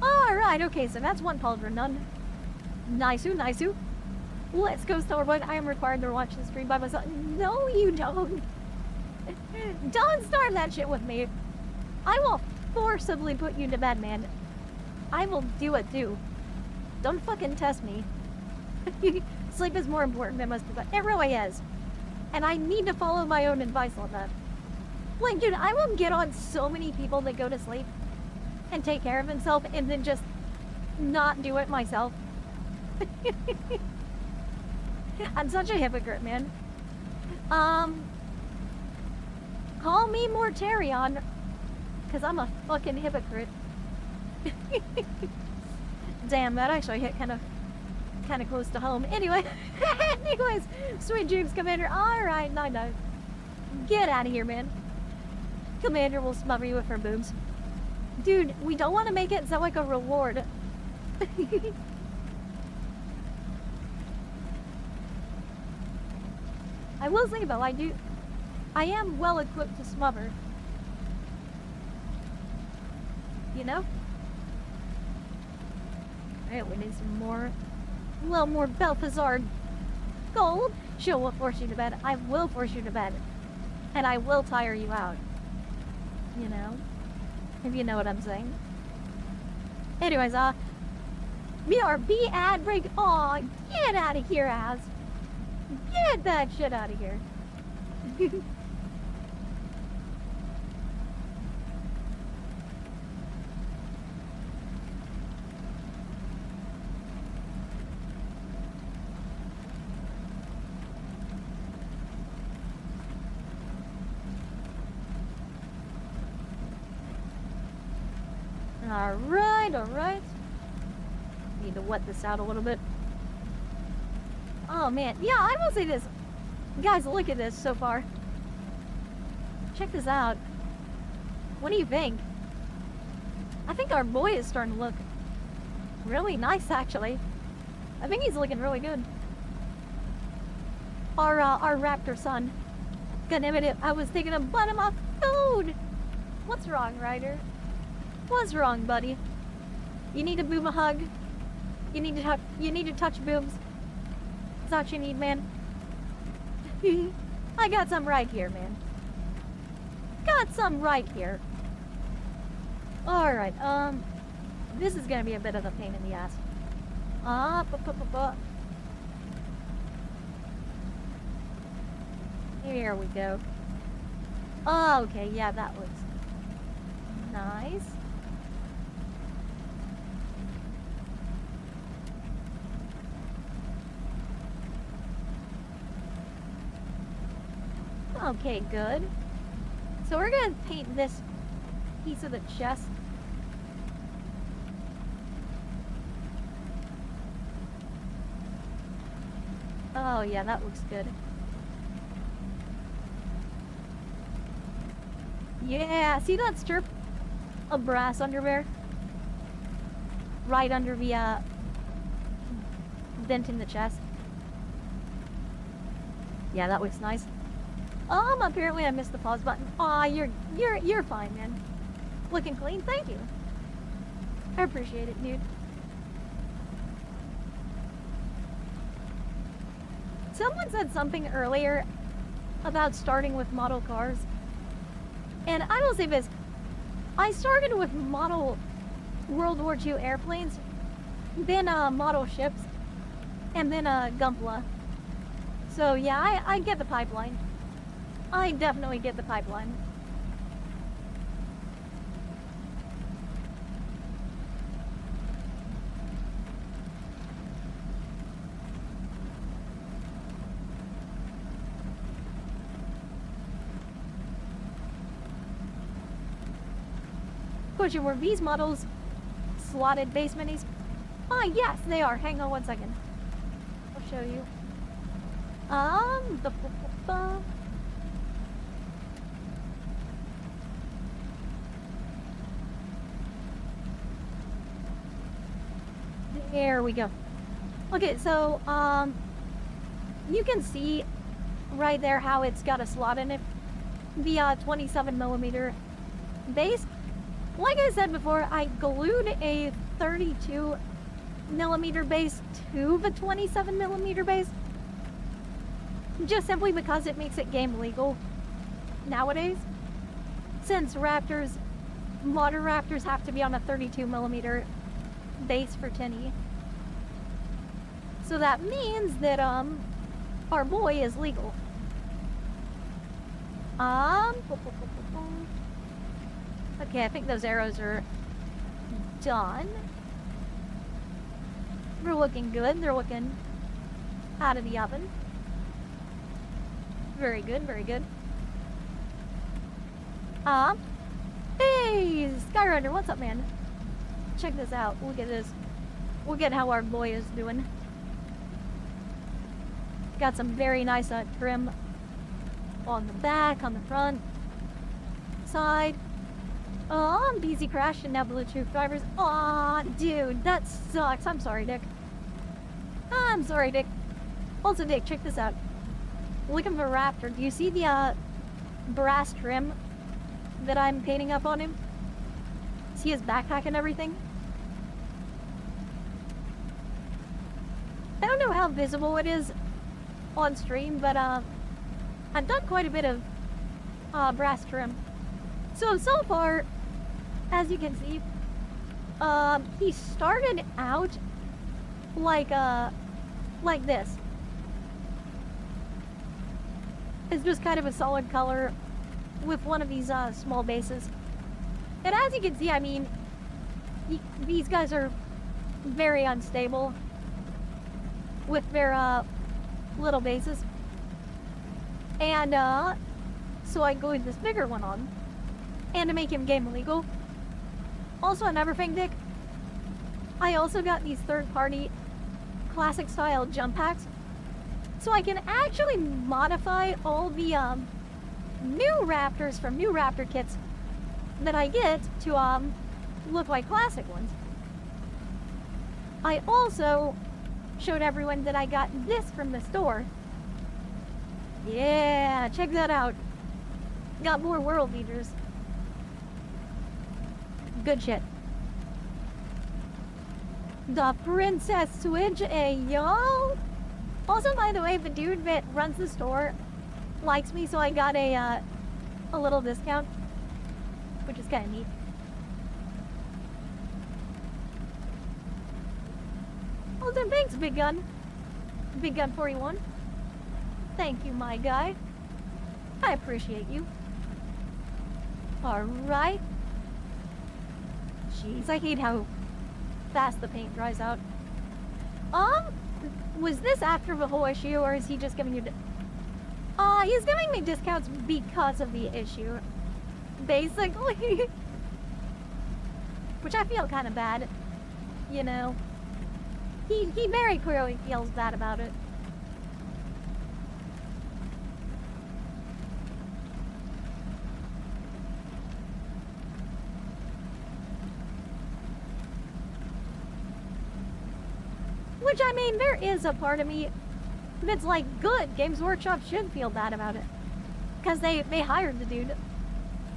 Alright, okay, so that's one Pauldron done. Nice-oo. Let's go, Stellar Blade. I am required to watch the stream by myself. No, you don't. Don't start that shit with me. I will forcibly put you to bed, man. I will do it too. Don't fucking test me. Sleep is more important than most people. It really is. And I need to follow my own advice on that. Like, dude, I will get on so many people that go to sleep and take care of themselves and then just not do it myself. I'm such a hypocrite, man. Call me Mortarion, because I'm a fucking hypocrite. Damn, that actually hit kind of close to home. Anyways, sweet dreams, Commander. Alright, no. Get out of here, man. Commander will smother you with her boobs. Dude, we don't want to make it sound like a reward. I will say though, I am well equipped to smother. You know? Alright, we need some more, a little more Balthazar gold. She will force you to bed. I will force you to bed. And I will tire you out. You know? If you know what I'm saying. Anyways, BRB ad break. Aw, get out of here, Az. Get that shit out of here. Alright. Need to wet this out a little bit. Oh man, yeah, I will say this. Guys, look at this so far. Check this out. What do you think? I think our boy is starting to look really nice, actually. I think he's looking really good. Our raptor son. Gonna admit it, I was taking a bite of my food. What's wrong, Ryder? What's wrong, buddy? You need a boob a hug? You need to touch boobs? Is that what you need, man? I got some right here, man. Got some right here. Alright, this is gonna be a bit of a pain in the ass. Here we go. Oh, okay, yeah, that looks nice. Okay, good. So we're gonna paint this piece of the chest. Oh yeah, that looks good. Yeah, see that strip of brass underwear? Right under the dent in the chest. Yeah, that looks nice. Apparently I missed the pause button. Aw, you're fine, man. Looking clean, thank you. I appreciate it, dude. Someone said something earlier about starting with model cars. And I will say this. I started with model World War II airplanes, then model ships, and then Gunpla. So yeah, I get the pipeline. I definitely get the pipeline. Question, were these models slotted base minis? Yes, they are. Hang on one second. I'll show you. There we go. Okay, so, you can see right there how it's got a slot in it. The 27mm base. Like I said before, I glued a 32mm base to the 27mm base. Just simply because it makes it game legal nowadays. Since Raptors, modern Raptors have to be on a 32mm base for 10E. So that means that, our boy is legal. Okay, I think those arrows are done. They're looking good. They're looking out of the oven. Very good, very good. Hey, Skyrunner, what's up, man? Check this out. Look at this. Look at how our boy is doing. Got some very nice trim on the back, on the front, side. Oh, BZ crashed and now Bluetooth drivers. Aw, dude, that sucks. I'm sorry, Dick. I'm sorry, Dick. Also, Dick, check this out. Looking for Raptor. Do you see the brass trim that I'm painting up on him? See his backpack and everything? I don't know how visible it is on stream, but I've done quite a bit of brass trim. So far, as you can see, he started out like this. It's just kind of a solid color with one of these small bases. And as you can see, I mean, these guys are very unstable with their little bases. And so I glued this bigger one on. And to make him game illegal. Also, another thing, Dick, I also got these third-party classic style jump packs. So I can actually modify all the new Raptors from new Raptor kits that I get to look like classic ones. I also showed everyone that I got this from the store. Yeah, check that out. Got more world leaders. Good shit. The Princess Switch, yo. Also, by the way, the dude that runs the store likes me, so I got a little discount, which is kind of neat. Well, then thanks, Big Gun. Big Gun 41. Thank you, my guy. I appreciate you. Alright. Jeez, I hate how fast the paint dries out. Was this after the whole issue, or is he just giving you... he's giving me discounts because of the issue. Basically. Which I feel kind of bad. You know. He very clearly feels bad about it. Which, I mean, there is a part of me that's like, good, Games Workshop should feel bad about it. Because they hired the dude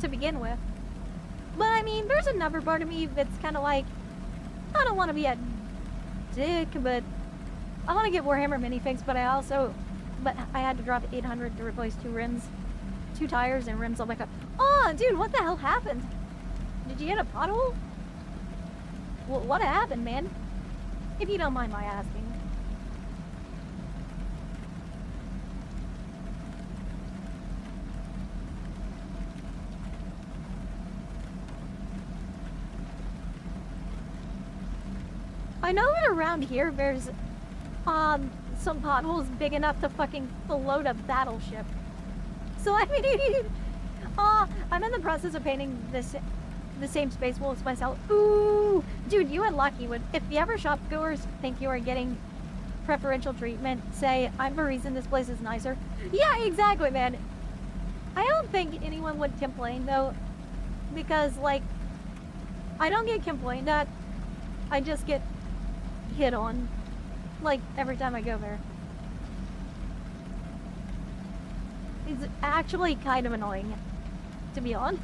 to begin with. But, I mean, there's another part of me that's kind of like, I don't want to be a dick, but I want to get Warhammer minifigs, but I had to drop 800 to replace 2 rims, 2 tires, and rims on my car. Oh, dude, what the hell happened? Did you hit a pothole? What happened, man? If you don't mind my asking. I know that around here there's some potholes big enough to fucking float a battleship. So I mean, I'm in the process of painting the same Space Wolves myself. Ooh, dude, you and Lucky would. If the ever shopgoers think you are getting preferential treatment, say, I'm the reason this place is nicer. Yeah, exactly, man. I don't think anyone would complain, though, because, like, I don't get complained at. I just get hit on, like, every time I go there. It's actually kind of annoying, to be honest.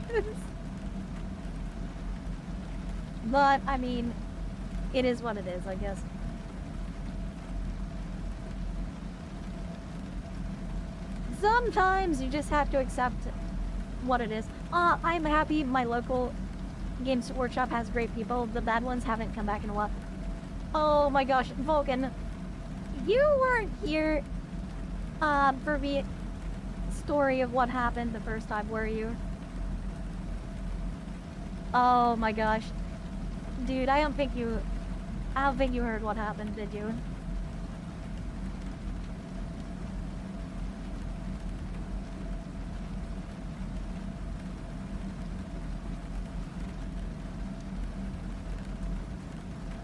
But, I mean, it is what it is, I guess. Sometimes you just have to accept what it is. I'm happy my local Games Workshop has great people. The bad ones haven't come back in a while. Oh my gosh, Vulcan, you weren't here for the story of what happened the first time, were you? Oh my gosh. Dude, I don't think you heard what happened, did you?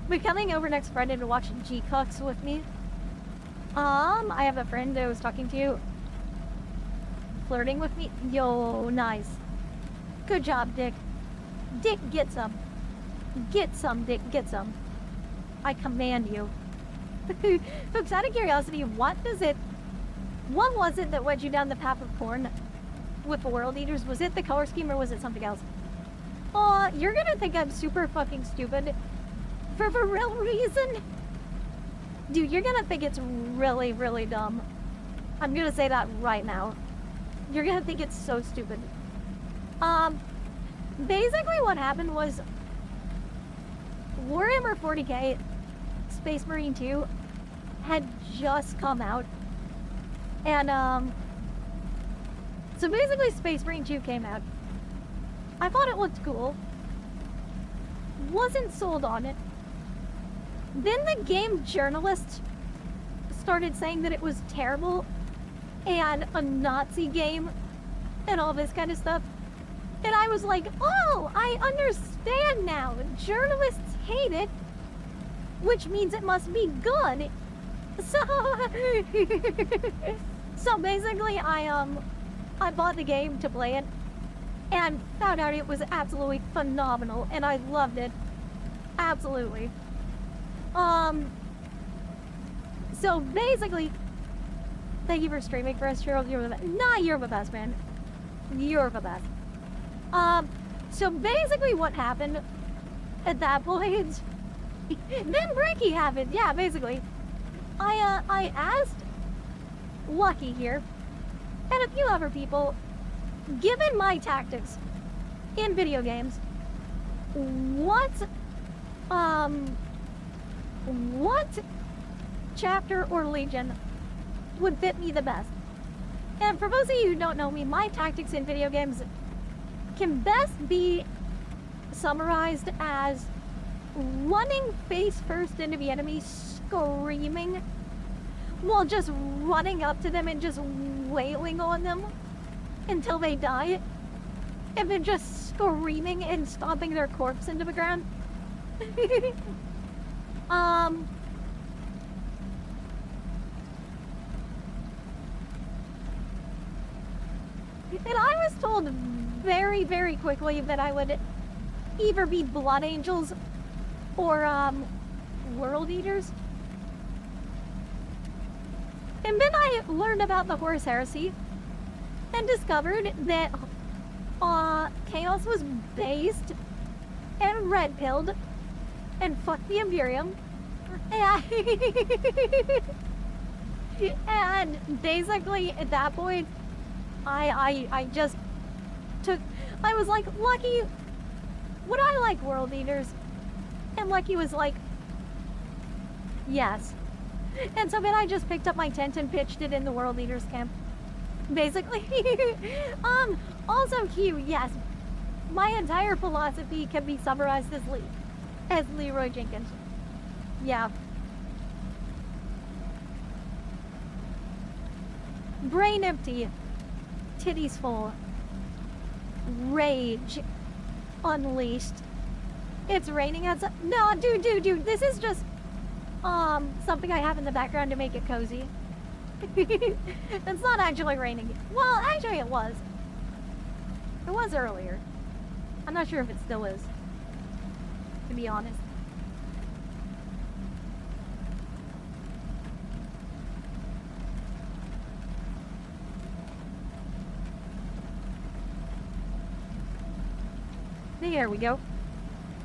Be coming over next Friday to watch G-Cooks with me. I have a friend I was talking to, flirting with me. Yo, nice. Good job, Dick. Dick, get some. Get some, Dick, get some. I command you. Folks, out of curiosity, what was it that led you down the path of corn with the World Eaters? Was it the color scheme or was it something else? You're gonna think I'm super fucking stupid. For the real reason. Dude, you're gonna think it's really, really dumb. I'm gonna say that right now. You're gonna think it's so stupid. Basically what happened was Warhammer 40k Space Marine 2 had just come out. And, so basically Space Marine 2 came out. I thought it looked cool. Wasn't sold on it. Then the game journalists started saying that it was terrible and a Nazi game and all this kind of stuff. And I was like, oh, I understand now. Journalists hate it, which means it must be good. So basically I bought the game to play it and found out it was absolutely phenomenal and I loved it. Absolutely. So basically, thank you for streaming for us, Gerald. You're the best. Nah, you're the best, man. You're the best. So basically what happened at that point, then Breaky happened. Yeah, basically. I asked Lucky here, and a few other people, given my tactics in video games, what chapter or legion would fit me the best. And for those of you who don't know me, my tactics in video games can best be summarized as running face first into the enemy, screaming, while just running up to them and just wailing on them until they die, and then just screaming and stomping their corpse into the ground. And I was told very, very quickly that I would either be Blood Angels or World Eaters. And then I learned about the Horus Heresy and discovered that Chaos was based and red-pilled and fucked the Imperium. And basically at that point, I just took, I was like, Lucky, would I like World Eaters? And Lucky was like, yes. And so then I just picked up my tent and pitched it in the World Eaters camp. Basically. Also Q, yes. My entire philosophy can be summarized as Leroy Jenkins. Yeah. Brain empty. Titties full. Rage unleashed. It's raining outside. No, dude, this is just something I have in the background to make it cozy. It's not actually raining. Well, actually it was. It was earlier. I'm not sure if it still is, to be honest. There we go.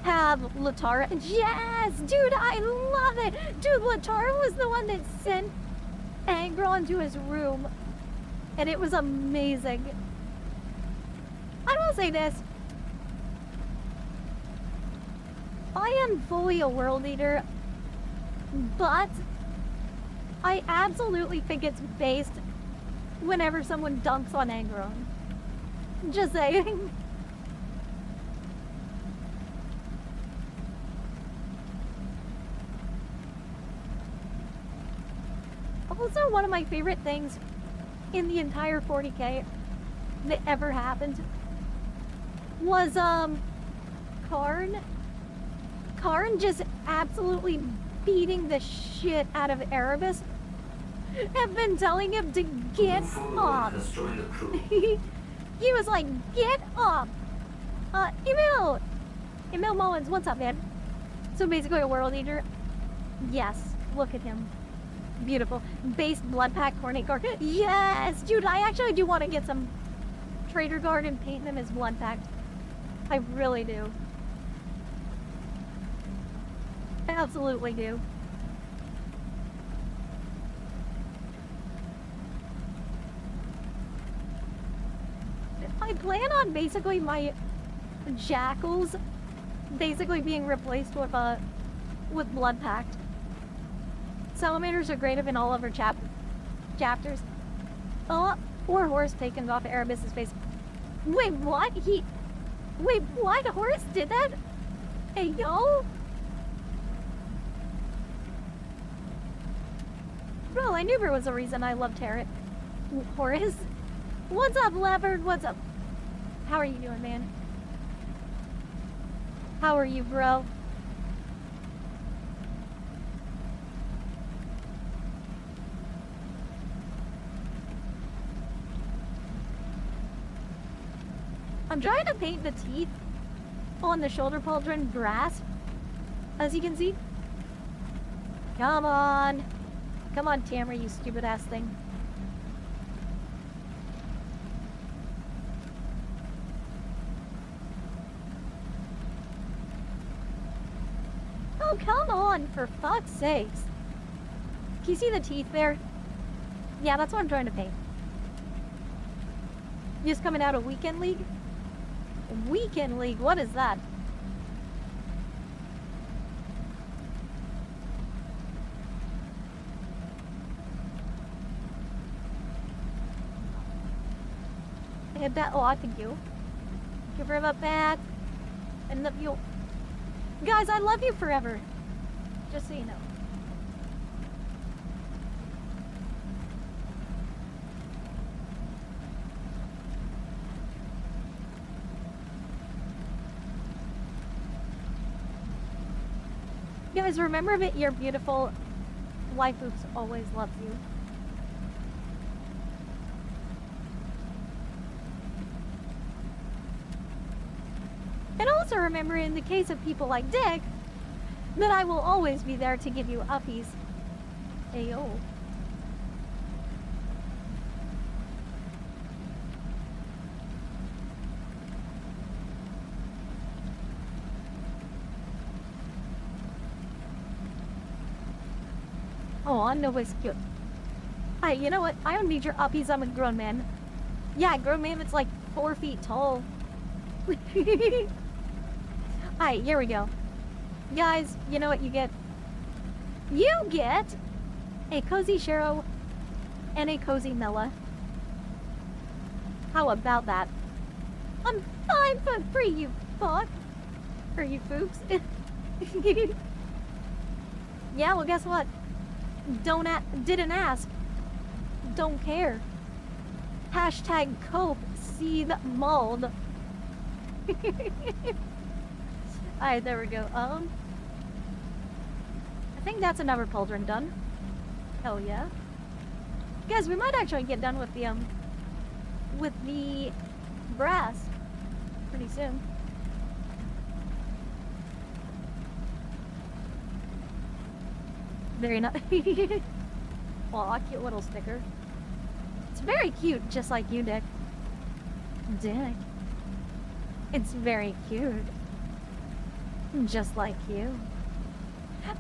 Have Latara. Yes! Dude, I love it! Dude, Latara was the one that sent Angron to his room. And it was amazing. I will say this. I am fully a World Eater, but I absolutely think it's based whenever someone dunks on Angron. Just saying. Also, one of my favorite things in the entire 40K that ever happened was, Karn. Karn just absolutely beating the shit out of Erebus. I've been telling him to get Follower up. has joined the crew. He was like, get up! Emil Mullins, what's up, man? So basically a world eater. Yes, look at him. Beautiful. Base blood pack cornate guard. Yes! Dude, I actually do want to get some trader guard and paint them as blood packed. I really do. I absolutely do. I plan on basically my jackals basically being replaced with blood pact. Salamanders are great in all of our chapters. Or Horus taken off Erebus's face. Wait, what? Wait, what? Horus did that? Hey, yo? Bro, I knew there was a reason I loved Horus. What's up, Leopard? What's up? How are you doing, man? How are you, bro? I'm trying to paint the teeth on the shoulder pauldron brass, as you can see. Come on. Come on, Tamara, you stupid ass thing. Oh, come on, for fuck's sakes. Can you see the teeth there? Yeah, that's what I'm trying to paint. Just coming out of Weekend League? Weekend League, what is that? Hit that. Oh, thank you. Give her a back. I love you. Guys, I love you forever. Just so you know. Guys, remember that your beautiful waifu always loves you. And also remember, in the case of people like Dick, that I will always be there to give you uppies. Ayo. Oh, nobody's cute. Hey, you know what? I don't need your uppies. I'm a grown man. Yeah, grown man that's like 4 feet tall. Alright, here we go. Guys, you know what you get? You get a cozy Shiro and a cozy Milla. How about that? I'm 5'3", you fuck. Or you foops. Yeah, well, guess what? Didn't ask. Don't care. Hashtag cope, seethe, mauled. Alright, there we go. I think that's another pauldron done. Hell yeah. Guys, we might actually get done with the brass pretty soon. Very nice. Aw, cute little sticker. It's very cute, just like you, Dick. Dick. It's very cute. Just like you.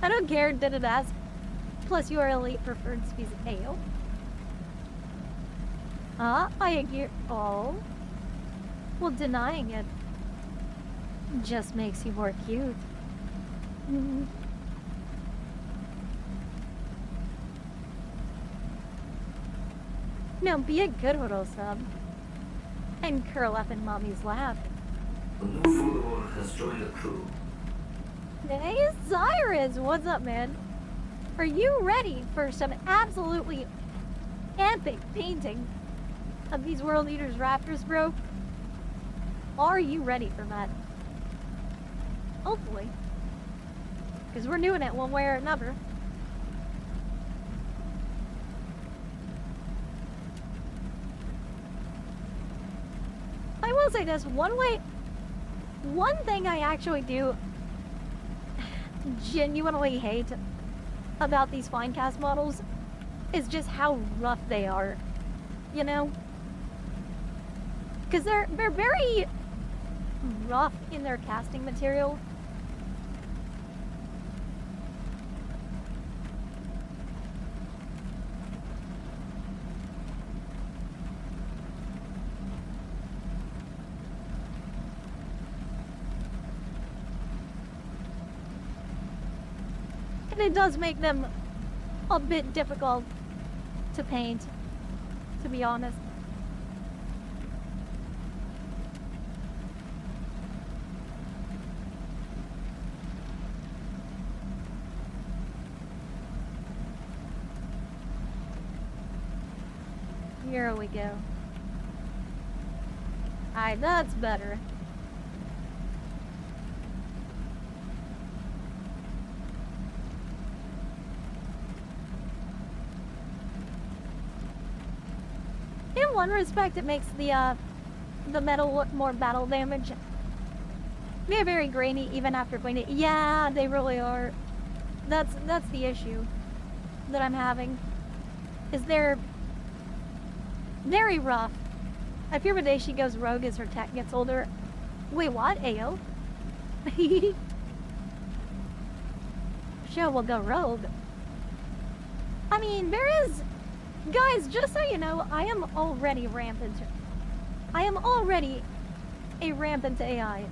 I don't care, did it ask. Plus, you are elite preferred species. Ayo. I agree. Oh. Well, denying it just makes you more cute. No, be a good little sub. And curl up in mommy's lap. A new follower has joined the crew. Hey, Cyrus! What's up, man? Are you ready for some absolutely epic painting of these World Eaters Raptors, bro? Are you ready for that? Hopefully. Because we're doing it one way or another. I will say this, one thing I actually do genuinely hate about these Finecast models is just how rough they are, you know? Because they're very rough in their casting material. And it does make them a bit difficult to paint, to be honest. Here we go. Alright, that's better. In one respect, it makes the metal look more battle damage. They're very grainy even after cleaning it. Yeah, they really are. That's the issue that I'm having. Is they're very rough. I fear the day she goes rogue as her tech gets older. Wait, what? Ayo? Show will go rogue. I mean, there is... Guys, just so you know, I am already rampant. I am already a rampant AI.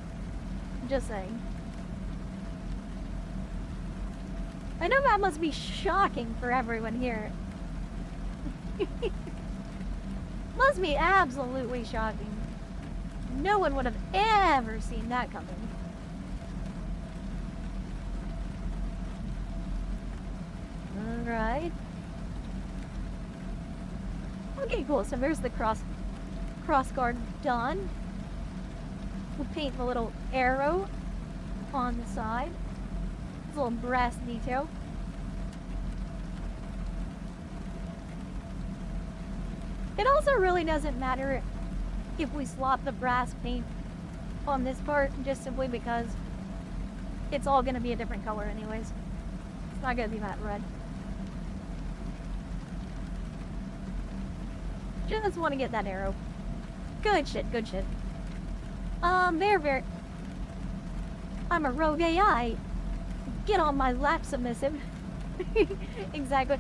Just saying. I know that must be shocking for everyone here. Must be absolutely shocking. No one would have ever seen that coming. Alright. Okay, cool. So there's the cross guard done. We'll paint the little arrow on the side. This little brass detail. It also really doesn't matter if we swap the brass paint on this part, just simply because it's all going to be a different color anyways. It's not going to be matte red. Just want to get that arrow. Good shit, good shit. Very... I'm a rogue AI. Get on my lap, submissive. Exactly.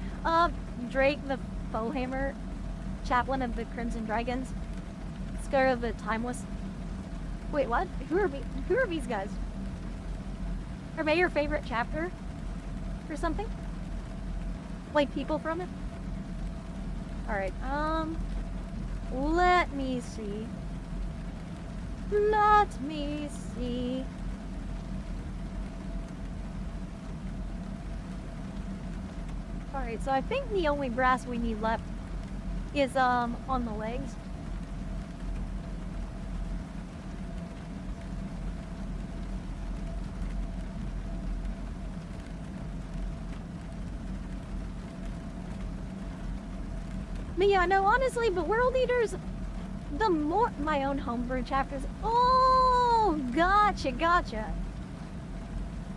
Drake the Bowhammer, Chaplain of the Crimson Dragons, Scar of the Timeless. Wait, what? Who are these guys? Are they your favorite chapter? Or something? Like people from it? Alright, let me see. Let me see. Alright, so I think the only brass we need left is on the legs. But yeah, no, honestly, but World Eaters, the more my own homebrew chapters. Oh, gotcha.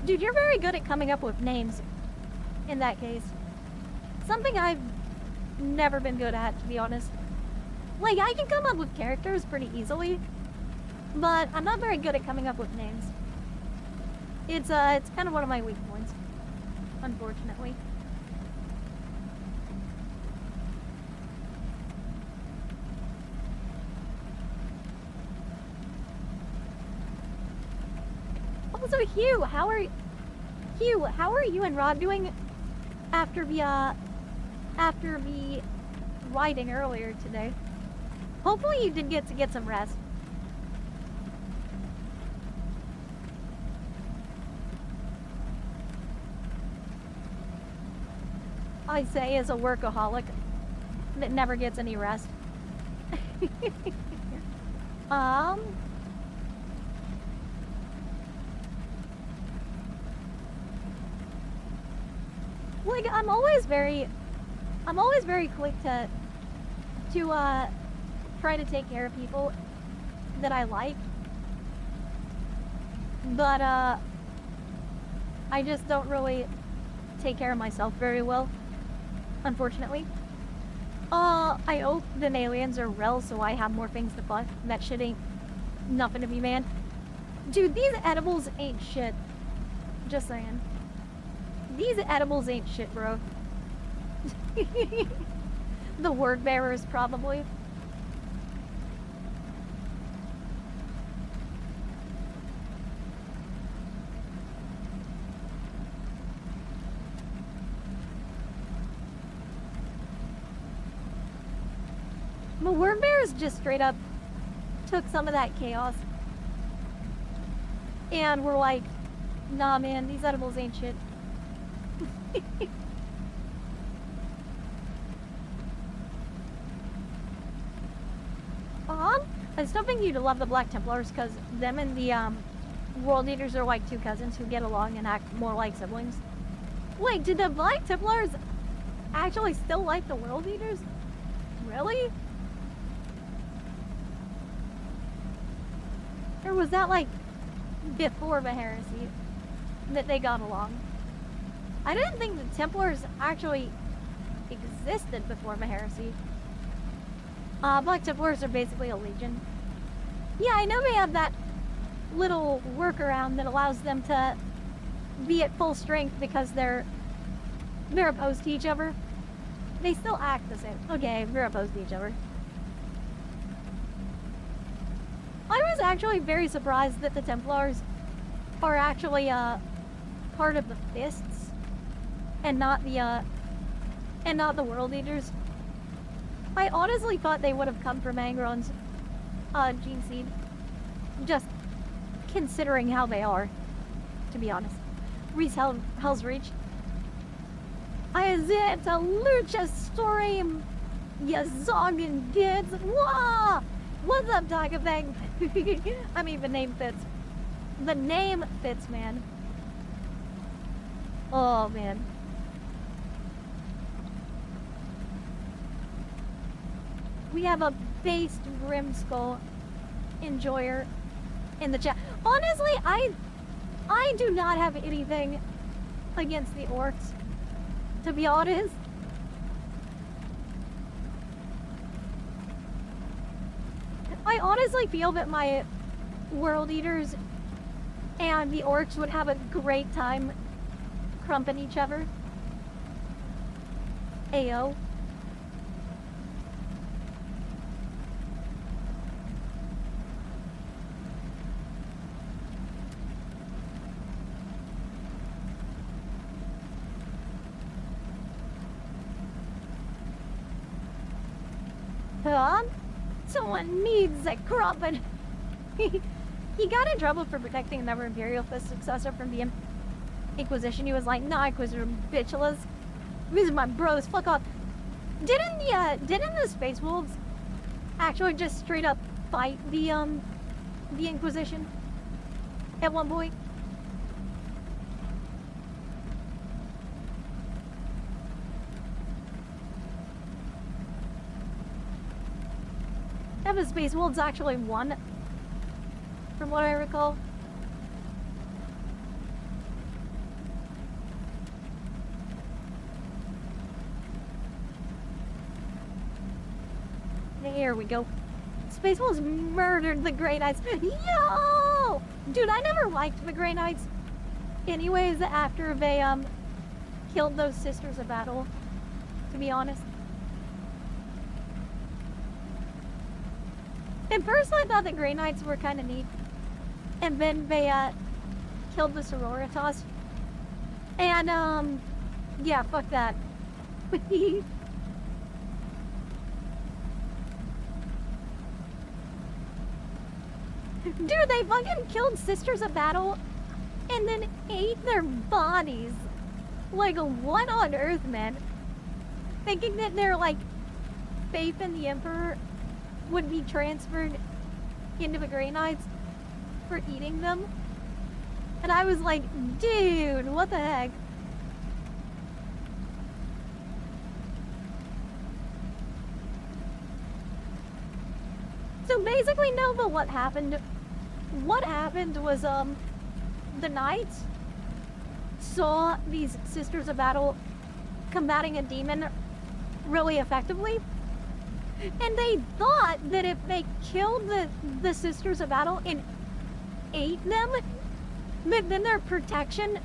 Dude, you're very good at coming up with names in that case. Something I've never been good at, to be honest. Like, I can come up with characters pretty easily, but I'm not very good at coming up with names. It's kind of one of my weak points, unfortunately. Also, Hugh, how are you and Rob doing after the riding earlier today. Hopefully you did get to get some rest. I say as a workaholic that never gets any rest. Like I'm always very quick to try to take care of people that I like. But I just don't really take care of myself very well, unfortunately. I hope the aliens are real so I have more things to fuck. That shit ain't nothing to me, man. Dude, these edibles ain't shit. Just saying. These edibles ain't shit, bro. The word bearers, probably. The word bearers just straight up took some of that chaos and were like, nah, man, these edibles ain't shit. I still think you'd love the Black Templars because them and the World Eaters are like two cousins who get along and act more like siblings. Wait, did the Black Templars actually still like the World Eaters? Really? Or was that like before the heresy that they got along? I didn't think the Templars actually existed before the heresy. Black Templars are basically a legion. Yeah, I know they have that little workaround that allows them to be at full strength because they're opposed to each other. They still act the same. Okay, they're opposed to each other. I was actually very surprised that the Templars are actually part of the Fists and not the World Eaters. I honestly thought they would have come from Angron's gene seed, just considering how they are, to be honest. Reese Hell's Reach. Is it a lucha story? You zogging kids? Wah! What's up, Tiger Thing? I mean, the name fits. The name fits, man. Oh, man. We have a based Grimskull enjoyer in the chat. Honestly, I do not have anything against the orcs, to be honest. I honestly feel that my World Eaters and the orcs would have a great time crumping each other. Ayo. Someone needs a crumpin'. He got in trouble for protecting another Imperial Fist successor from the Inquisition. He was like, nah, Inquisitor bitchless. These are my bros, fuck off. Didn't the Space Wolves actually just straight up fight the Inquisition at one point? Yeah, the Space Wolves actually won, from what I recall. There we go. Space Wolves murdered the Grey Knights. Yo! Dude, I never liked the Grey Knights anyways after they killed those Sisters of Battle, to be honest. At first I thought the Grey Knights were kind of neat. And then they killed the Sororitas. And yeah, fuck that. Dude, they fucking killed Sisters of Battle and then ate their bodies. Like, what on earth, man? Thinking that their, like, faith in the Emperor would be transferred into the Grey Knights for eating them. And I was like, dude, what the heck? So basically, Nova, what happened? What happened was, the Knights saw these Sisters of Battle combating a demon really effectively. And they thought that if they killed the Sisters of Battle and ate them, then their protection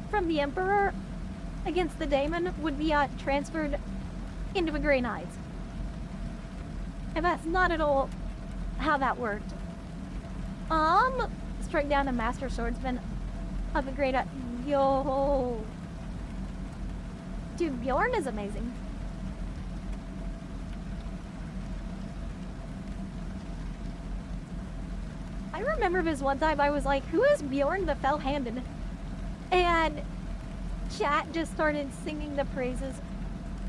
from the Emperor against the demon would be transferred into the Grey Knights. And that's not at all how that worked. Strike down a Master Swordsman of the Great... Yo! Dude, Bjorn is amazing. I remember this one time I was like, who is Bjorn the Fell-Handed? And chat just started singing the praises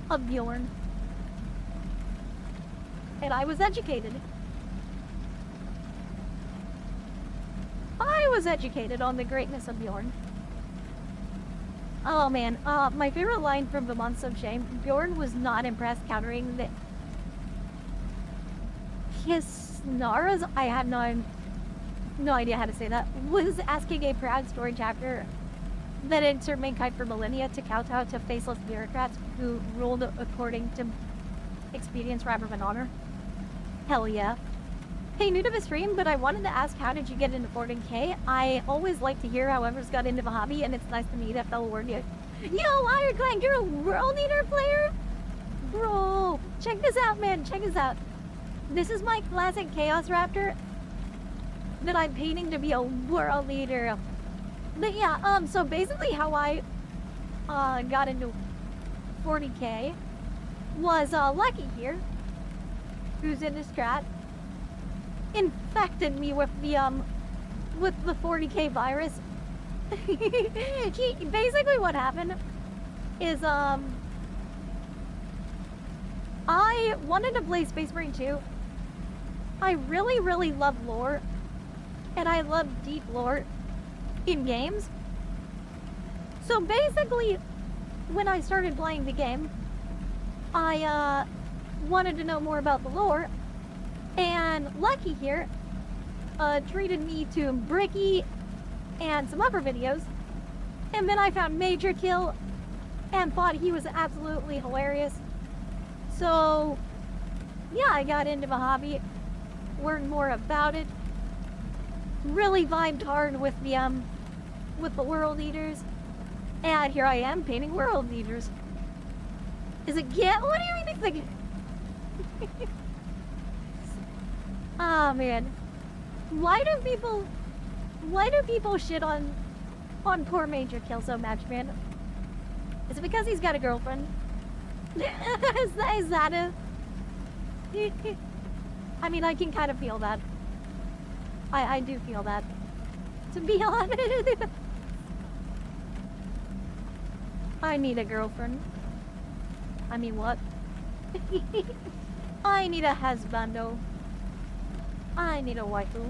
of Bjorn. And I was educated. I was educated on the greatness of Bjorn. Oh man, my favorite line from The Months of Shame, Bjorn was not impressed countering the... his snarls, I have no idea how to say that, was asking a proud story chapter that had served mankind for millennia to kowtow to faceless bureaucrats who ruled according to expedience rather than honor. Hell yeah. Hey, new to the stream, but I wanted to ask, how did you get into 40K? I always like to hear how others got into the hobby, and it's nice to meet a fellow warrior. Yo, Iron Clank, you're a World Eater player? Bro, check this out, man, check this out. This is my classic Chaos Raptor that I'm painting to be a World Eater. But yeah, so basically how I got into 40K was Lucky here, who's in this chat, infected me with the 40K virus. Basically what happened is I wanted to play Space Marine 2. I really love lore, and I love deep lore in games. So basically when I started playing the game, I wanted to know more about the lore. And Lucky here treated me to Bricky and some other videos. And then I found Major Kill and thought he was absolutely hilarious. So yeah, I got into the hobby, learned more about it, really vibed hard with the World Eaters. And here I am painting World Eaters. Is it get? What do you mean it's like... Oh man, why do people shit on poor Major Kill so much, man? Is it because he's got a girlfriend? is that a... I mean, I can kind of feel that. I do feel that, to be honest. I need a girlfriend. I mean, what? I need a husbando. I need a waifu.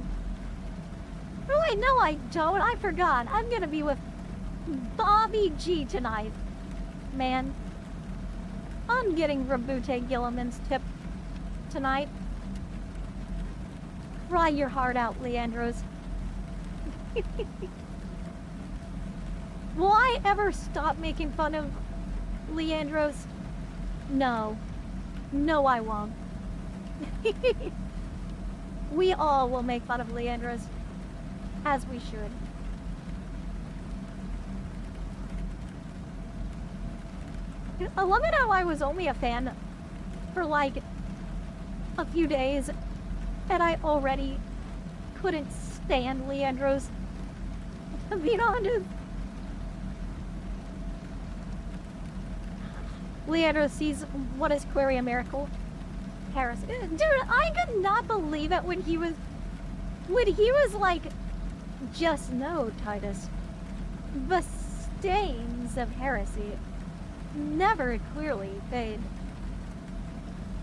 Oh wait, no I don't. I forgot. I'm gonna be with Bobby G tonight. Man. I'm getting Rabute Gilliman's tip tonight. Cry your heart out, Leandros. Will I ever stop making fun of Leandros? No. No, I won't. We all will make fun of Leandros, as we should. I love it how I was only a fan for like a few days, and I already couldn't stand Leandros. Being honest. Leandros sees what is Query a miracle. Harris. Dude, I could not believe it when he was when he was like, just know, Titus, the stains of heresy never clearly fade.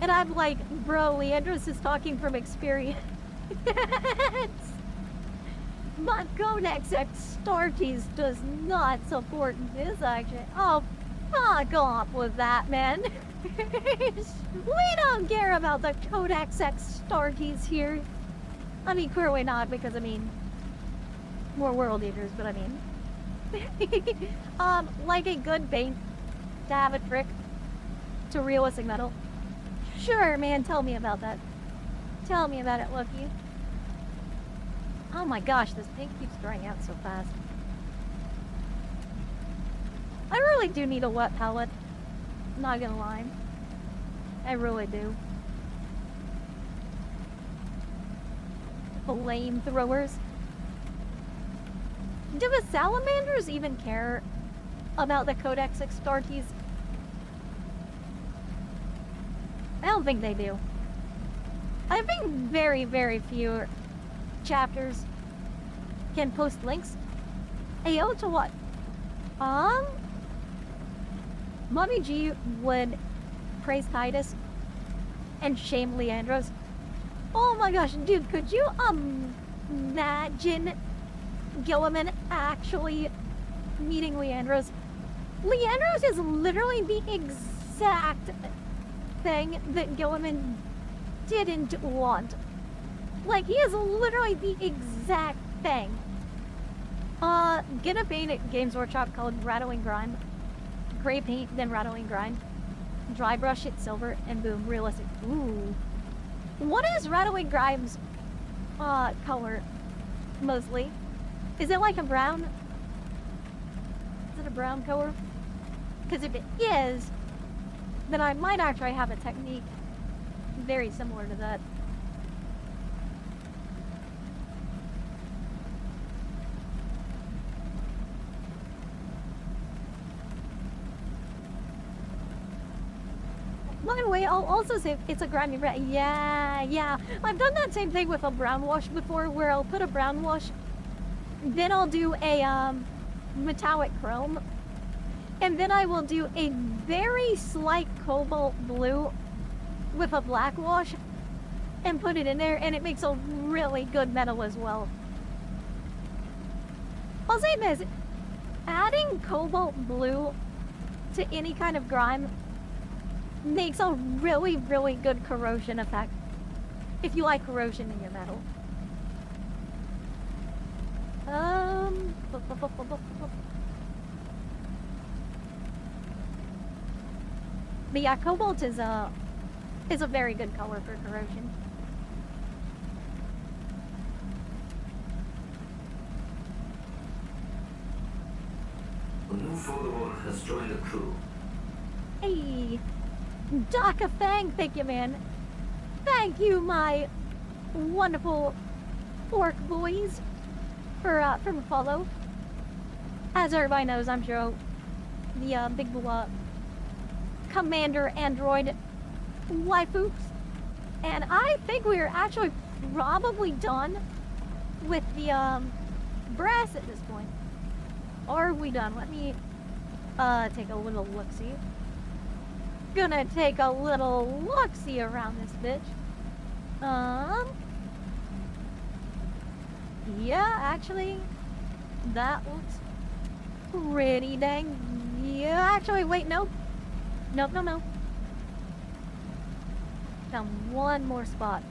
And I'm like, bro, Leandros is talking from experience. My Codex Astartes does not support this action. Oh, fuck off with that, man. We don't care about the Codex Astartes here. I mean, clearly not, because, I mean, more World Eaters, but I mean. Like a good bait to have a trick to realistic metal. Sure, man, tell me about that. Tell me about it, Loki. Oh my gosh, this pink keeps drying out so fast. I really do need a wet palette. Not gonna lie. I really do. Flamethrowers. Do the salamanders even care about the Codex Astartes? I don't think they do. I think very, very few chapters can post links. Ayo, to what? Mommy G would praise Titus and shame Leandros. Oh my gosh, dude, could you imagine Gilliman actually meeting Leandros? Leandros is literally the exact thing that Gilliman didn't want. Like, he is literally the exact thing. Get a paint at Games Workshop called Rattling Grime. Gray paint, then Rattling Grime. Dry brush it silver, and boom, realistic. Ooh. What is Rattling Grime's color, mostly? Is it like a brown? Is it a brown color? Because if it is, then I might actually have a technique very similar to that. By the way, I'll also say it's a grimy red. Yeah. I've done that same thing with a brown wash before, where I'll put a brown wash, then I'll do a metallic chrome, and then I will do a very slight cobalt blue with a black wash and put it in there, and it makes a really good metal as well. I'll say this, adding cobalt blue to any kind of grime makes a really, really good corrosion effect, if you like corrosion in your metal. But yeah, cobalt is a very good color for corrosion. A new follower has joined the crew. Hey, Daka Fang, thank you, man. Thank you, my wonderful orc boys, for the follow. As everybody knows, I'm sure the big commander android waifus, and I think we are actually probably done with the brass at this point. Are we done? Let me take a little look-see. Gonna take a little look-see around this bitch. Yeah, actually, that looks pretty dang. Yeah, actually, wait, nope. Nope. Found one more spot.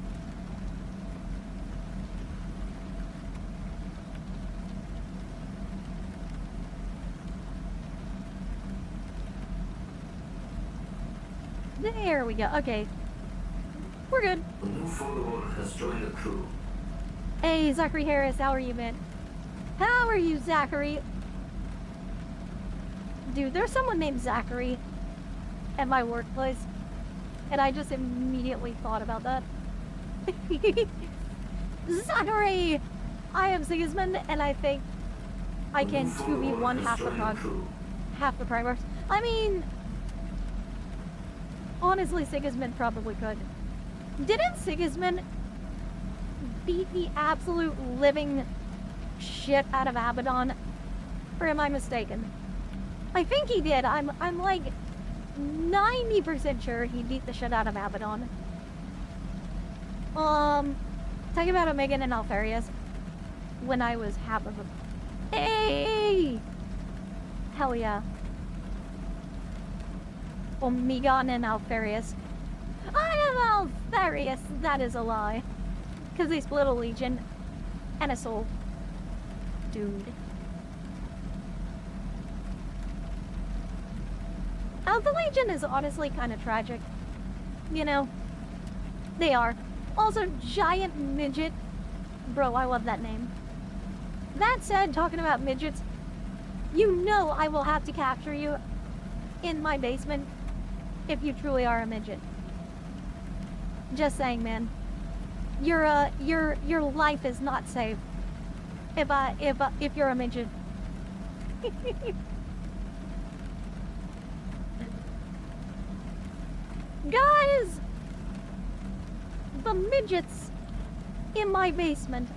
There we go. Okay. We're good. A new follower has joined the crew. Hey, Zachary Harris, how are you, man? How are you, Zachary? Dude, there's someone named Zachary at my workplace, and I just immediately thought about that. Zachary! I am Sigismund, and I think I can 2v1 half the primers. I mean, honestly, Sigismund probably could. Didn't Sigismund beat the absolute living shit out of Abaddon? Or am I mistaken? I think he did. I'm like 90% sure he beat the shit out of Abaddon. Talking about Omegan and Alfarius when I was half of them. Hey! Hell yeah. Omegon and Alfarius. I am Alfarius! That is a lie. Because they split a legion and a soul. Dude. The Legion is honestly kind of tragic. You know? They are. Also, Giant Midget. Bro, I love that name. That said, talking about midgets, you know I will have to capture you in my basement if you truly are a midget. Just saying, man. Your life is not safe if you're a midget. Guys, the midgets in my basement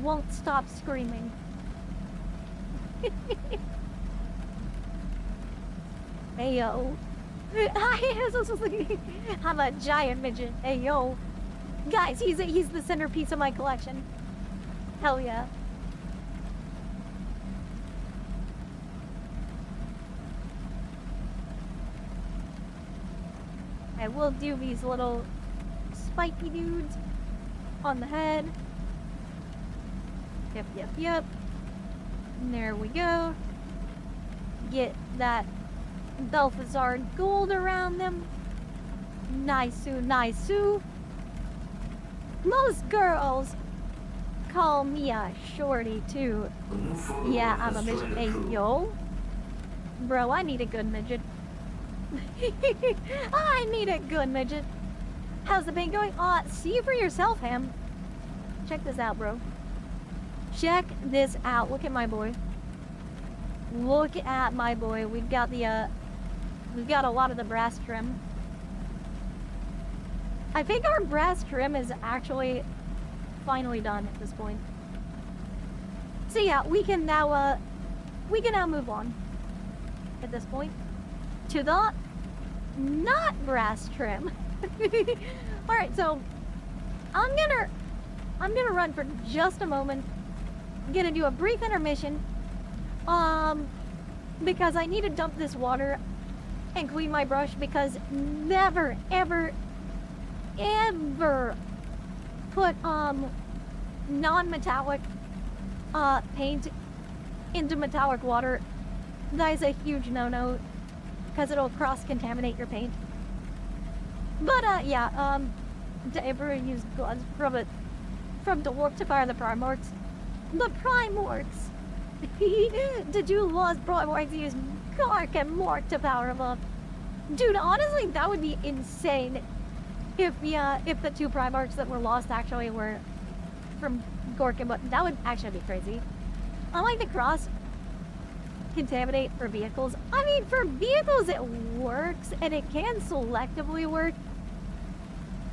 won't stop screaming. Hey yo. I'm a giant midget. Hey yo. Guys, he's the centerpiece of my collection. Hell yeah. I will do these little spiky dudes on the head. Yep. And there we go. Get that Balthazar gold around them. Nice. Most girls call me a shorty too. Yeah, I'm a midget. Hey, yo. Bro, I need a good midget. I need a good midget. How's the paint going? See for yourself, Ham. Check this out, bro. Check this out. Look at my boy. Look at my boy. We've got a lot of the brass trim. I think our brass trim is actually finally done at this point. So yeah, we can now move on at this point to the not brass trim. All right, so I'm gonna run for just a moment. I'm gonna do a brief intermission, because I need to dump this water and clean my brush, because never ever put non-metallic paint into metallic water. That is a huge no-no, because it'll cross-contaminate your paint. But yeah, to ever use gloves from the work to fire the Primorcs. The Primorcs! To do Lost Primorcs, use Gark and Mork to power them up. Dude, honestly, that would be insane if the two Primorcs that were lost actually were from Gork and Mork. That would actually be crazy. Unlike the cross contaminate for vehicles. I mean, for vehicles it works, and it can selectively work.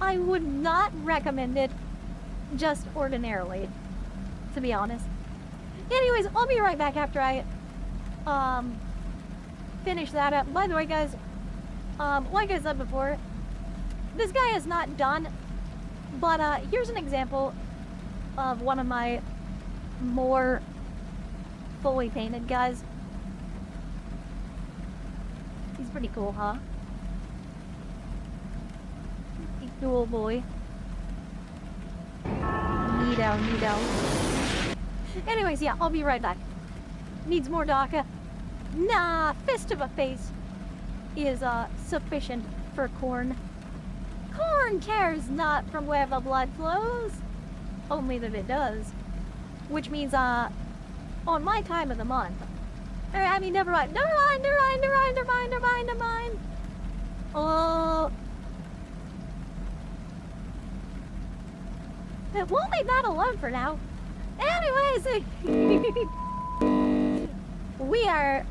I would not recommend it just ordinarily, to be honest. Anyways, I'll be right back after I finish that up. By the way, guys, like I said before, this guy is not done, but here's an example of one of my more fully painted guys. He's pretty cool, huh? Pretty cool boy. Neato. Anyways, yeah, I'll be right back. Needs more DACA? Nah, fist of a face is sufficient for corn. Corn cares not from where the blood flows, only that it does. Which means, on my time of the month, I mean, never mind. Oh, we'll leave that alone for now. Anyways, we are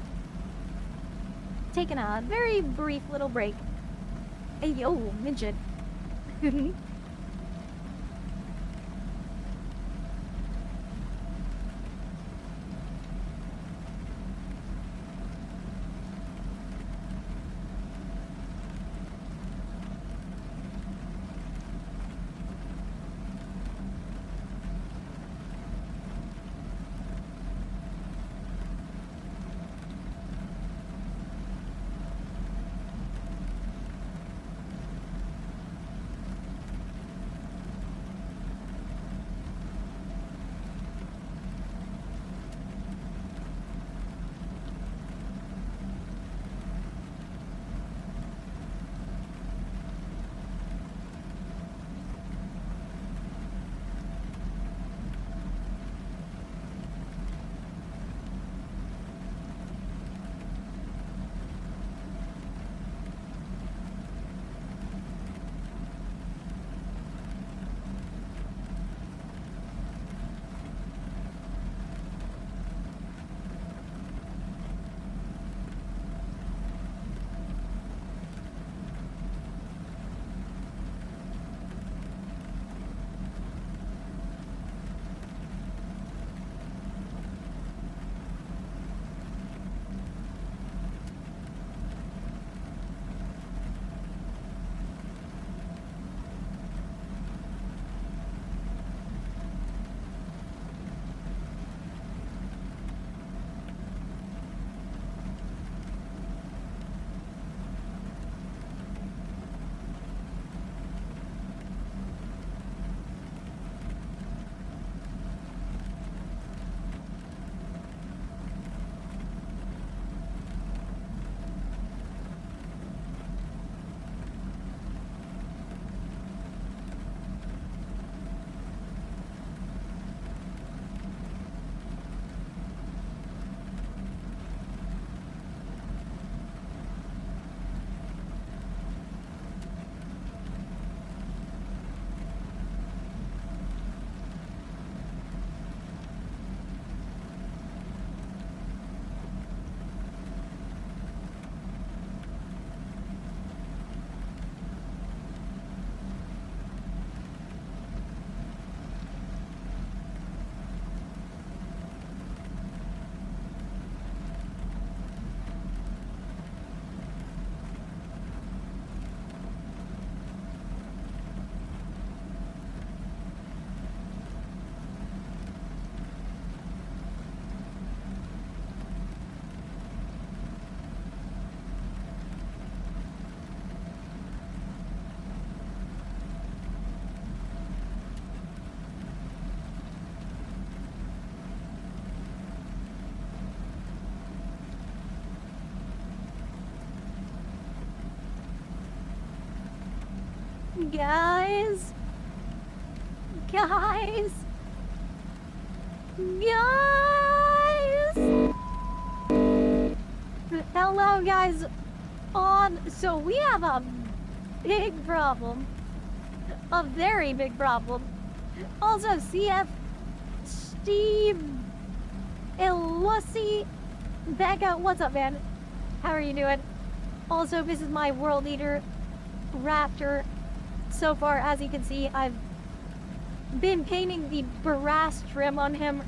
taking a very brief little break. Hey, yo, midget. Guys. Guys. Hello, guys. So we have a big problem. A very big problem. Also, CF, Steve, Elusi, Becca, what's up, man? How are you doing? Also, this is my World Eater Raptor. So far, as you can see, I've been painting the brass trim on him.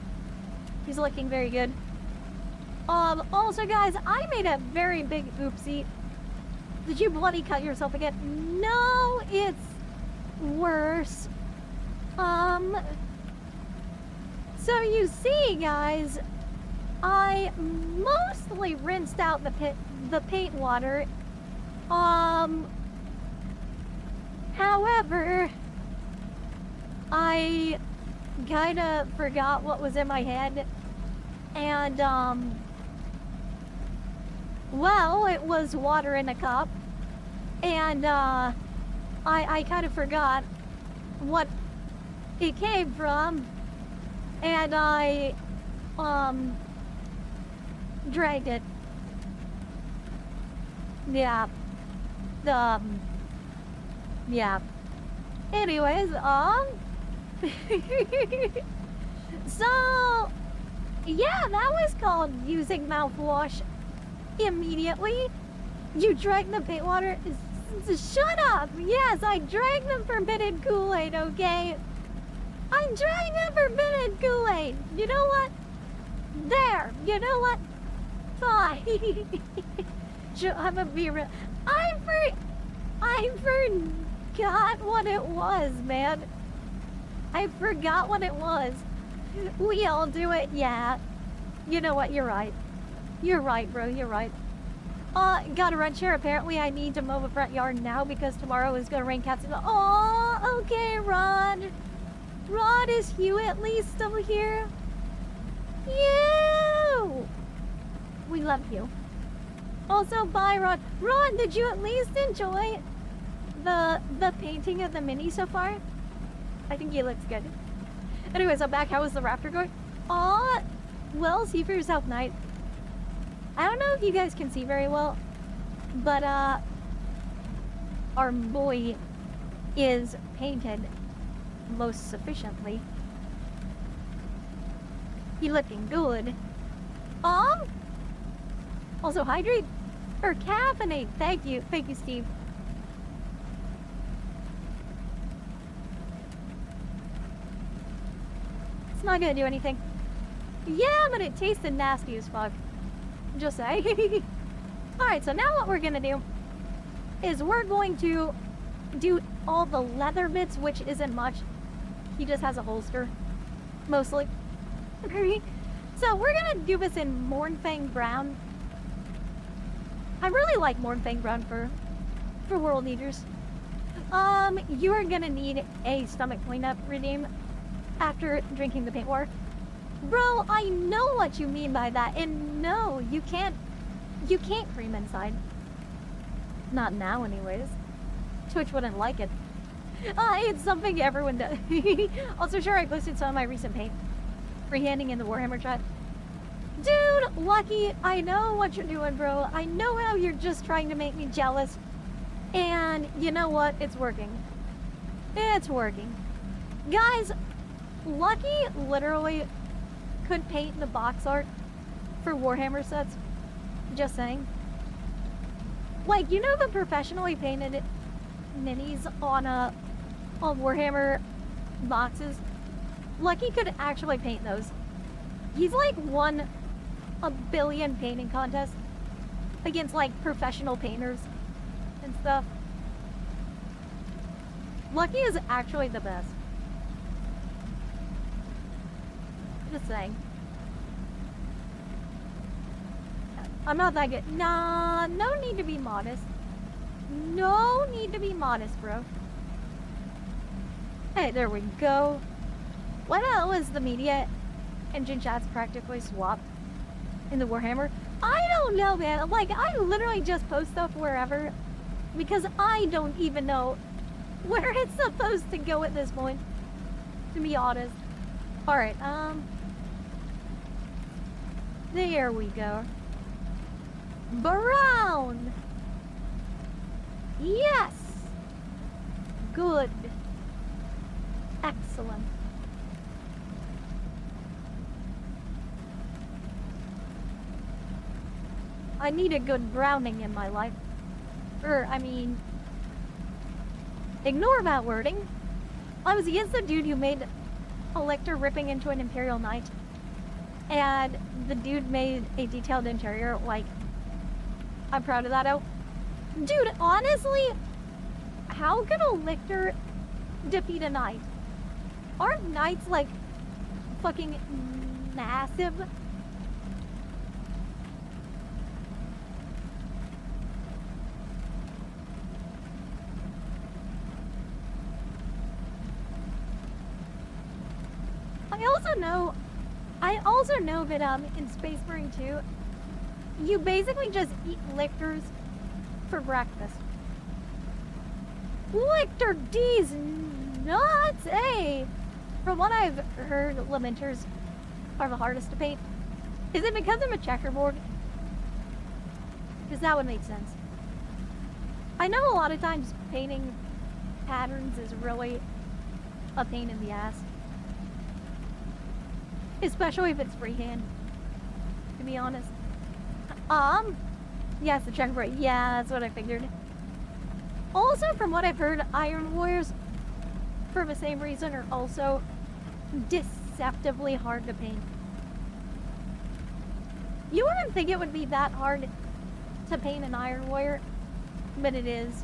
He's looking very good. Also, guys, I made a very big oopsie. Did you bloody cut yourself again? No, it's worse. So you see, guys, I mostly rinsed out the paint water. However, I kinda forgot what was in my head, and well, it was water in a cup, and I kind of forgot what it came from, and I dragged it. Yeah. Yeah. Anyways, so yeah, that was called using mouthwash immediately. You drank the paint water. Shut up. Yes, I drank the forbidden Kool-Aid, okay? I drank the forbidden Kool-Aid. You know what? There. You know what? Fine. I'm a be real. I forgot what it was, man. I forgot what it was. We all do it, yeah. You know what? You're right. You're right, bro. You're right. Got a wrench here. Apparently, I need to mow the front yard now because tomorrow is gonna rain cats. Oh, okay, Rod. Rod, is Hugh at least still here? You. We love you. Also, bye, Rod. Rod, did you at least enjoy the painting of the mini so far? I think he looks good. Anyways, I'm back. How was the raptor going? Well, see for yourself, Knight. I don't know if you guys can see very well, but our boy is painted most sufficiently. He looking good. Also hydrate or caffeinate. Thank you, Steve. It's not gonna do anything. Yeah, but it tasted nasty as fuck. Just say. Alright, so now what we're gonna do is we're going to do all the leather bits, which isn't much. He just has a holster, mostly. So we're gonna do this in Mornfang Brown. I really like Mornfang Brown for World Eaters. You are gonna need a stomach cleanup redeem after drinking the paint water. Bro, I know what you mean by that, and no, you can't cream inside. Not now, anyways. Twitch wouldn't like it. It's something everyone does. Also, sure, I posted some of my recent paint. Freehanding in the Warhammer chat. Dude, Lucky, I know what you're doing, bro. I know how you're just trying to make me jealous. And you know what? It's working. It's working. Guys, Lucky literally could paint the box art for Warhammer sets. Just saying. Like, you know the professionally painted minis on Warhammer boxes? Lucky could actually paint those. He's like won a billion painting contests against like professional painters and stuff. Lucky is actually the best. Just saying. I'm not that good. Nah, no need to be modest. No need to be modest, bro. Hey, there we go. What else is the media engine chats practically swapped in the Warhammer? I don't know, man. Like, I literally just post stuff wherever because I don't even know where it's supposed to go at this point, to be honest. Alright, there we go. Brown! Yes! Good. Excellent. I need a good browning in my life. I mean... Ignore that wording. I was against the dude who made a lictor ripping into an Imperial Knight. And the dude made a detailed interior, like... I'm proud of that out. Dude, honestly... How can a lictor defeat a knight? Aren't knights, like, fucking massive? I also know that in Space Marine 2, you basically just eat lictors for breakfast. Lictor D's nuts, hey! From what I've heard, Lamenters are the hardest to paint. Is it because I'm a checkerboard? Because that would make sense. I know a lot of times painting patterns is really a pain in the ass. Especially if it's freehand, to be honest. Yes, the checkerboard. Yeah, that's what I figured. Also, from what I've heard, Iron Warriors, for the same reason, are also deceptively hard to paint. You wouldn't think it would be that hard to paint an Iron Warrior, but it is.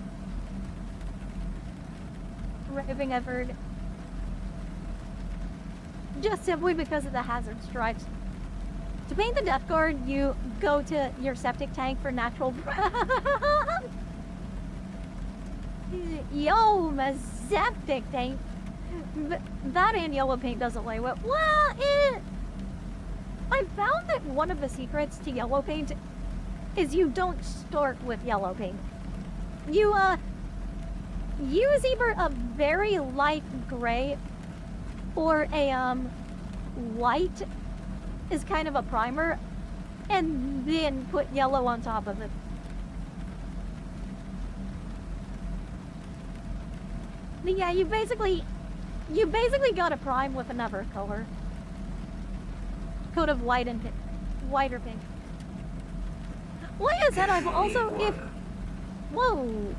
Raving I've heard. Just simply because of the hazard stripes. To paint the Death Guard, you go to your septic tank for natural Yo, my septic tank. That and yellow paint doesn't lay well. Well, I found that one of the secrets to yellow paint is you don't start with yellow paint. You, use either a very light gray or a, white is kind of a primer, and then put yellow on top of it. But yeah, you basically gotta prime with another color. Coat of white and white or pink. Like I said, I've also, whoa!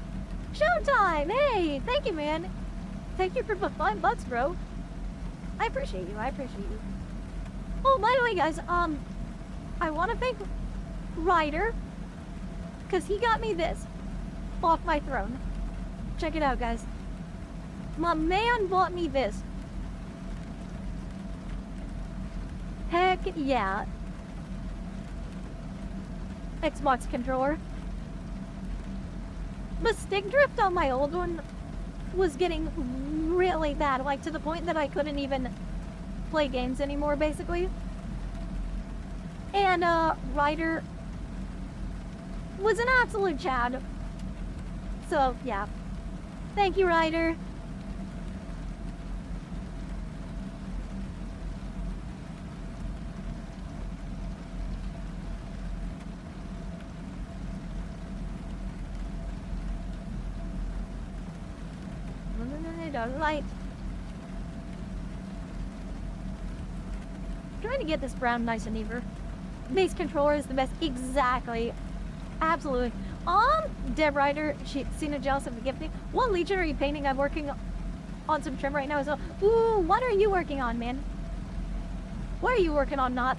Showtime! Hey, thank you, man. Thank you for the $5, bro. I appreciate you, I appreciate you. Oh, by the way, guys, I want to thank Ryder, because he got me this off my throne. Check it out, guys. My man bought me this. Heck yeah. Xbox controller. The stick drift on my old one was getting really bad, like to the point that I couldn't even play games anymore, basically. And Ryder was an absolute Chad. So yeah, thank you, Ryder. Light. Trying to get this brown nice and even. Base controller is the best. Exactly. Absolutely. Deb Ryder, she's seen a jealous of the gifting. What Legion are you painting? I'm working on some trim right now as well. Ooh, what are you working on, man? What are you working on, not?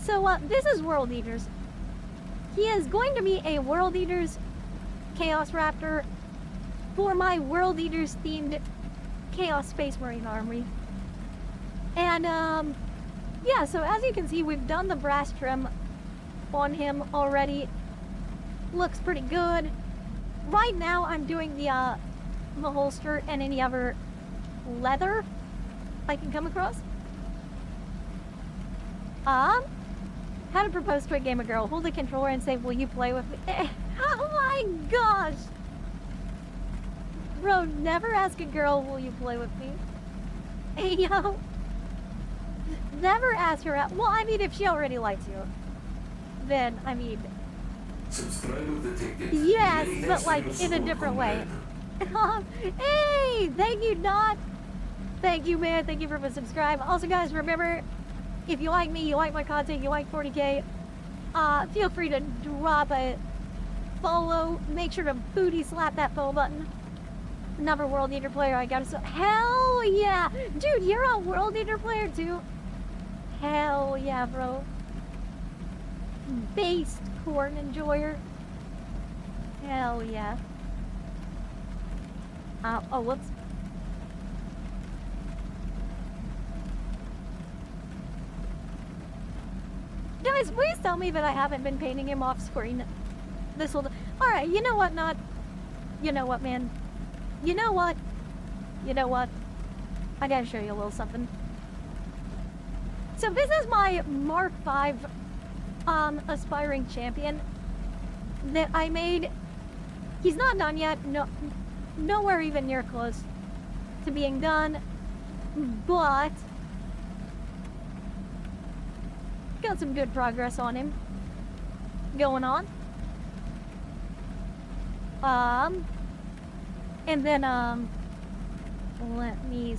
So, this is World Eaters. He is going to be a World Eaters Chaos Raptor for my World Eaters themed Chaos Space Marine Armory. And, yeah, so as you can see, we've done the brass trim on him already. Looks pretty good. Right now, I'm doing the holster and any other leather I can come across. How to propose to a gamer girl. Hold the controller and say, will you play with me? Oh my gosh! Bro, never ask a girl, will you play with me? Hey, yo. Never ask her out. Well, I mean, if she already likes you, then, I mean, Subscribe with the ticket. yes, Many but thanks like for your in a support, different way. comrade. Hey, thank you, Dot. Thank you, man. Thank you for subscribe. Also, guys, remember, if you like me, you like my content, you like 40K, feel free to drop a follow. Make sure to booty slap that follow button. Number World Eater player, I gotta say, hell yeah, dude, you're a World Eater player too. Hell yeah, bro. Based corn enjoyer. Hell yeah. Oh, whoops. Guys, please tell me that I haven't been painting him off screen this whole. Alright, you know what, not. You know what, man. You know what? You know what? I gotta show you a little something. So this is my Mark V aspiring champion that I made. He's not done yet. No, nowhere even near close to being done. But got some good progress on him going on. And then, let me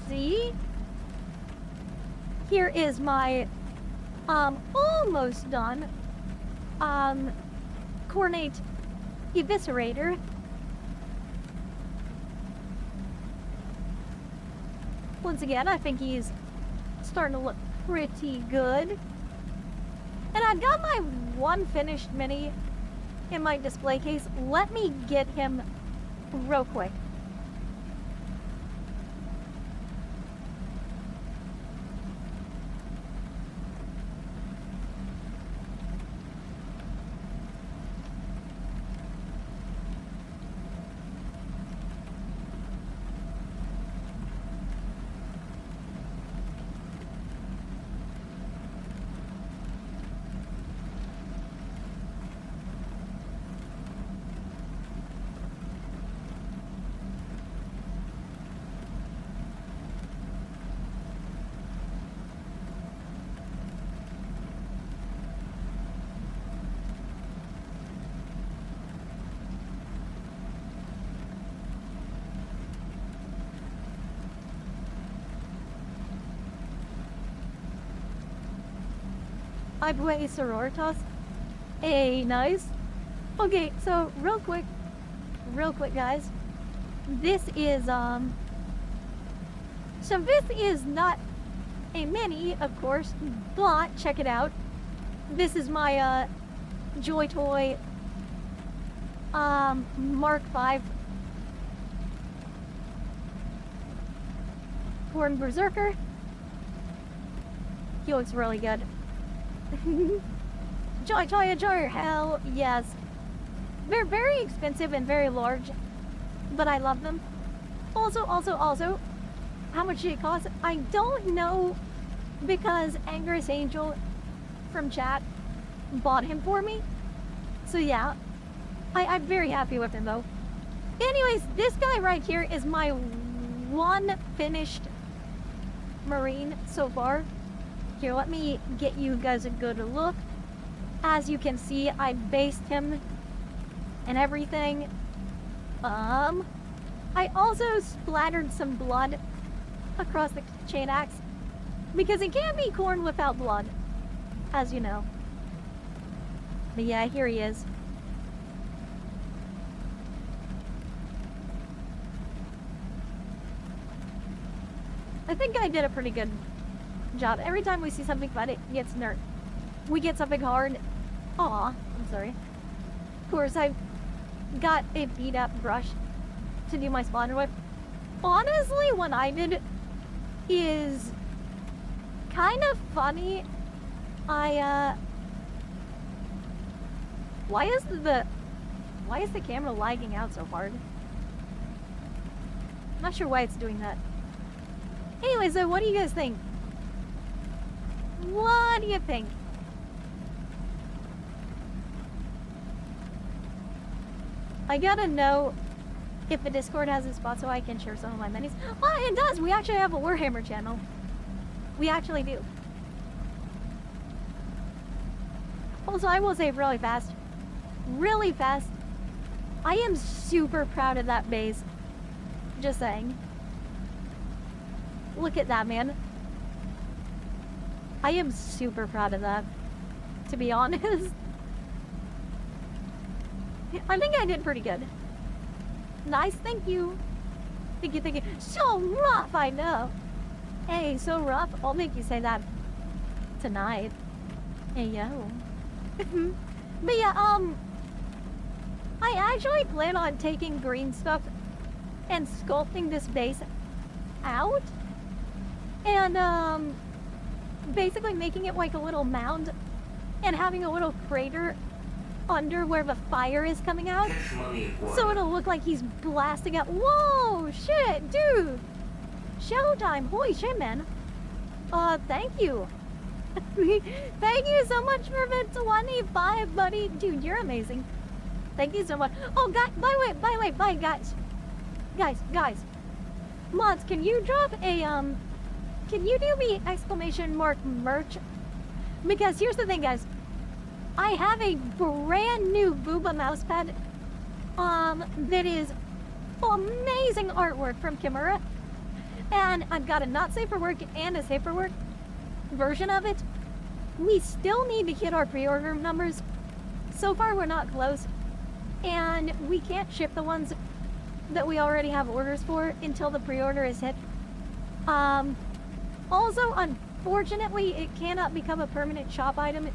see. Here is my, almost done, Cornate Eviscerator. Once again, I think he's starting to look pretty good. And I've got my one finished mini in my display case. Let me get him real quick. I play Sororitas. Hey, nice. Okay, so real quick, guys. This is, so this is not a mini, of course, but check it out. This is my, Joy Toy, Mark V Corn Berserker. He looks really good. Joy, hell yes. They're very expensive and very large, but I love them. Also, how much did it cost? I don't know, because Angerous Angel from chat bought him for me. So yeah, I'm very happy with him though. Anyways, this guy right here is my one finished Marine so far. Here, let me get you guys a good look. As you can see, I based him and everything. I also splattered some blood across the chain axe, because it can't be corn without blood, as you know. But yeah, here he is. I think I did a pretty good job. Every time we see something fun, it gets nerfed. We get something hard. Aw, I'm sorry. Of course, I got a beat up brush to do my spawner with. Honestly, what I did is kind of funny. Why is the camera lagging out so hard? I'm not sure why it's doing that. Anyway, so what do you guys think? What do you think? I gotta know if the Discord has a spot so I can share some of my minis. Oh, it does. We actually have a Warhammer channel. We actually do. Also, I will say really fast. Really fast. I am super proud of that base. Just saying. Look at that, man. I am super proud of that. To be honest. I think I did pretty good. Nice, thank you. Thank you, thank you. So rough, I know. Hey, so rough. I'll make you say that tonight. Hey, yo. But yeah, I actually plan on taking green stuff and sculpting this base out. And, basically making it like a little mound and having a little crater under where the fire is coming out. Cash money acquired. So it'll look like he's blasting out. Whoa, shit, dude. Showtime. Holy shit, man. Thank you. Thank you so much for the 25, buddy. Dude, you're amazing. Thank you so much. Oh, guys, by the way, bye, guys. Guys. Mods, can you drop a, can you do me exclamation mark merch? Because here's the thing, guys. I have a brand new Booba mousepad, that is amazing artwork from Kimura. And I've got a not safe for work and a safe for work version of it. We still need to hit our pre-order numbers. So far, we're not close. And we can't ship the ones that we already have orders for until the pre-order is hit. Also, unfortunately, it cannot become a permanent shop item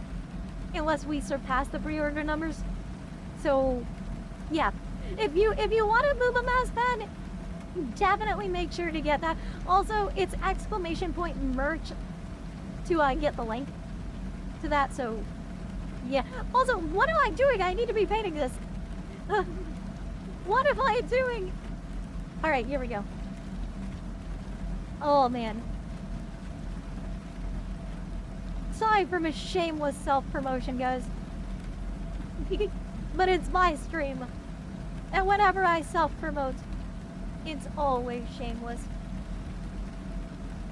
unless we surpass the pre-order numbers. So, yeah. If you want a Booba mousepad, definitely make sure to get that. Also, it's exclamation point merch to get the link to that. So, yeah. Also, what am I doing? I need to be painting this. What am I doing? All right, here we go. Oh man. Sorry for my shameless self-promotion, guys. But it's my stream. And whenever I self-promote, it's always shameless.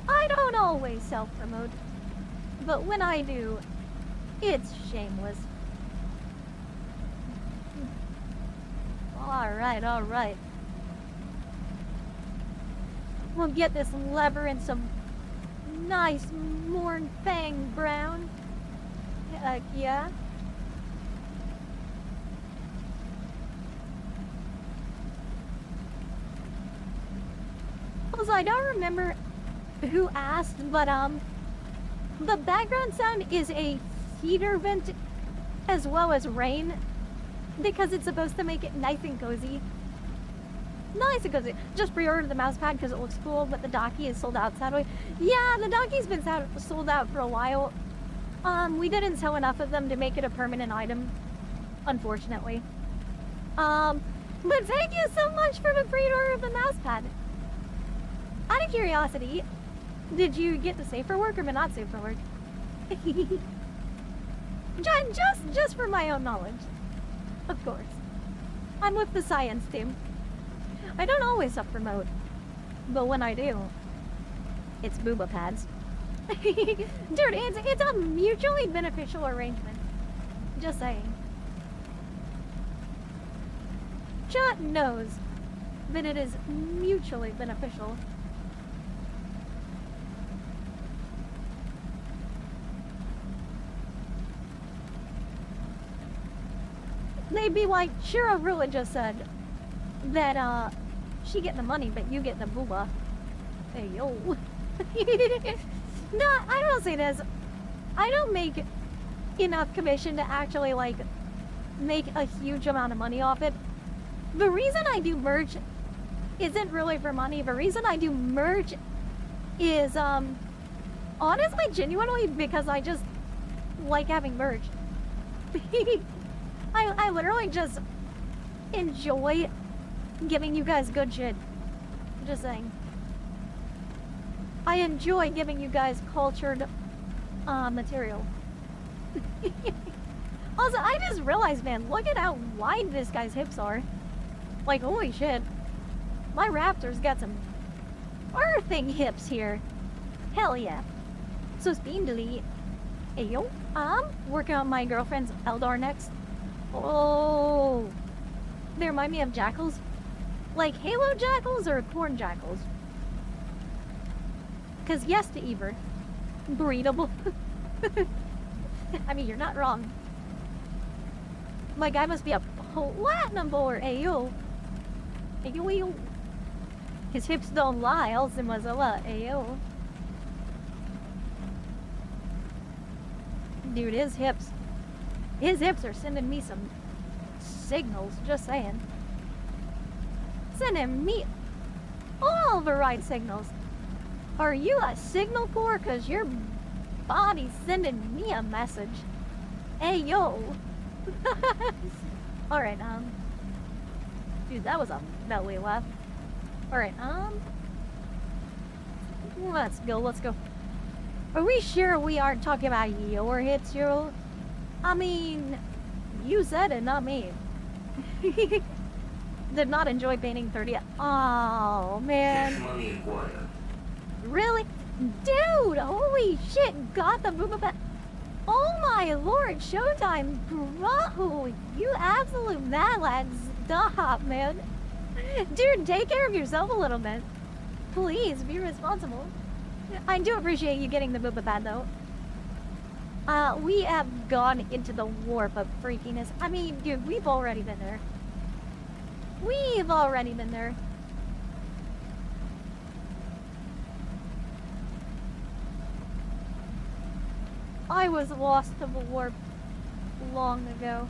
I don't always self-promote, but when I do, it's shameless. Alright. We'll get this lever in some nice Morn Fang brown. Heck yeah. Also, I don't remember who asked, but the background sound is a heater vent as well as rain because it's supposed to make it nice and cozy. Nice and cozy. Just pre-ordered the mouse pad because it looks cool, but the docky is sold out, sadly. Yeah, the docky's been sold out for a while. We didn't sell enough of them to make it a permanent item, unfortunately. But thank you so much for the pre-order of the mouse pad. Out of curiosity, did you get the safe for work or not safe for work? just for my own knowledge. Of course. I'm with the science team. I don't always self-promote, but when I do, it's booba pads. Dude, it's a mutually beneficial arrangement. Just saying. Chat knows that it is mutually beneficial. They'd be like, Shira Rua just said that she get the money, but you get the booba. Hey yo. No, I don't say this. I don't make enough commission to actually like make a huge amount of money off it. The reason I do merch isn't really for money. The reason I do merch is honestly genuinely because I just like having merch. I literally just enjoy giving you guys good shit. Just saying. I enjoy giving you guys cultured material. Also, I just realized, man, look at how wide this guy's hips are. Like, holy shit. My Raptor's got some earthing hips here. Hell yeah. So speedily. Hey yo, I'm working on my girlfriend's Eldar next. Oh, they remind me of jackals. Like Halo jackals or corn jackals. Cause yes to Eber. Breedable. I mean, you're not wrong. My guy must be a platinum bowler. Ayo. Ayo, ayo. His hips don't lie. Elson was a lot. Ayo. Dude, his hips are sending me some signals. Just saying. Sending me all the right signals. Are you a signal corps? Cause your body's sending me a message. Hey yo. Alright, dude, that was a belly laugh. Alright, let's go. Are we sure we aren't talking about your hits, yo? I mean, you said it, not me. Did not enjoy painting 30. Oh, man. Cash money acquired. Really? Dude, holy shit, got the booba pet. Oh my lord, showtime, bro. You absolute mad lad. Stop, man. Dude, take care of yourself a little bit. Please, be responsible. I do appreciate you getting the booba pad, though. We have gone into the warp of freakiness. I mean, dude, we've already been there. We've already been there. I was lost to the warp long ago.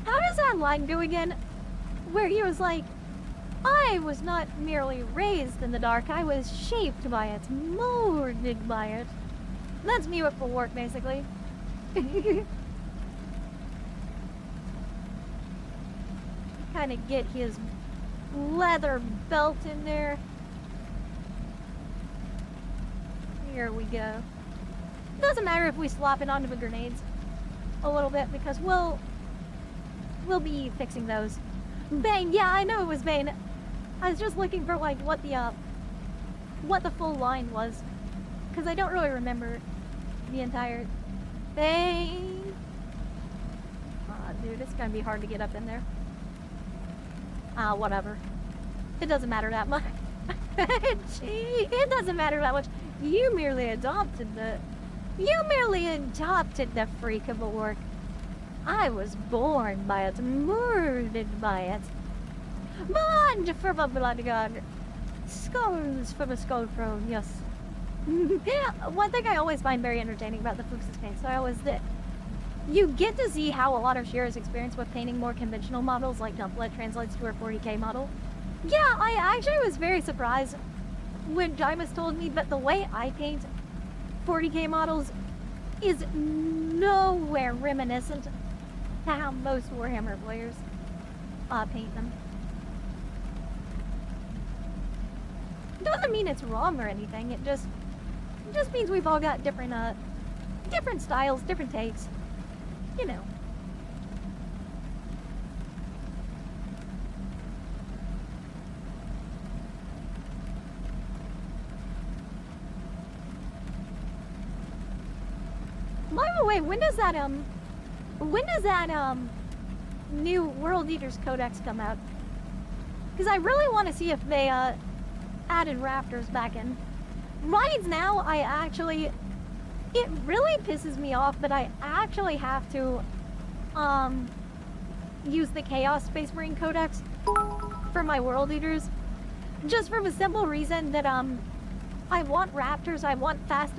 How does that line go again? Where he was like, I was not merely raised in the dark, I was shaped by it, molded by it. That's me with the warp, basically. Kind of get his leather belt in there. Here we go. Doesn't matter if we swap it onto the grenades a little bit because we'll be fixing those. Bane, yeah, I know it was Bane. I was just looking for like what the full line was because I don't really remember the entire thing. Dude, it's gonna be hard to get up in there. Whatever. It doesn't matter that much. It doesn't matter that much. You merely adopted the freak of a work. I was born by it, murdered by it. Blood for the blood god. Skulls for the skull throne, yes. One thing I always find very entertaining about the Fuchs's paint styles is that you get to see how a lot of Shira's experience with painting more conventional models like Dumplet translates to her 40k model. Yeah, I actually was very surprised when Jaimus told me that the way I paint 40k models is nowhere reminiscent to how most Warhammer players paint them. Doesn't mean it's wrong or anything, it just means we've all got different styles, different takes. You know. By the way, when does that new World Eaters Codex come out? Because I really want to see if they added Raptors back in. Right now, it really pisses me off, but I actually have to use the Chaos Space Marine Codex for my World Eaters. Just for the simple reason that I want Raptors, I want fast...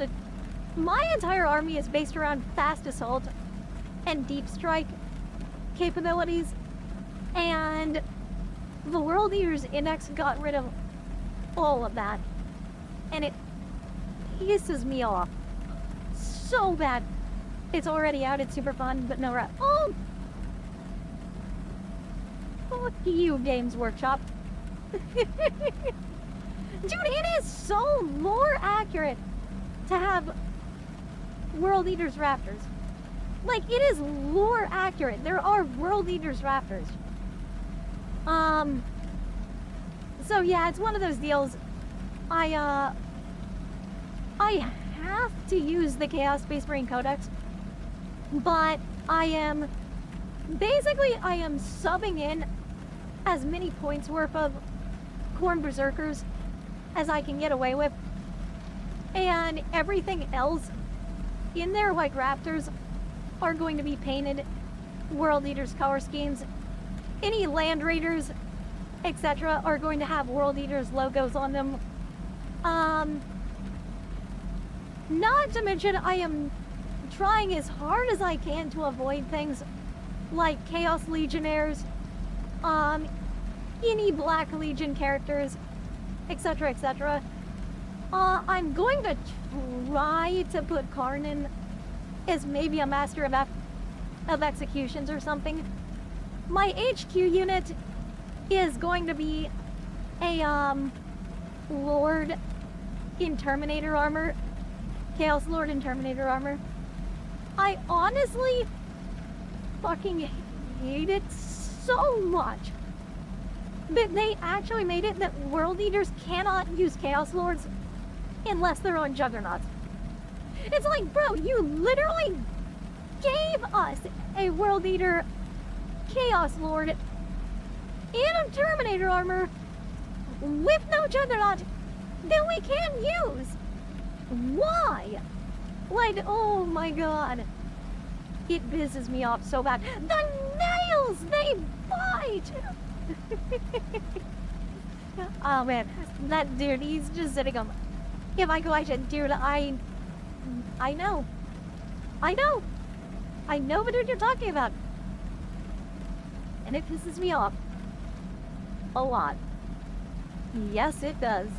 My entire army is based around fast assault and deep strike capabilities, and the World Eaters Index got rid of all of that, and it pisses me off so bad. It's already out, it's super fun, but no rap. Oh! Fuck you, Games Workshop. Dude, it is so lore accurate. to have World Eaters Raptors. Like, it is lore accurate. There are World Eaters Raptors. So yeah, it's one of those deals. I have to use the Chaos Space Marine Codex, but I am subbing in as many points worth of Corn Berserkers as I can get away with, and everything else in there, like Raptors, are going to be painted World Eaters color schemes. Any Land Raiders, etc., are going to have World Eaters logos on them. Not to mention, I am trying as hard as I can to avoid things like Chaos Legionnaires, any Black Legion characters, etc., etc. I'm going to try to put Karnan as maybe a master of executions or something. My HQ unit is going to be a Lord in Terminator armor, Chaos Lord in Terminator armor. I honestly fucking hate it so much that they actually made it that World Eaters cannot use Chaos Lords unless they're on Juggernauts. It's like, bro, you literally gave us a World Eater Chaos Lord in a Terminator armor with no Juggernaut that we can't use. Why? Like, oh my god. It pisses me off so bad. The nails, they bite! Oh man, that dude, he's just sitting on. If I go, I should, dude, I know. I know what dude you're talking about. And it pisses me off. A lot. Yes, it does.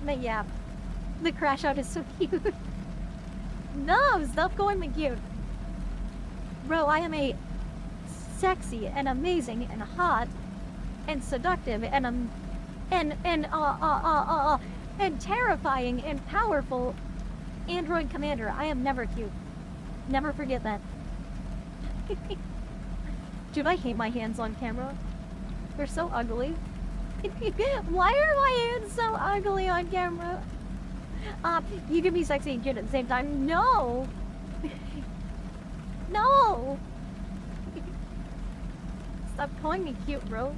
But yeah, the crash out is so cute. No, stop going me cute. Bro, I am a sexy and amazing and hot and seductive and terrifying and powerful android commander. I am never cute. Never forget that. Dude, I hate my hands on camera. They're so ugly. Why are my hands so ugly on camera? You can be sexy and cute at the same time. No! No! Stop calling me cute, bro.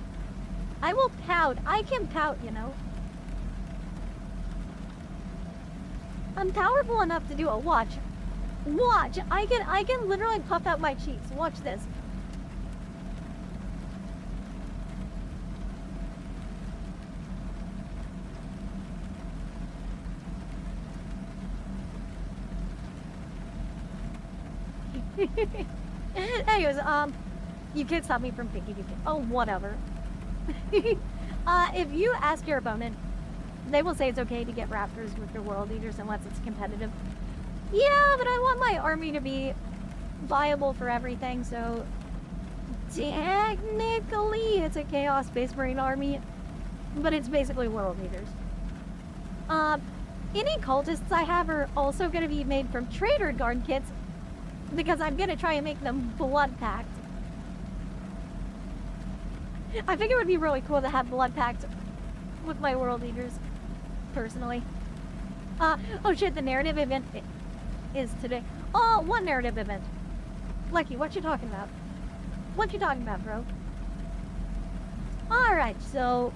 I will pout. I can pout, you know. I'm powerful enough to do it. Watch. Watch! I can literally puff out my cheeks. Watch this. Anyways, you can't stop me from thinking you can. Oh, whatever. If you ask your opponent, they will say it's okay to get Raptors with your World Eaters unless it's competitive. Yeah, but I want my army to be viable for everything, so technically it's a Chaos Space Marine army, but it's basically World Eaters. Any cultists I have are also going to be made from Trader Guard kits, because I'm going to try and make them blood packed. I think it would be really cool to have blood packed with my World Eaters, personally. Oh shit, the narrative event is today. Oh, one narrative event. Lucky, what you talking about? What you talking about, bro? Alright, so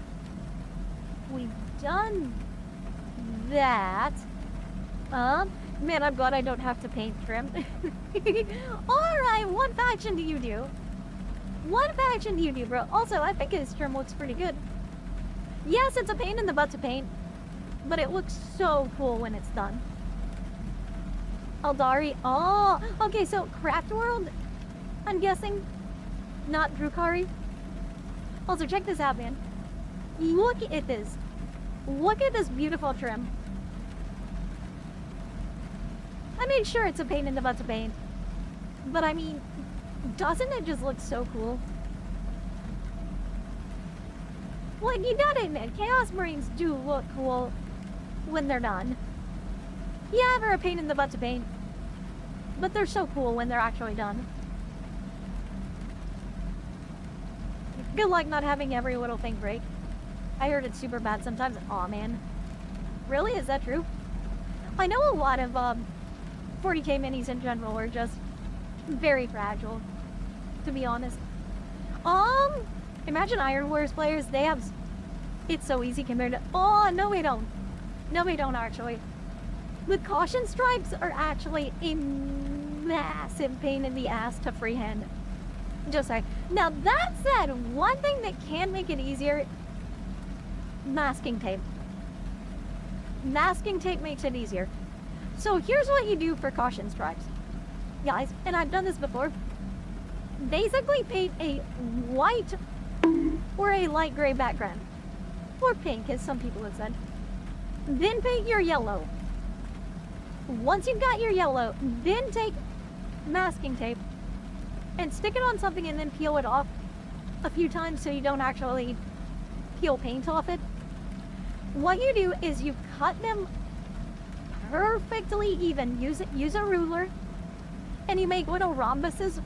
we've done that. Man, I'm glad I don't have to paint trim. Alright, what faction do you do? What faction do you do, bro? Also, I think his trim looks pretty good. Yes, it's a pain in the butt to paint, but it looks so cool when it's done. Aldari. Oh, okay, so Craft World, I'm guessing, not Drukari. Also, check this out, man. Look at this. Look at this beautiful trim. I mean, sure, it's a pain in the butt to paint, but I mean, doesn't it just look so cool? Like, you gotta admit, Chaos Marines do look cool when they're done. Yeah, they're a pain in the butt to paint, but they're so cool when they're actually done. Good luck not having every little thing break. I heard it's super bad sometimes. Aw, man. Really? Is that true? I know a lot of 40k minis in general are just very fragile, to be honest. Imagine Iron Wars players, they have... It's so easy compared to... Oh, no we don't. No we don't, actually. The caution stripes are actually a massive pain in the ass to freehand. Just saying. Now, that said, one thing that can make it easier... Masking tape. Masking tape makes it easier. So here's what you do for caution stripes. Guys, and I've done this before. Basically paint a white or a light gray background. Or pink, as some people have said. Then paint your yellow. Once you've got your yellow, then take masking tape and stick it on something and then peel it off a few times so you don't actually peel paint off it. What you do is you cut them perfectly even. Use a ruler and you make little rhombuses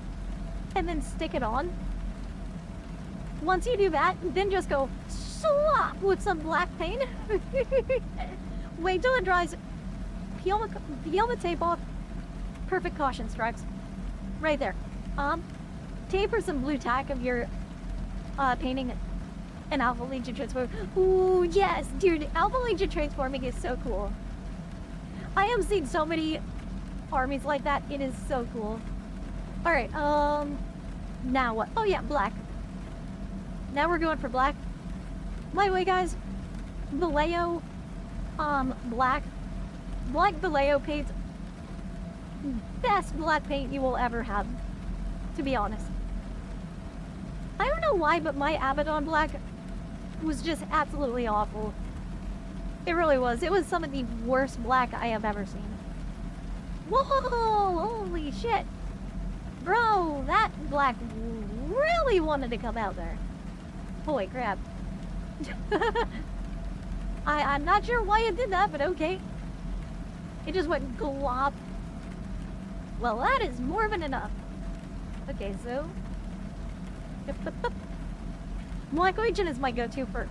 and then stick it on. Once you do that, then just go slop with some black paint. Wait till it dries. Peel the tape off. Perfect caution stripes. Right there. Taper some blue tack of your painting an Alpha Legion transform. Ooh, yes, dude. Alpha Legion transforming is so cool. I have seen so many armies like that. It is so cool. Alright, now what? Oh yeah, black. Now we're going for black. By the way, guys, Vallejo, black. Black Vallejo paint. Best black paint you will ever have, to be honest. I don't know why, but my Abaddon black was just absolutely awful. It really was. It was some of the worst black I have ever seen. Whoa, holy shit. Bro, that black really wanted to come out there. Holy crap. I'm not sure why it did that, but okay. It just went glop. Well, that is more than enough. Okay, so... Black Legion is my go-to for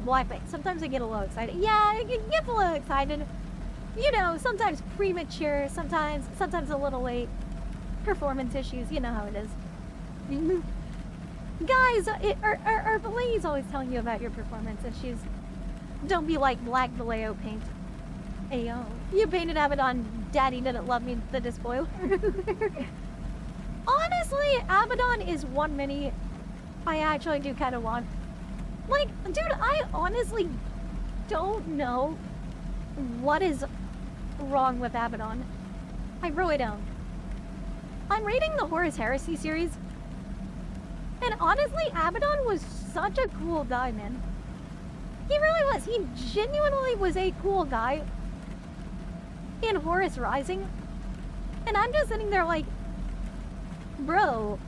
black paint. Sometimes I get a little excited. Yeah, I get a little excited. You know, sometimes premature, sometimes a little late. Performance issues, you know how it is. Guys, our Vallejo's always telling you about your performance issues. Don't be like Black Vallejo paint. Ayo. You painted Abaddon, Daddy didn't love me, the despoiler. Honestly, Abaddon is one mini I actually do kind of want. Like, dude, I honestly don't know what is wrong with Abaddon. I really don't. I'm reading the Horus Heresy series, and honestly, Abaddon was such a cool guy, man. He really was. He genuinely was a cool guy in Horus Rising, and I'm just sitting there like, bro,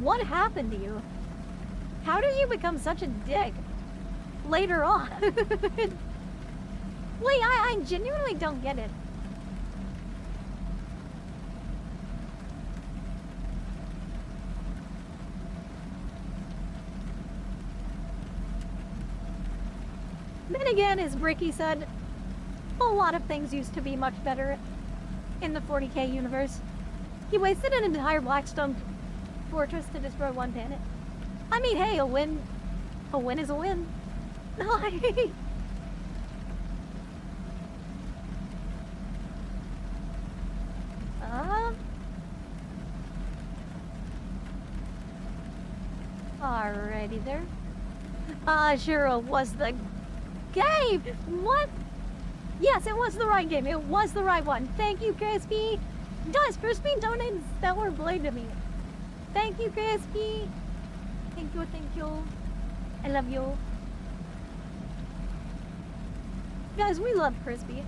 what happened to you? How did you become such a dick later on? Like, I genuinely don't get it. Then again, as Bricky said, a lot of things used to be much better in the 40k universe. He wasted an entire Blackstone fortress to destroy one planet. I mean, hey, a win is a win. Alrighty there. Sure was the game. What? Yes, it was the right game. It was the right one. Thank you, Crispy. Guys, Crispy donated Stellar Blade to me. Thank you, Crispy. Thank you. I love you. Guys, we love Crispy.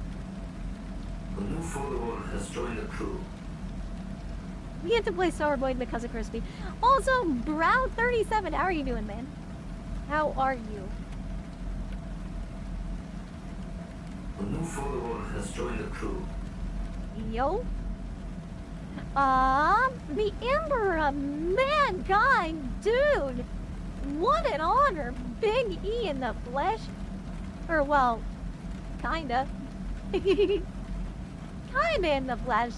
A new follower has joined the crew. We get to play Stellar Blade because of Crispy. Also, Brow37, how are you doing, man? How are you? A new follower has joined the crew. Yo? The Emperor of Mankind, dude! What an honor! Big E in the flesh? Or, well, kinda. Kinda in the flesh.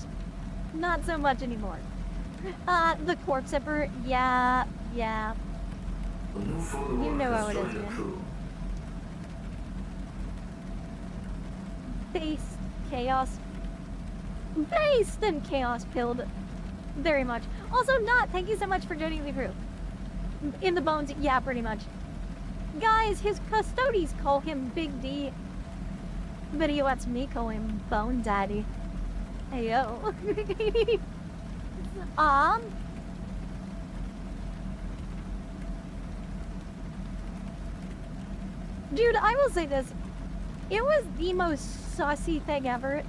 Not so much anymore. The Corpse Emperor, yeah. A new follower You know how has it is, joined the man. crew. Based chaos. Based and chaos pilled. Very much. Also, Not, thank you so much for joining the crew. In the bones, yeah, pretty much. Guys, his custodies call him Big D. But he lets me call him Bone Daddy. Hey, yo. Dude, I will say this. It was the most saucy thing ever.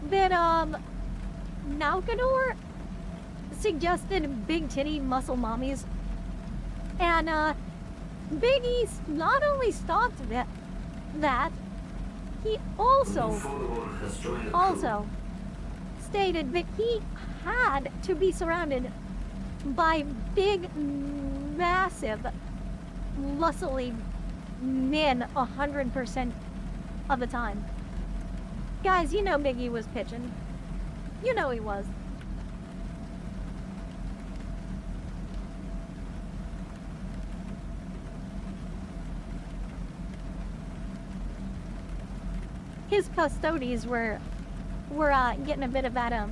That, Malkador suggested big titty muscle mommies. And, Big East not only stopped that, he A new also follower has joined the crew. also stated that he had to be surrounded by big, massive, lustily men 100% of the time. Guys, you know Biggie was pitching. You know he was. His custodies were getting a bit of that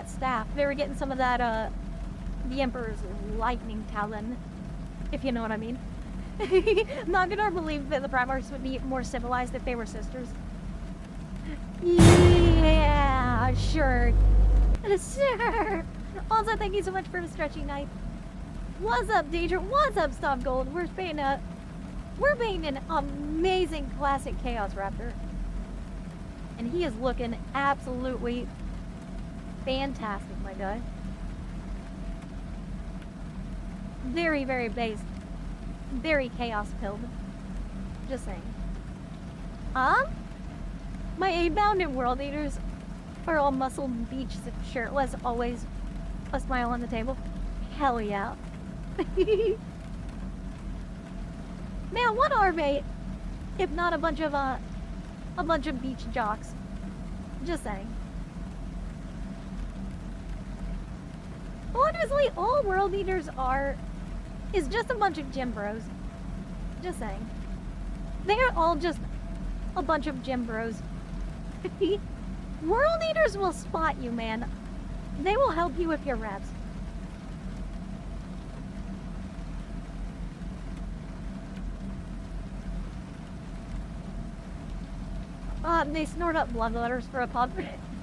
staff. They were getting some of that the Emperor's lightning talon, if you know what I mean. Nagador believed that the Primarchs would be more civilized if they were sisters. Yeah, sure. Sure. Also, thank you so much for the stretchy knife. What's up, Deidre? What's up, Stop Gold? We're paying an amazing classic Chaos Raptor. And he is looking absolutely fantastic, my guy. Very, very based. Very chaos pilled. Just saying. My A-bound and World Eaters are all muscle beach shirtless, always a smile on the table. Hell yeah. Man, what are they if not a bunch of beach jocks? Just saying. Honestly, all World Eaters is just a bunch of gym bros. Just saying. They're all just a bunch of gym bros. World Eaters will spot you, man. They will help you with your reps. They snort up blood letters for a pub.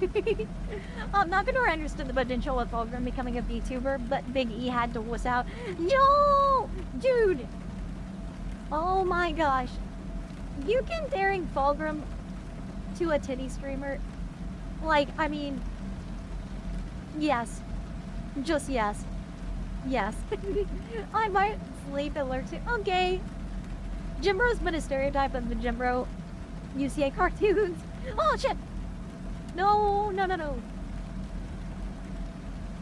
Nagador understood the potential of Fulgrim becoming a VTuber, but Big E had to wuss out. No! Dude! Oh my gosh. You comparing Fulgrim to a titty streamer? Like, I mean... Yes. Just yes. Yes. I might sleep alert to... Okay. Jimbro's been a stereotype of the Jimbro UCA cartoons. Oh shit! No, no, no, no.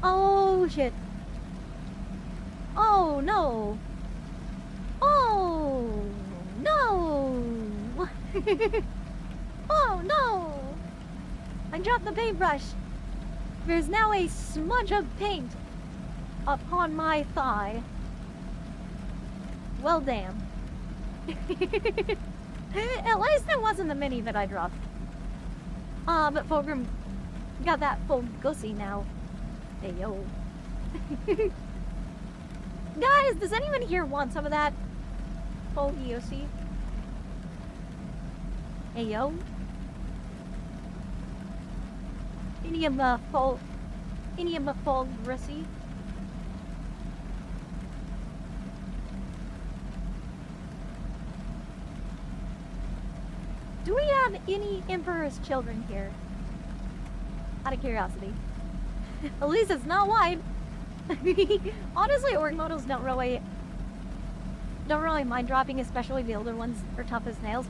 Oh shit. Oh no. Oh no. Oh no. I dropped the paintbrush. There's now a smudge of paint upon my thigh. Well, damn. At least it wasn't the mini that I dropped. But Fulgrim got that full gussy now. Hey, yo. Guys, does anyone here want some of that full EOC? Hey, yo. Any of the full gussy? Do we have any Emperor's children here? Out of curiosity. At least it's not wide. Honestly, org models don't really don't really mind dropping, especially the older ones are tough as nails.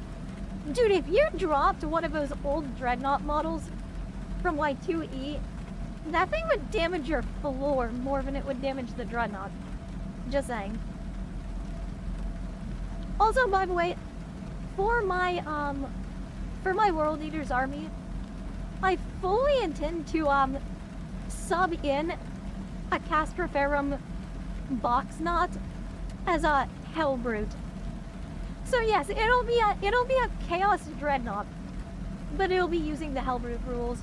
Dude, if you dropped one of those old Dreadnought models from like 2E, that thing would damage your floor more than it would damage the Dreadnought. Just saying. Also, by the way, for my World Eaters army, I fully intend to sub in a Castroferum box knot as a Hellbrute. So yes, it'll be a Chaos Dreadnought, but it'll be using the Hellbrute rules.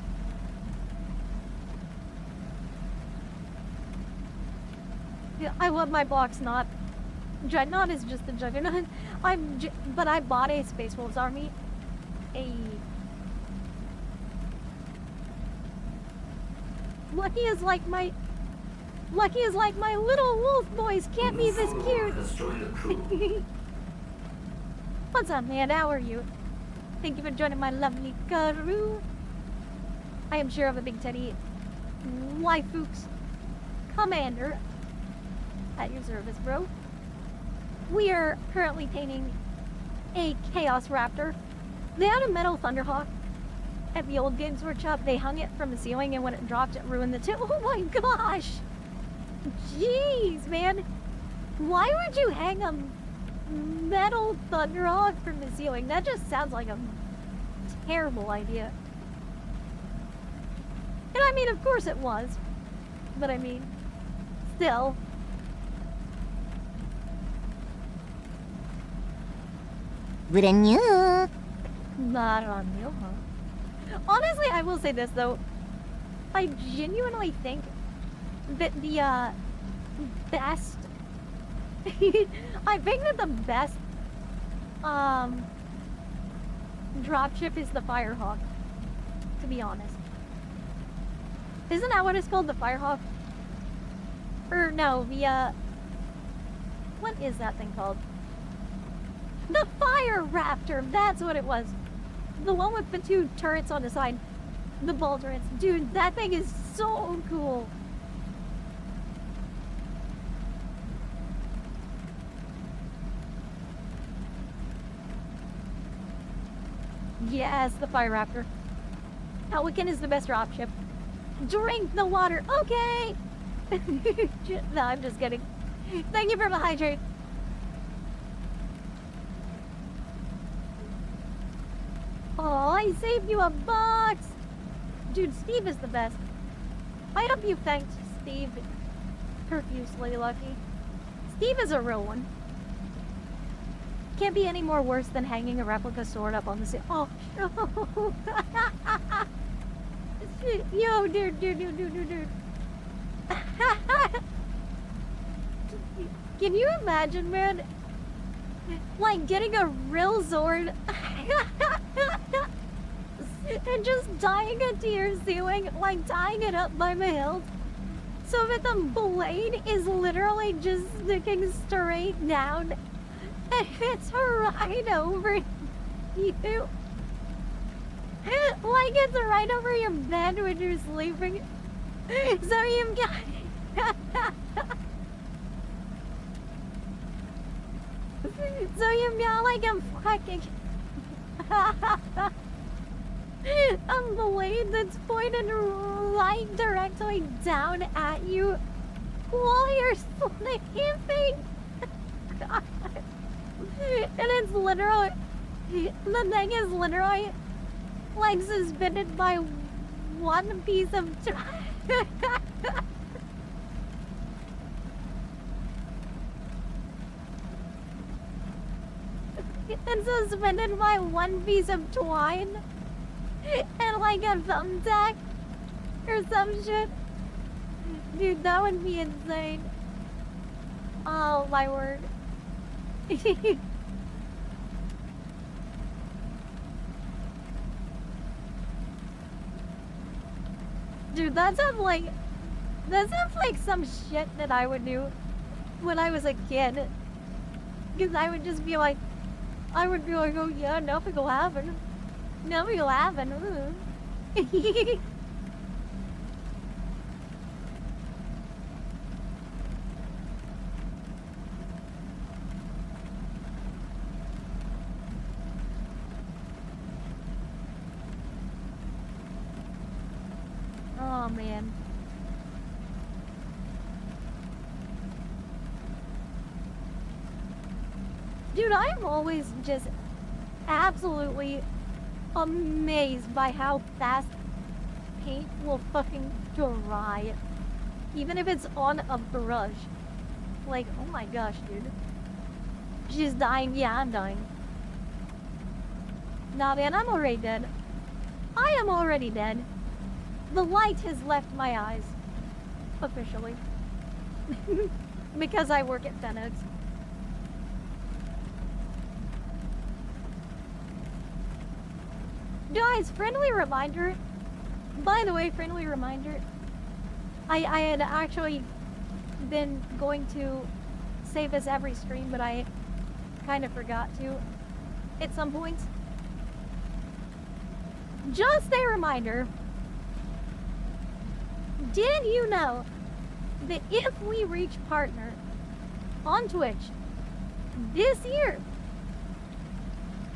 Yeah, I love my box knot. Dreadnought is just a juggernaut. But I bought a Space Wolves army. Lucky is like my little wolf boys can't be this cute. Has joined the crew. What's up, man? How are you? Thank you for joining my lovely crew. I am sure of a big teddy Waifuk's commander at your service, bro. We are currently painting a Chaos Raptor. They had a metal Thunderhawk at the old Games Workshop. They hung it from the ceiling, and when it dropped, it ruined the tip. Oh my gosh! Jeez, man. Why would you hang a metal Thunderhawk from the ceiling? That just sounds like a terrible idea. And I mean, of course it was. But I mean, still. Brand new. Not on you, huh? Honestly, I will say this though. I genuinely think that the best I think that the best dropship is the Firehawk, to be honest. Isn't that what it's called, the Firehawk? Or no, the what is that thing called? The Fire Raptor, that's what it was. The one with the 2 turrets on the side. The ball turrets. Dude, that thing is so cool. Yes, the Fire Raptor. Pelican is the best dropship. Drink the water. Okay. No, I'm just kidding. Thank you for the hydrate. Oh, I saved you a box! Dude, Steve is the best. I hope you thanked Steve profusely, Lucky. Steve is a real one. Can't be any more worse than hanging a replica sword up on the ceiling. Oh, no. Yo, dude. Can you imagine, man? Like getting a real sword and just tying it to your ceiling, like tying it up by the hilt, so that the blade is literally just sticking straight down and it's right over you. Like it's right over your bed when you're sleeping. So you've got so you've got like a fucking a blade that's pointed right directly down at you while you're sleeping. And it's literally, the thing is literally like suspended by one piece of it's suspended by one piece of twine and like a thumbtack or some shit. Dude, that would be insane. Oh my word. Dude, that sounds like some shit that I would do when I was a kid. Because I would just be like, oh yeah, nothing will happen. Nothing will happen. Dude, I am always just absolutely amazed by how fast paint will fucking dry. Even if it's on a brush. Like, oh my gosh, dude. She's dying. Yeah, I'm dying. Nah, man, I'm already dead. I am already dead. The light has left my eyes. Officially. Because I work at FedEx. Guys, friendly reminder. By the way, friendly reminder. I had actually been going to save this every stream, but I kind of forgot to at some points. Just a reminder. Did you know that if we reach partner on Twitch this year,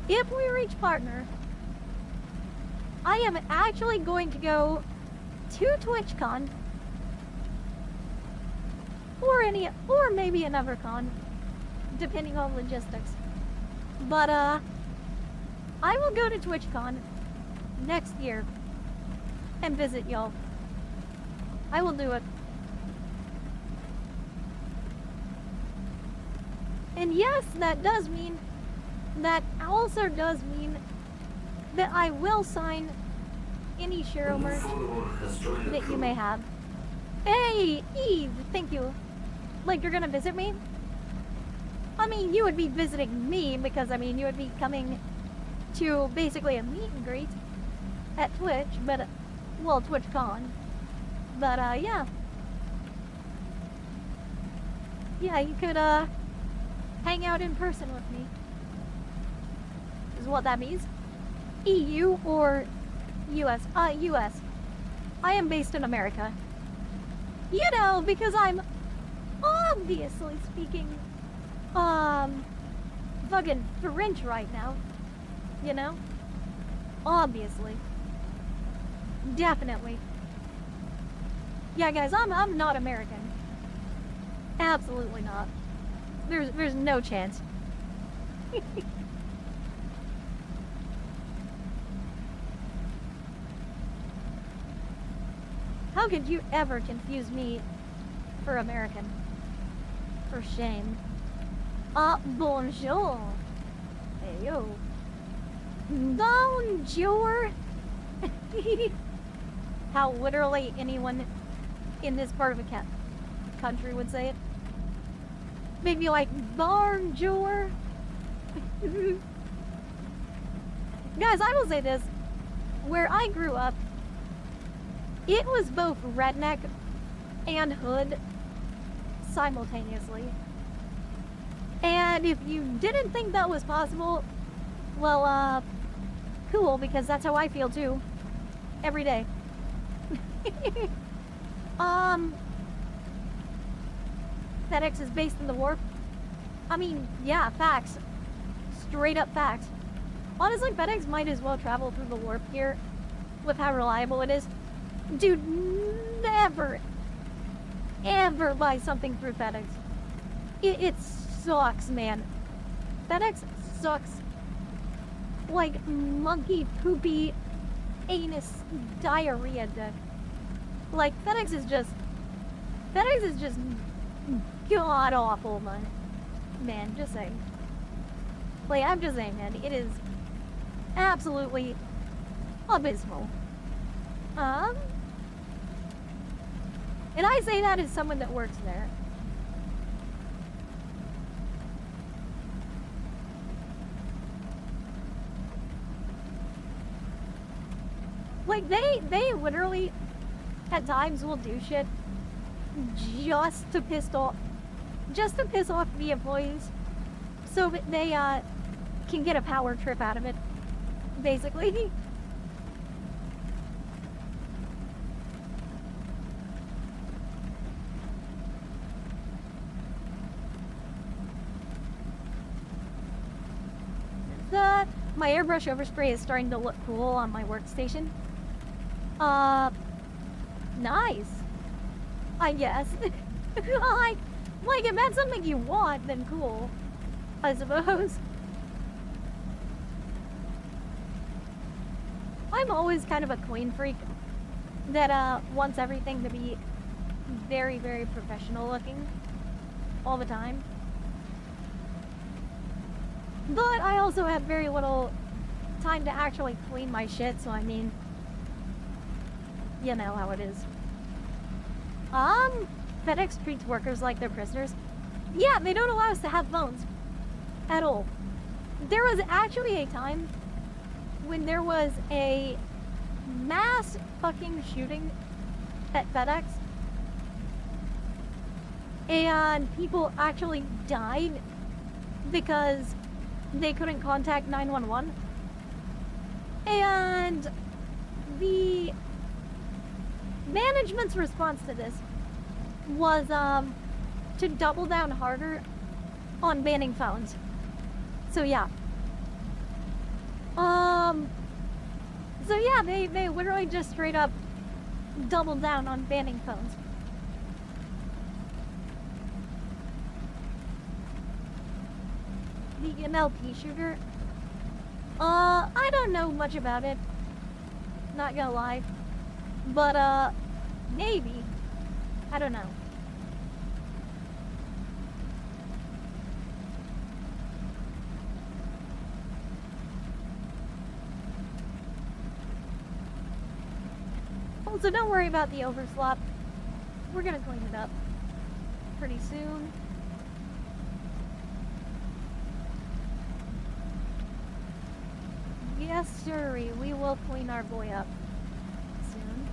if we reach partner, I am actually going to go to TwitchCon or maybe another con, depending on logistics. But I will go to TwitchCon next year and visit y'all. I will do it. And yes, that also does mean that I will sign any Shiro merch that you may have. Hey, Eve, thank you. Like, you're gonna visit me? I mean, you would be visiting me because, I mean, you would be coming to basically a meet and greet at Twitch, but, well, TwitchCon. But, yeah. Yeah, you could, hang out in person with me. Is what that means. EU or US? US. I am based in America. You know, because I'm obviously speaking, fucking French right now. You know? Obviously. Definitely. Yeah, guys, I'm not American. Absolutely not. There's no chance. How could you ever confuse me for American? For shame. Bonjour. Hey, yo. Bonjour. How literally anyone in this part of a country would say it. Maybe like bonjour. Guys, I will say this. Where I grew up, it was both redneck and hood simultaneously. And if you didn't think that was possible, well, cool, because that's how I feel too. Every day. FedEx is based in the warp. I mean, yeah, facts. Straight up facts. Honestly, FedEx might as well travel through the warp here with how reliable it is. Dude, never, ever buy something through FedEx. It sucks, man. FedEx sucks. Like monkey poopy anus diarrhea dick. Like FedEx is just god awful, man. Just saying. Like, I'm just saying, man. It is absolutely abysmal. And I say that as someone that works there. Like, they literally, at times, will do shit just to piss off the employees so that they, can get a power trip out of it, basically. My airbrush overspray is starting to look cool on my workstation. Nice. I guess. like if that's something you want, then cool. I suppose. I'm always kind of a clean freak that wants everything to be very, very professional looking all the time. But I also have very little time to actually clean my shit, so I mean, you know how it is. FedEx treats workers like they're prisoners. Yeah, they don't allow us to have phones. At all. There was actually a time when there was a mass fucking shooting at FedEx. And people actually died because they couldn't contact 911. And the management's response to this was to double down harder on banning phones. So yeah. So yeah, they literally just straight up doubled down on banning phones. The MLP shooter? I don't know much about it. Not gonna lie. But, maybe. I don't know. So don't worry about the overslop. We're gonna clean it up pretty soon. Yes, sirree, we will clean our boy up soon.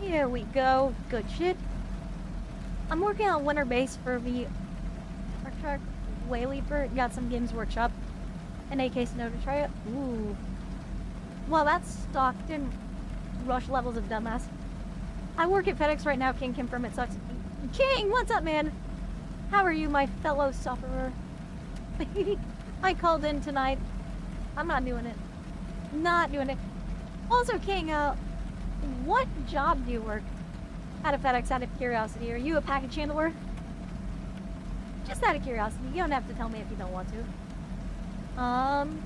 Here we go. Good shit. I'm working on winter base for the Arctic Wayleaper. Got some Games Workshop and AK Snow to try it. Ooh. Well, that's Stockton rush levels of dumbass. I work at FedEx right now. King confirm it sucks. King, what's up, man? How are you, my fellow sufferer? I called in tonight. I'm not doing it. Not doing it. Also, King, what job do you work at a FedEx out of curiosity? Are you a package handler? Just out of curiosity. You don't have to tell me if you don't want to. I'm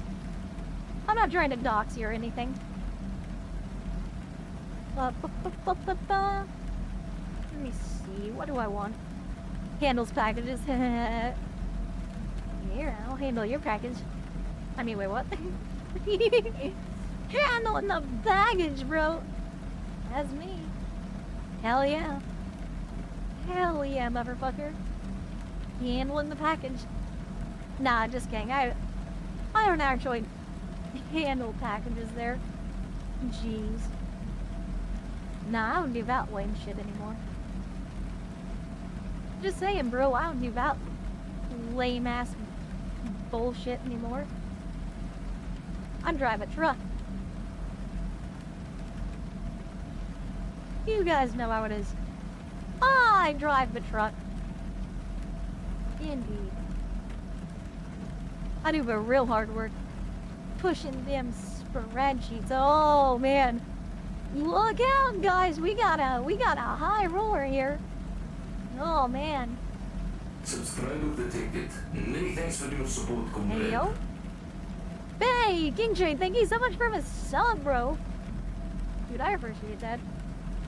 not trying to dox you or anything. Let me see. What do I want? Handles packages. Here, I'll handle your package. I mean, wait, what? Handling the baggage, bro. That's me. Hell yeah. Hell yeah, motherfucker. Handling the package. Nah, just kidding. I don't actually handle packages there. Jeez. Nah, I don't do that lame shit anymore. Just saying, bro, I don't do that lame ass bullshit anymore. I drive a truck. You guys know how it is. I drive the truck. Indeed. I do the real hard work. Pushing them spreadsheets. Oh man. Look out, guys. We got a high roller here. Oh man. Subscribe with the ticket. Many thanks for your support, comrade. Hey yo. Hey, King Train, thank you so much for the sub, bro. Dude, I appreciate that.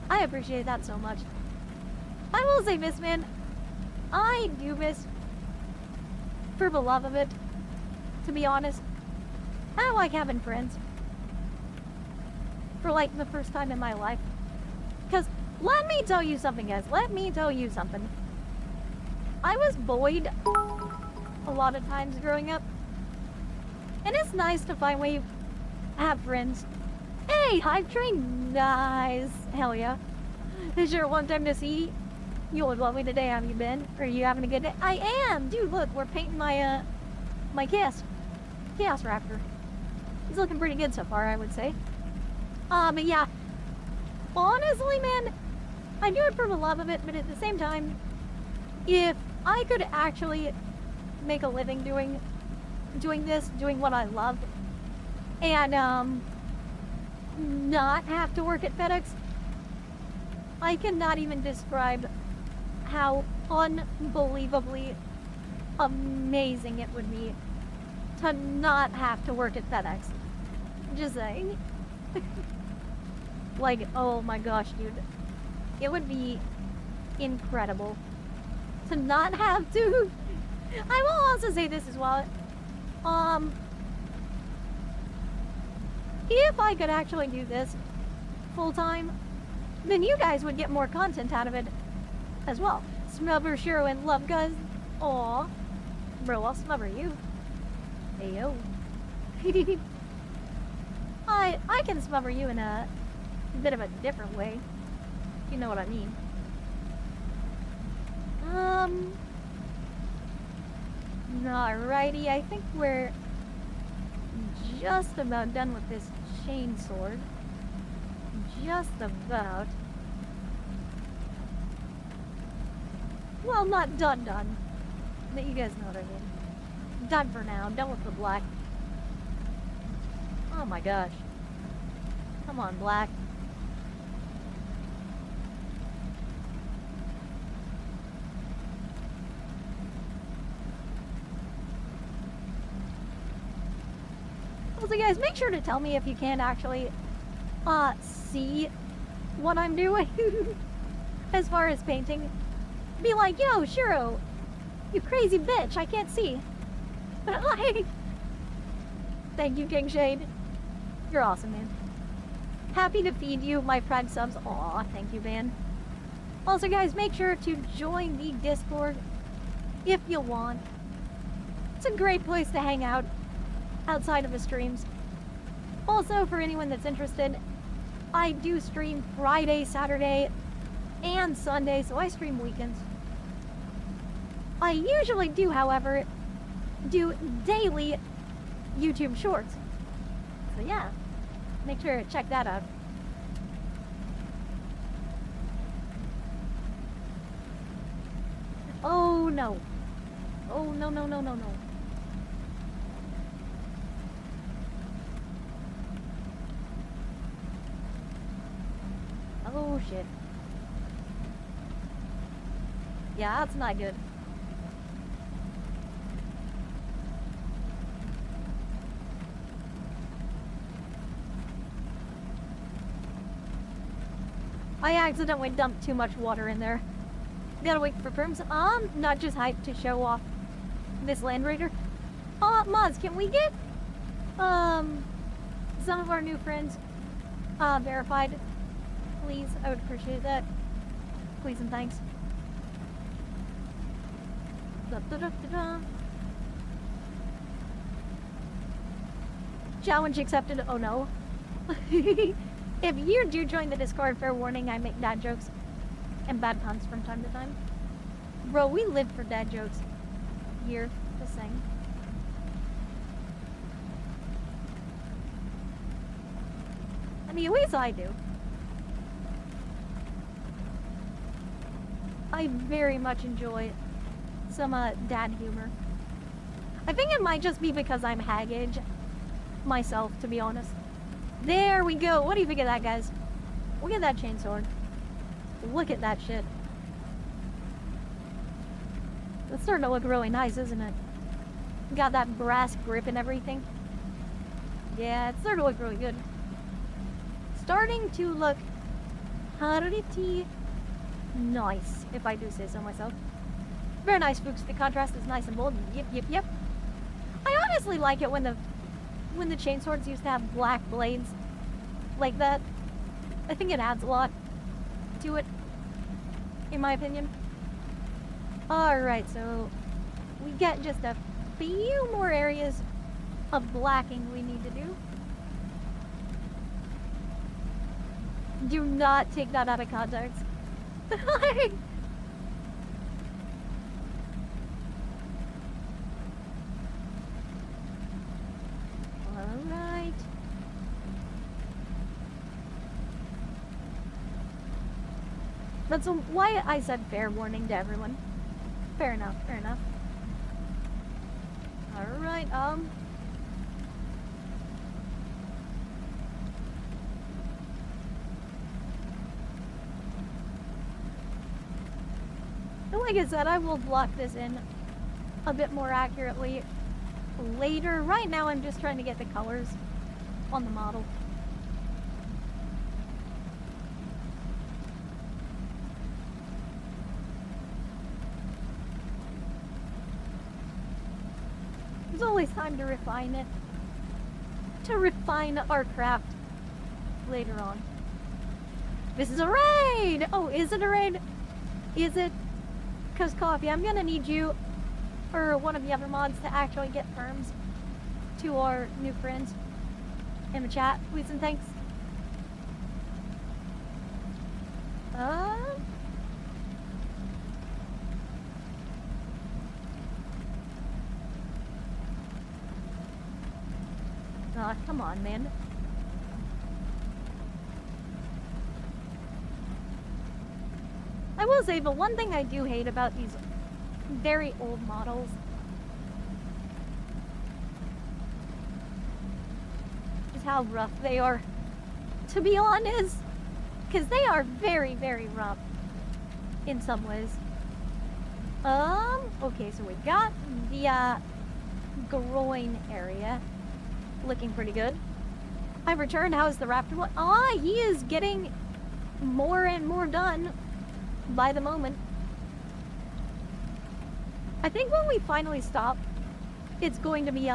I appreciate that so much. I will say this, man. I do this for the love of it. To be honest, I like having friends. For like the first time in my life. Because let me tell you something, guys. Let me tell you something. I was bullied a lot of times growing up. And it's nice to finally have friends. Hey, Hive Train. Nice. Hell yeah. Is your one time to see? You look lovely today. How have you been? Are you having a good day? I am. Dude, look. We're painting my, my Chaos Raptor. He's looking pretty good so far, I would say. But yeah. Honestly, man, I do it for the love of it, but at the same time, if I could actually make a living doing this, doing what I love, and not have to work at FedEx, I cannot even describe how unbelievably amazing it would be to not have to work at FedEx. Just saying. Like, oh my gosh, dude. It would be incredible to not have to. I will also say this as well. If I could actually do this full time, then you guys would get more content out of it as well. Smubber, Shiro, and Love Guys. Aw. Bro, I'll smubber you. Ayo. I can smubber you in a bit of a different way. If you know what I mean. Alrighty, I think we're just about done with this chain sword. Just about. Well, not done, but you guys know what I mean. Done for now, done with the black. Oh my gosh. Come on, black. Also, guys, make sure to tell me if you can't actually see what I'm doing as far as painting. Be like, yo, Shiro, you crazy bitch, I can't see. Like, thank you, King Shade. You're awesome, man. Happy to feed you my Pride subs. Aw, thank you, man. Also, guys, make sure to join the Discord if you want. It's a great place to hang out outside of the streams. Also, for anyone that's interested, I do stream Friday, Saturday, and Sunday, so I stream weekends. I usually do, however, do daily YouTube shorts. So yeah, make sure to check that out. Oh no. Oh no, no, no, no, no. Oh shit. Yeah, that's not good. I accidentally dumped too much water in there. Gotta wait for perms. Not just hyped to show off this Land Raider. Mods, can we get, some of our new friends, verified? Please, I would appreciate that. Please and thanks. Da, da, da, da, da. Challenge accepted. Oh no. If you do join the Discord, fair warning, I make dad jokes and bad puns from time to time. Bro, we live for dad jokes here, just saying. I mean, at least I do. I very much enjoy some dad humor. I think it might just be because I'm haggage myself, to be honest. There we go. What do you think of that, guys? Look at that chainsword. Look at that shit. It's starting to look really nice, isn't it? Got that brass grip and everything. Yeah, it's starting to look really good. Starting to look pretty nice, if I do say so myself. Very nice, Fuchs. The contrast is nice and bold. Yep, yep, yep. I honestly like it when the chainswords used to have black blades like that. I think it adds a lot to it, in my opinion. Alright, so we get just a few more areas of blacking we need to do. Do not take that out of context. Alright. That's why I said fair warning to everyone. Fair enough, fair enough. Alright, like I said, I will block this in a bit more accurately later. Right now, I'm just trying to get the colors on the model. There's always time to refine it. To refine our craft later on. This is a raid! Oh, is it a raid? Is it? Because Coffee, I'm gonna need you or one of the other mods to actually get terms to our new friends in the chat, please and thanks. Aw, come on, man. I will say, the one thing I do hate about these very old models is how rough they are, to be honest. Because they are very, very rough in some ways. Okay, so we got the groin area looking pretty good. I've returned. How's the raptor one? Ah, he is getting more and more done by the moment. I think when we finally stop, it's going to be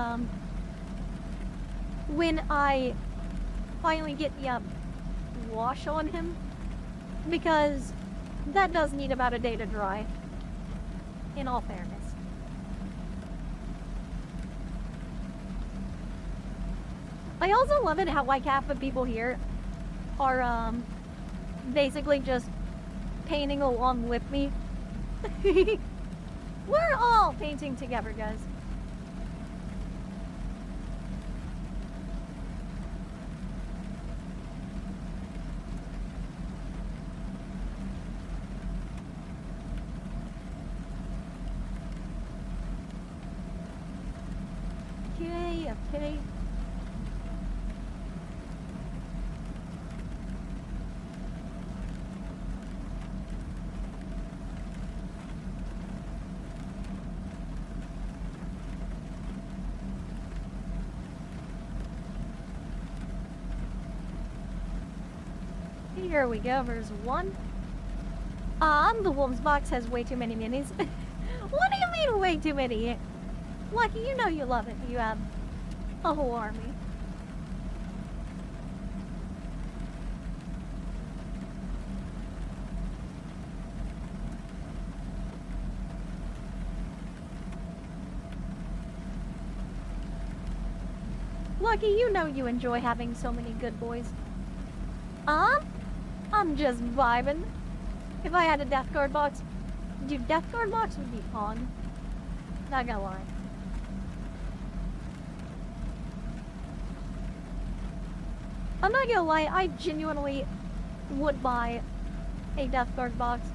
when I finally get the wash on him, because that does need about a day to dry, in all fairness. I also love it how like half the people here are basically just painting along with me. We're all painting together, guys. Okay. Here we go, there's one. The Wolves box has way too many minis. What do you mean way too many? Lucky, you know you love it. You have a whole army. Lucky, you know you enjoy having so many good boys. I'm just vibing. If I had a Death Guard box, dude, Death Guard box would be on. Not gonna lie. I'm not gonna lie, I genuinely would buy a Death Guard box.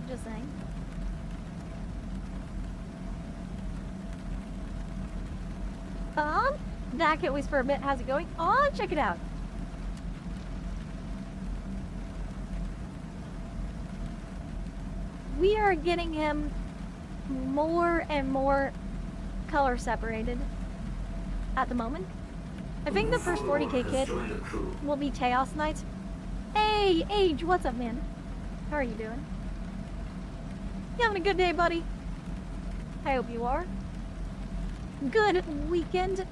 Just saying. Back at least for a bit. How's it going? Oh, check it out. We are getting him more and more color separated at the moment. I think the first 40k kit will be Chaos Knights. Hey, Age, what's up, man? How are you doing? You having a good day, buddy? I hope you are. Good weekend.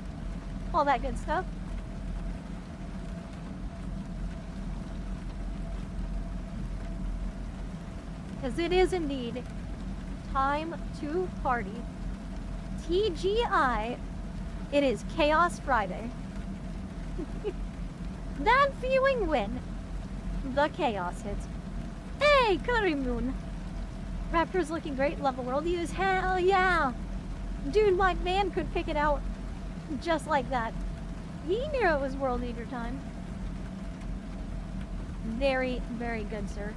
All that good stuff. Because it is indeed time to party. TGI, it is Chaos Friday. That feeling when the chaos hits. Hey, Curry Moon. Raptors looking great. Love the world use. Hell yeah. Dude, my man could pick it out just like that. He knew it was World Eater time. Very, very good, sir.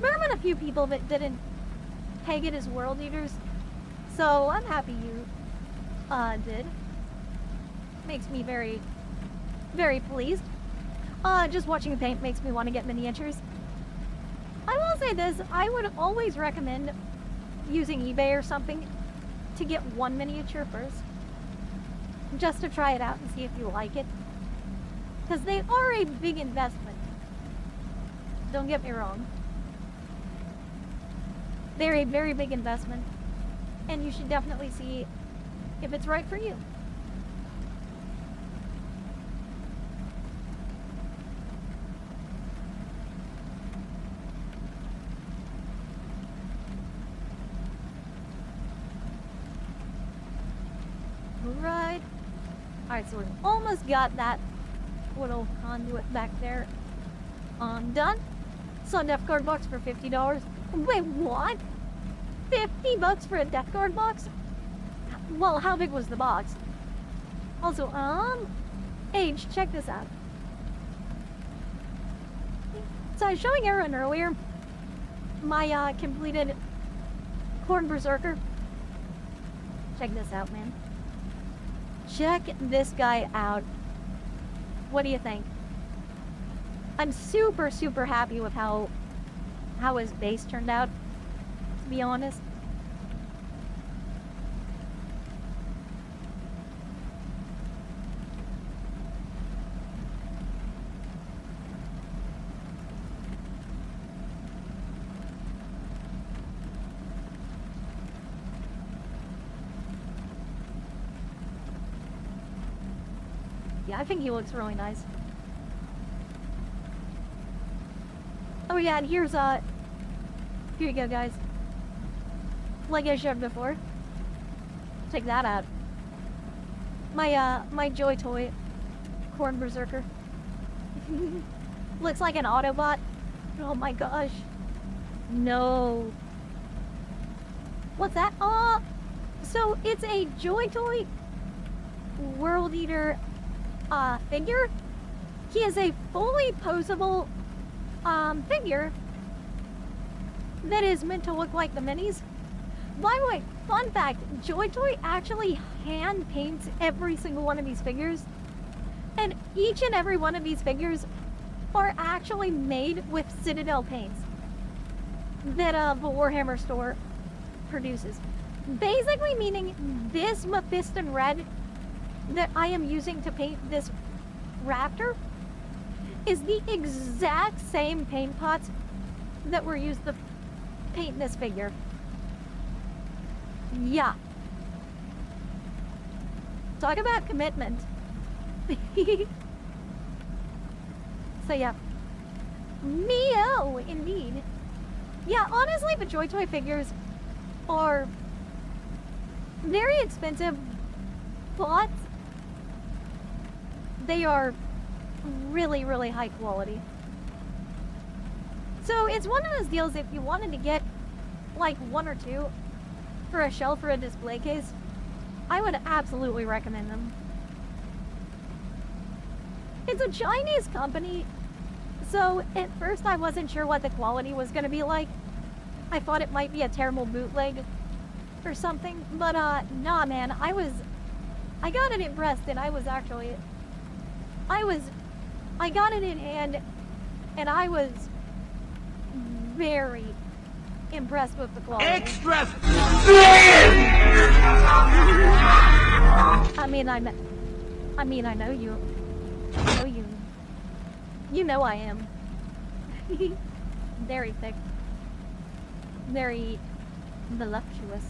There have been a few people that didn't peg it as World Eaters, so I'm happy you did. Makes me very, very pleased. Just watching the paint makes me want to get miniatures. I will say this, I would always recommend using eBay or something to get one miniature first. Just to try it out and see if you like it. Because they are a big investment. Don't get me wrong. They're a very big investment. And you should definitely see if it's right for you. Right. Alright, so we've almost got that little conduit back there done. So a Death Guard box for $50. Wait, what? $50 for a Death Guard box? Well, how big was the box? Also, Age, check this out. So I was showing Aaron earlier my completed Corn Berserker. Check this out, man. Check this guy out. What do you think? I'm super, super happy with how his base turned out, to be honest. Yeah, I think he looks really nice. Oh yeah, and here's here you go, guys. Like I showed before. Check that out. My Joy Toy Corn Berserker. Looks like an Autobot. Oh my gosh. No. What's that? So it's a Joy Toy World Eater figure. He is a fully posable figure that is meant to look like the minis. By the way, fun fact, Joy Toy actually hand paints every single one of these figures, and each and every one of these figures are actually made with Citadel paints that the Warhammer store produces. Basically meaning this Mephiston red that I am using to paint this raptor is the exact same paint pots that were used to paint this figure. Yeah. Talk about commitment. So yeah. Neo, indeed. Yeah, honestly, the Joy Toy figures are very expensive, but they are really, really high quality. So it's one of those deals, if you wanted to get like one or two for a shelf or a display case, I would absolutely recommend them. It's a Chinese company, so at first I wasn't sure what the quality was going to be like. I thought it might be a terrible bootleg or something, but nah man, I got it impressed, and I got it in hand, and I was very impressed with the quality. Extra! I mean, I know you. I know you. You know I am. Very thick. Very voluptuous.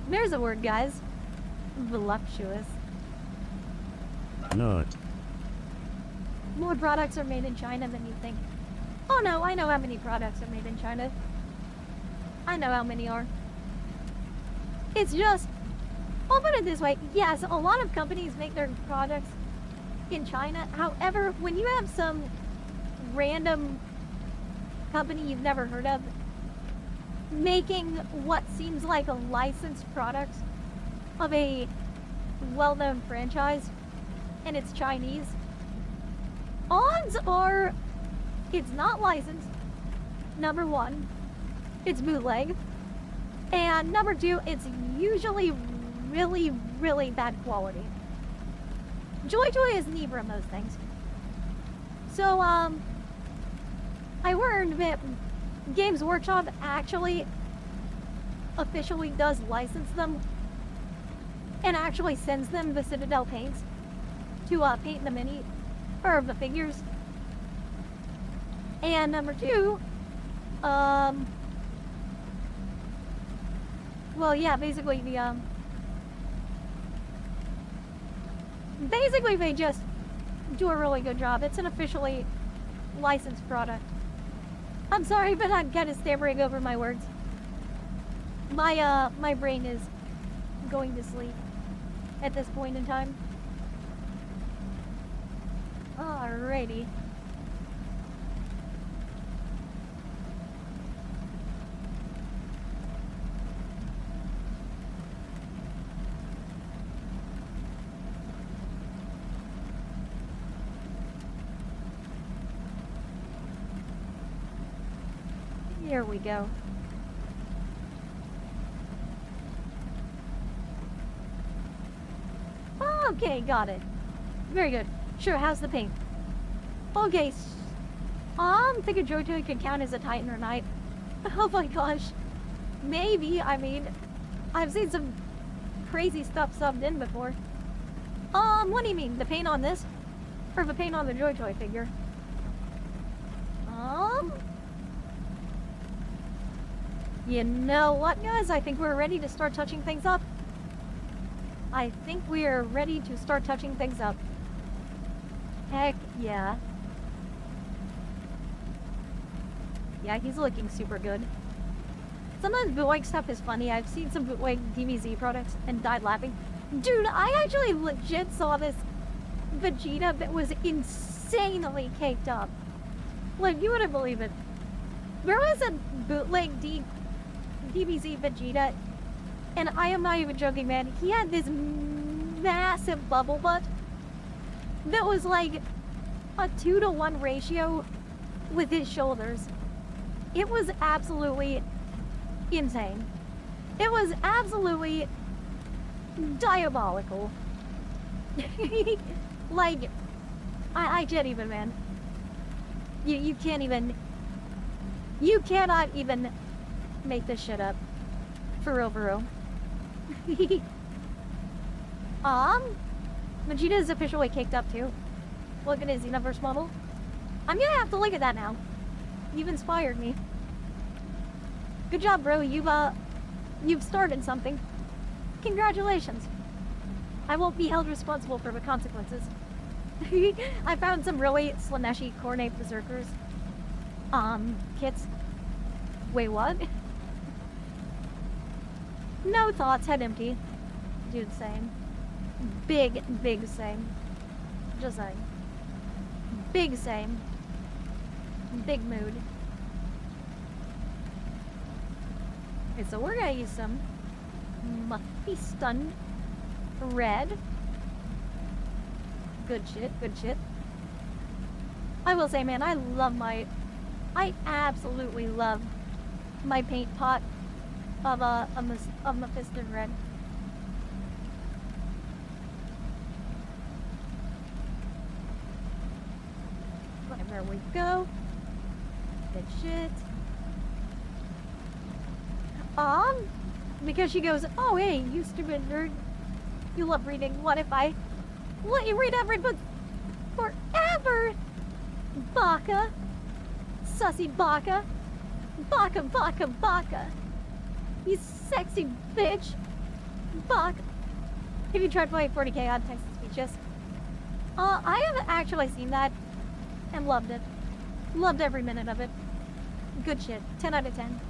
There's a word, guys. Voluptuous. No. More products are made in China than you think. Oh no, I know how many products are made in China. I know how many are. It's just, I'll put it this way. Yes, a lot of companies make their products in China. However, when you have some random company you've never heard of making what seems like a licensed product of a well-known franchise, and it's Chinese, odds are it's not licensed, number one, it's bootleg, and number two, it's usually really, really bad quality. Joy Toy is neither of those things. So, I learned that Games Workshop actually officially does license them and actually sends them the Citadel paints to paint the mini or the figures. And number two, well, yeah, basically they just do a really good job. It's an officially licensed product. I'm sorry, but I'm kind of stammering over my words. My brain is going to sleep at this point in time. Alrighty. Here we go. Okay, got it. Very good. Sure, how's the paint? Okay, think a Jojo could count as a Titan or Knight. Oh my gosh. Maybe, I mean, I've seen some crazy stuff subbed in before. What do you mean? The paint on this? Or the paint on the Jojo figure? You know what, guys? I think we're ready to start touching things up. I think we are ready to start touching things up. Heck yeah. Yeah, he's looking super good. Sometimes bootleg stuff is funny. I've seen some bootleg DBZ products and died laughing. Dude, I actually legit saw this Vegeta that was insanely caked up. Like, you wouldn't believe it. There was a bootleg DBZ Vegeta, and I am not even joking, man. He had this massive bubble butt that was like a 2-to-1 ratio with his shoulders. It was absolutely insane. It was absolutely diabolical. Like, I can't even, man. You can't even. You cannot even make this shit up. For real, for real. Vegeta is officially caked up too. Look at his Xenoverse model. I'm gonna have to look at that now. You've inspired me. Good job, bro. You've started something. Congratulations. I won't be held responsible for the consequences. I found some really Slaneshi Cornet Berserkers kits. Wait, what? No thoughts, head empty. Dude, same. Big same. Just saying. Big same. Big mood. Okay, so we're gonna use some Mephiston red. Good shit, good shit. I will say, man, I absolutely love my paint pot of Mephiston red. There we go. Good shit. Because she goes, oh hey, you stupid nerd. You love reading. What if I let you read every book forever? Baka. Sussy Baka. Baka. You sexy bitch. Baka. Have you tried playing 40k on text-to-speech? Yes. I haven't actually seen that and loved it. Loved every minute of it. Good shit. 10 out of 10.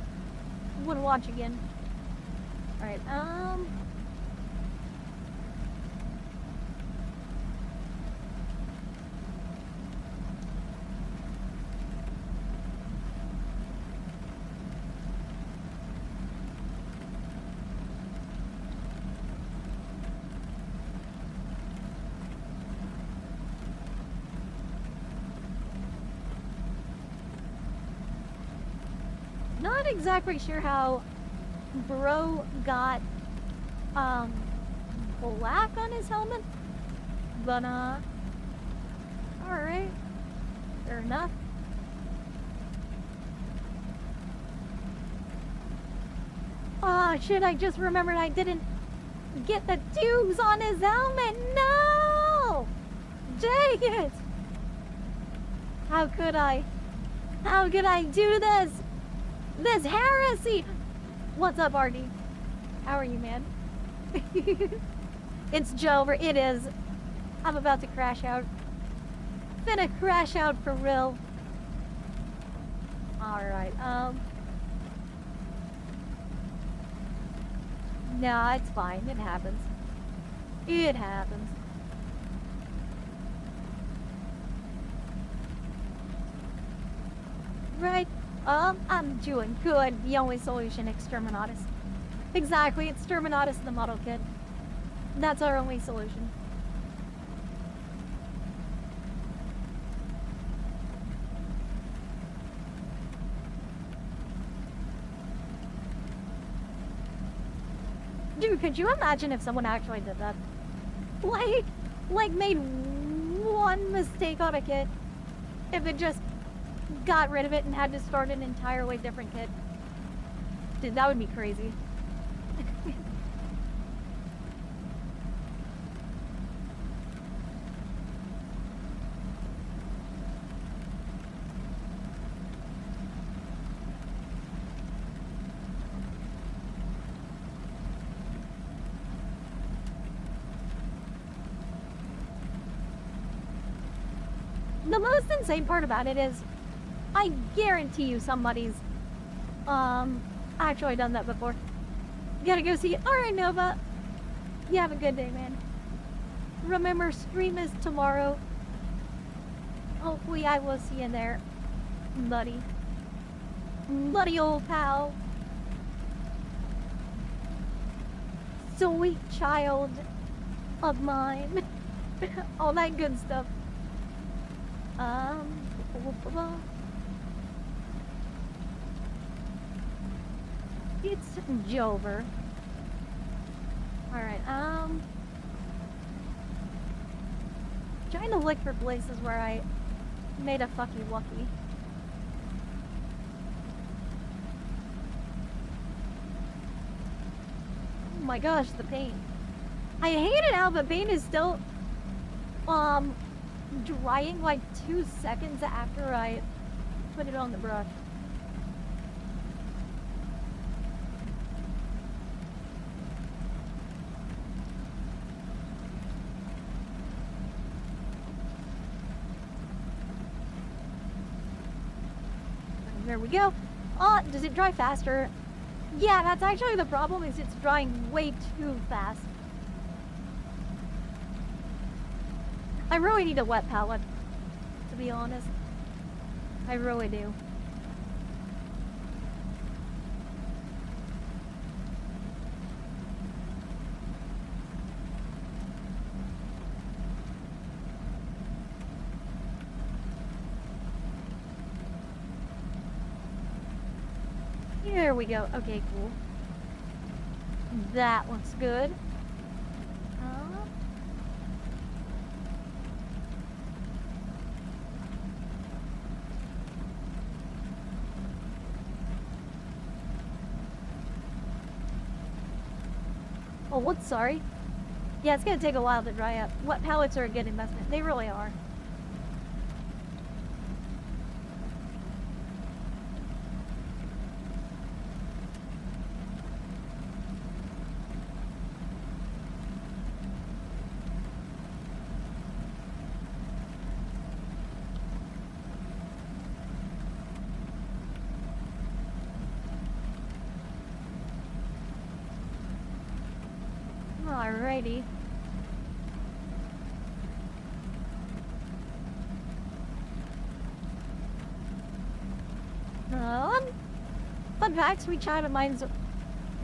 Would watch again. Alright, not exactly sure how bro got black on his helmet, but alright, fair enough. Oh shit, I just remembered I didn't get the tubes on his helmet. No! Dang it! How could I? How could I do this? This heresy! What's up, Artie? How are you, man? It's Jover. It is. I'm about to crash out. Finna crash out for real. Alright, nah, it's fine. It happens. It happens. Right? I'm doing good. The only solution, Exterminatus. Exactly, Exterminatus the model kit. That's our only solution. Dude, could you imagine if someone actually did that? Like made one mistake on a kit. If it just got rid of it and had to start an entirely different kit. Dude, that would be crazy. The most insane part about it is, I guarantee you somebody's, actually done that before. Gotta go see it. Alright, Nova. You have a good day, man. Remember, stream is tomorrow. Hopefully I will see you there, buddy. Buddy old pal. Sweet child of mine. All that good stuff. It's Jover. Alright, trying to look for places where I made a fucky wucky. Oh my gosh, the paint. I hate it how the paint is still, drying like 2 seconds after I put it on the brush. There we go. Oh, does it dry faster? Yeah, that's actually the problem, is it's drying way too fast. I really need a wet palette, to be honest. I really do. Here we go. Okay, cool. That looks good. Oh, what? Sorry. Yeah, it's gonna take a while to dry up. Wet palettes are a good investment. They really are. Alrighty. Fun fact, Sweet Child of Mine's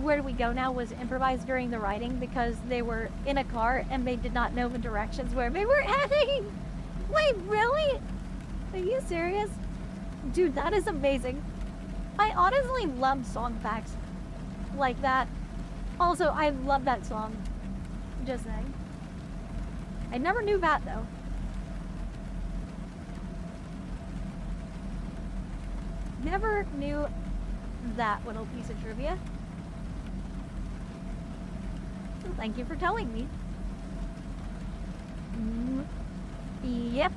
Where Do We Go Now was improvised during the writing because they were in a car and they did not know the directions where they were heading. Wait, really? Are you serious? Dude, that is amazing. I honestly love song facts like that. Also, I love that song. Just saying. I never knew that though. Never knew that little piece of trivia. Thank you for telling me. Yep.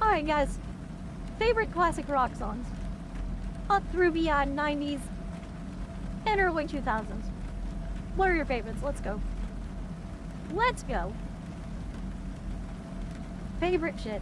Alright, guys. Favorite classic rock songs? Up through the 90s and early 2000s. What are your favorites? Let's go. Let's go. Favorite shit.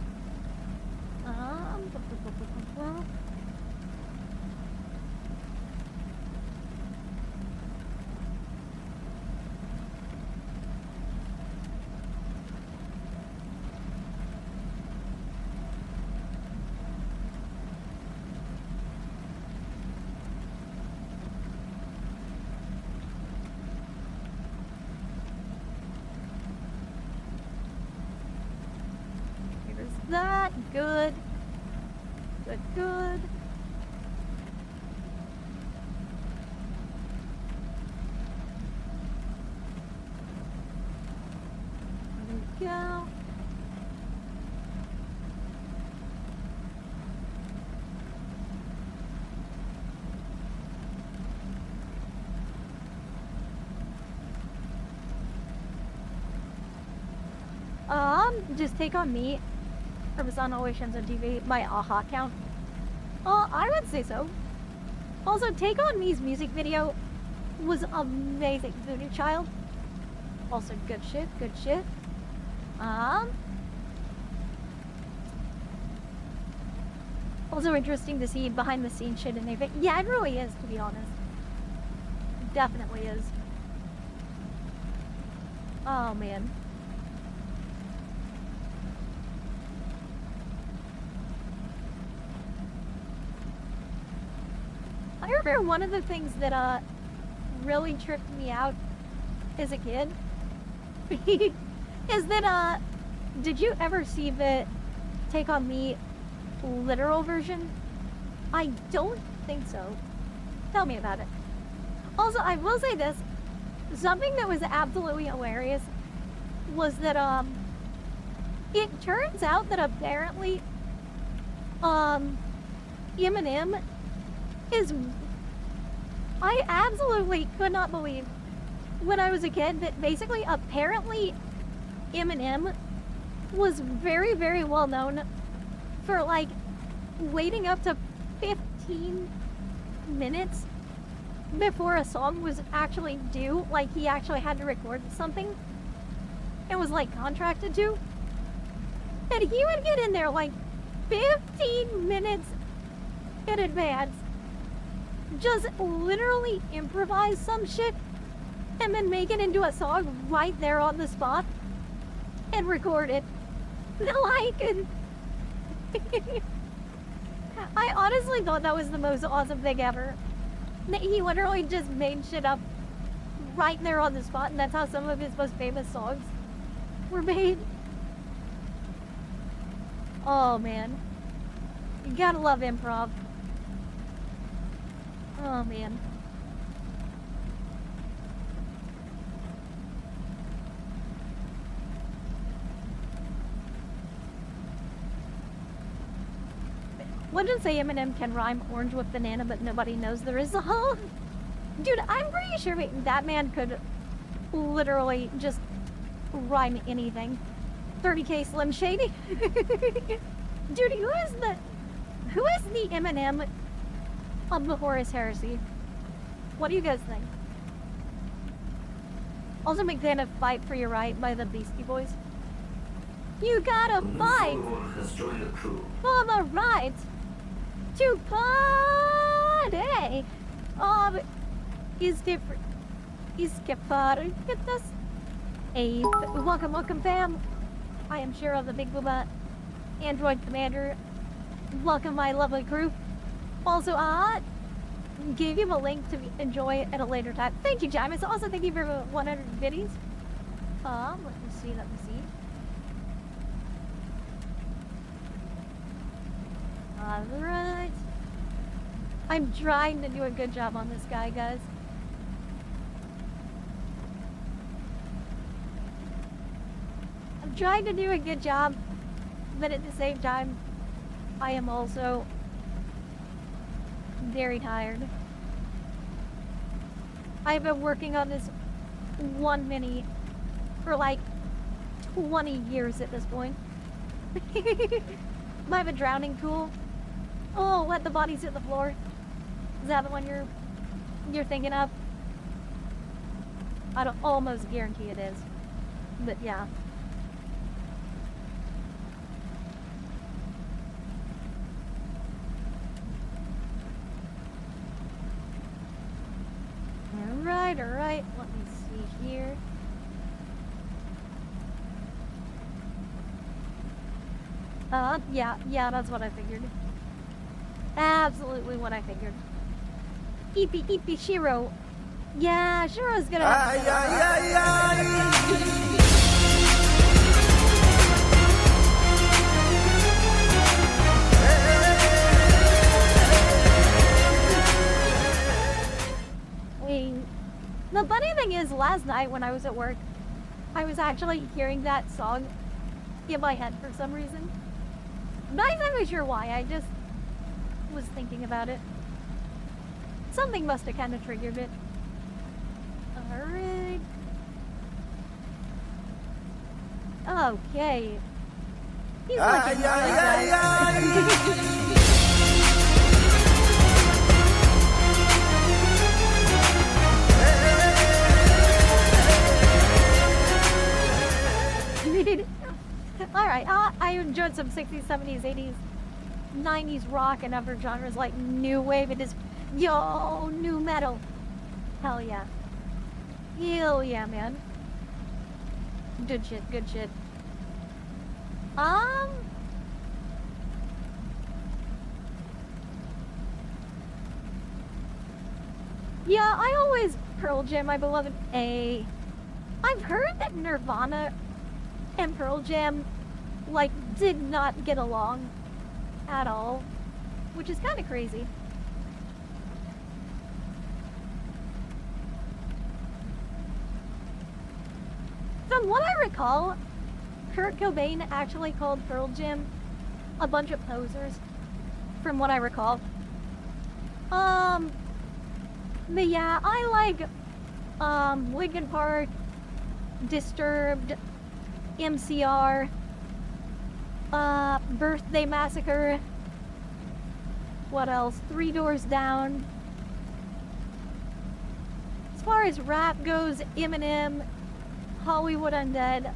Here's that. Good. Good, good. There we go. Just Take On Me. Or was on Always Shines on TV. My AHA account. I would say so. Also, Take On Me's music video was amazing. Voodoo Child. Also, good shit, good shit. Also interesting to see behind the scenes shit and everything. Yeah, it really is, to be honest. Definitely is. Oh, man. I remember one of the things that really tripped me out as a kid is that did you ever see the Take On Me literal version? I don't think so. Tell me about it. Also, I will say this, something that was absolutely hilarious was that it turns out that apparently Eminem is, I absolutely could not believe when I was a kid that basically apparently Eminem was very, very well known for like waiting up to 15 minutes before a song was actually due. Like he actually had to record something and was like contracted to, and he would get in there like 15 minutes in advance, just literally improvise some shit and then make it into a song right there on the spot and record it. Like, I honestly thought that was the most awesome thing ever. That he literally just made shit up right there on the spot, and that's how some of his most famous songs were made. Oh man, you gotta love improv. Oh man. Legends say Eminem can rhyme orange with banana, but nobody knows there is a hole. Dude, I'm pretty sure that man could literally just rhyme anything. 30K Slim Shady. Dude, who is the Eminem of the Horus Heresy? What do you guys think? Also big fan of Fight for Your Right by the Beastie Boys. You gotta fight Has joined the crew. for the right to party. Is different. Is party. Get this. Hey, welcome fam. I am Shiro, the Big Booba Android Commander. Welcome my lovely crew. Also, gave you a link to enjoy at a later time. Thank you, Jamis. Also, thank you for 100 biddies. Let me see. Alright. I'm trying to do a good job on this guy, guys. I'm trying to do a good job, but at the same time, I am also very tired. I've been working on this one mini for like 20 years at this point. I have a drowning tool. Oh, let the bodies hit the floor. Is that the one you're thinking of? I don't almost guarantee it is. But yeah. Alright. Let me see here. Yeah, that's what I figured. Absolutely what I figured. Eepy Shiro. Yeah, Shiro's gonna have The funny thing is, last night when I was at work, I was actually hearing that song in my head for some reason. Not exactly sure why, I just was thinking about it. Something must have kind of triggered it. Alright. Okay. He's looking Alright, I enjoyed some 60s, 70s, 80s, 90s rock and other genres like new wave. It is, yo, new metal. Hell yeah. Hell yeah, man. Good shit. Yeah, I always Pearl Jam, my beloved A. I've heard that Nirvana and Pearl Jam, like, did not get along at all, which is kind of crazy. From what I recall, Kurt Cobain actually called Pearl Jam a bunch of posers, from what I recall. But yeah, I like, Linkin Park, Disturbed, MCR, Birthday Massacre, what else? Three Doors Down. As far as rap goes, Eminem, Hollywood Undead,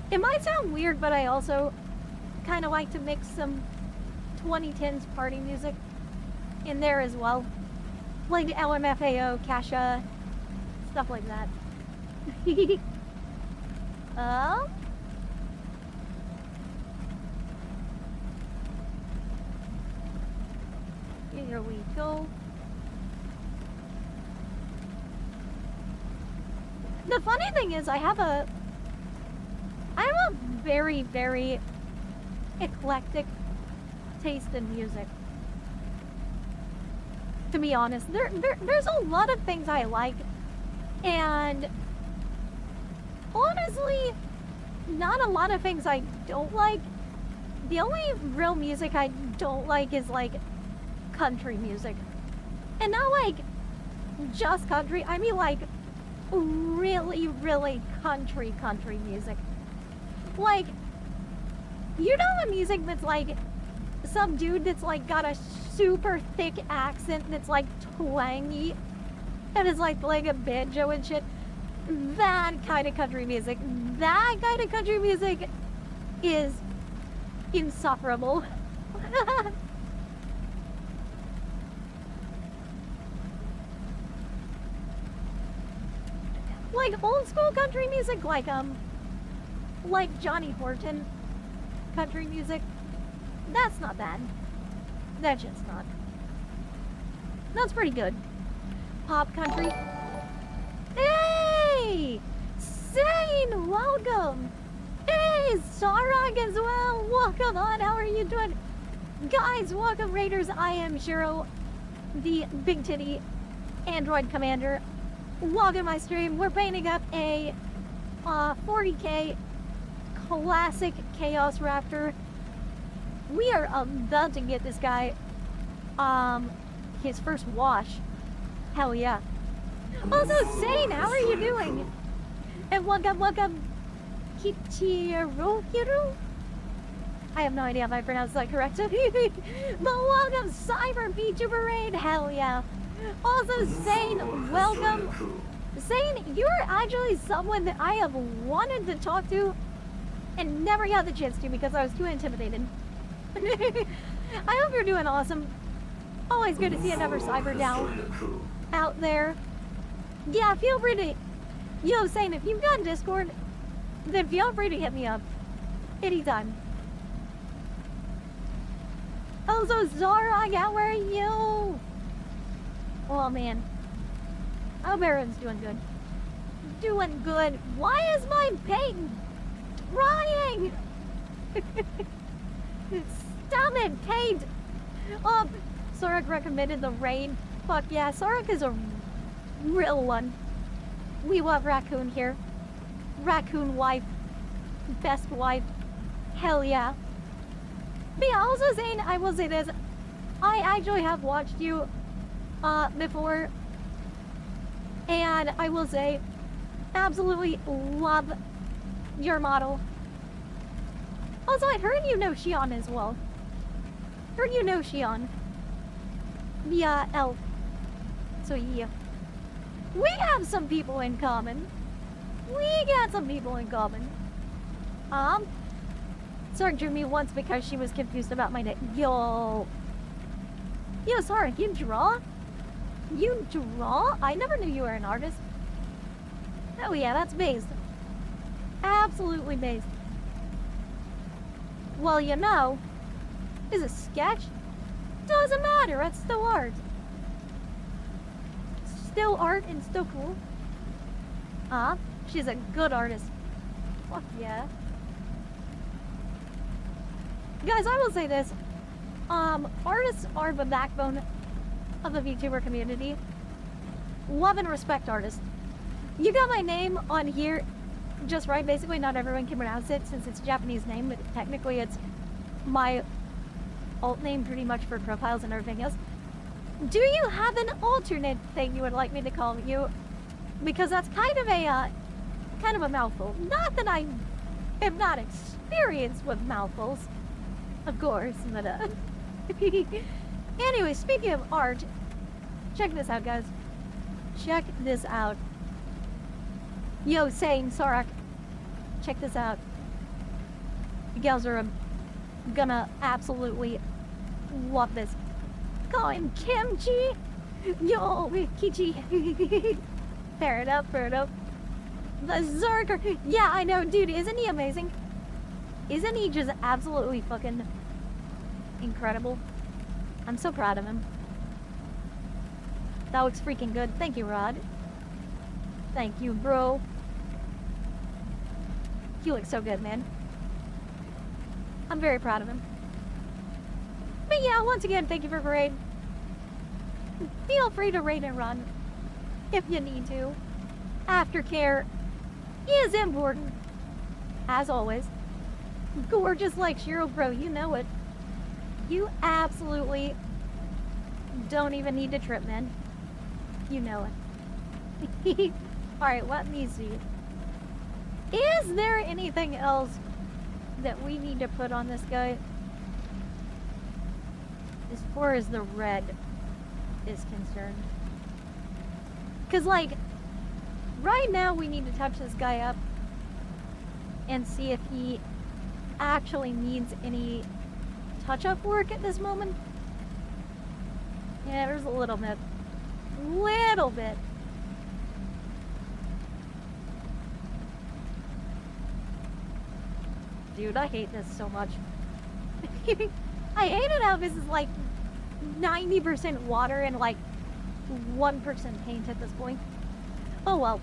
It might sound weird, but I also kind of like to mix some 2010s party music in there as well. Like LMFAO, Kasha, stuff like that. Here we go. The funny thing is, I have a very, very eclectic taste in music. To be honest, there's a lot of things I like, and honestly, not a lot of things I don't like. The only real music I don't like is like country music, and not like just country. I mean like really, really country music. Like, you know the music that's like some dude that's like got a super thick accent that's like twangy and is like playing a banjo and shit? That kind of country music. That kind of country music is insufferable. Like old school country music, like Johnny Horton country music, that's not bad. That's just not. That's pretty good. Pop country. Hey! Sane, welcome! Hey, Sarag as well, welcome on, how are you doing? Guys, welcome Raiders, I am Shiro, the big titty android commander. Welcome to my stream. We're painting up a 40k Classic Chaos Raptor. We are about to get this guy, his first wash. Hell yeah. Also, Sane, how are you doing? And welcome, Kichiru? I have no idea if I pronounced that correct. But welcome, Cyber VTuber Raid. Hell yeah. Also, Sane, welcome. Sane, you're actually someone that I have wanted to talk to and never got the chance to because I was too intimidated. I hope you're doing awesome. Always good to see another Cyber down out there. Yeah, feel free to... Yo, Sane, if you've got Discord, then feel free to hit me up. Anytime. Also, Zara, how are you? Oh, man. I hope everyone's doing good. Doing good. Why is my paint drying? Stop it, paint! Oh, Sarek recommended the raid. Fuck yeah, Sarek is a real one. We love Raccoon here. Raccoon wife. Best wife. Hell yeah. But yeah, also saying, I will say this. I actually have watched you before. And I will say, absolutely love your model. Also, I heard you know Shion as well. Heard you know Shion. Via Elf. So yeah. We have some people in common. We got some people in common. Sark drew me once because she was confused about my name. Yo, Sark, you draw? You draw? I never knew you were an artist. Oh yeah, that's based. Absolutely based. Well, you know, is a sketch? Doesn't matter, it's still art. Still art and still cool. She's a good artist. Fuck yeah. Guys, I will say this. Artists are the backbone of the VTuber community. Love and respect artists. You got my name on here just right. Basically, not everyone can pronounce it since it's a Japanese name, but technically it's my alt name pretty much for profiles and everything else. Do you have an alternate thing you would like me to call you? Because that's kind of a mouthful. Not that I am not experienced with mouthfuls, of course, but anyway, speaking of art, check this out, guys. Check this out. Yo, saying Sarek, check this out. You guys are gonna absolutely love this. Call him Kimchi. Yo, Kichi. Fair enough, fair enough. The Zerker. Yeah, I know, dude. Isn't he amazing? Isn't he just absolutely fucking incredible? I'm so proud of him. That looks freaking good. Thank you, Rod. Thank you, bro. You look so good, man. I'm very proud of him. But yeah, once again, thank you for raid. Feel free to raid and run if you need to. Aftercare is important, as always. Gorgeous like Shiro, bro, you know it. You absolutely don't even need to trip, man. You know it. Alright, let me see. Is there anything else that we need to put on this guy? As far as the red is concerned. Because, like, right now we need to touch this guy up and see if he actually needs any touch-up work at this moment. Yeah, there's a little bit. Little bit. Dude, I hate this so much. I hate it how this is like 90% water and like 1% paint at this point. Oh well.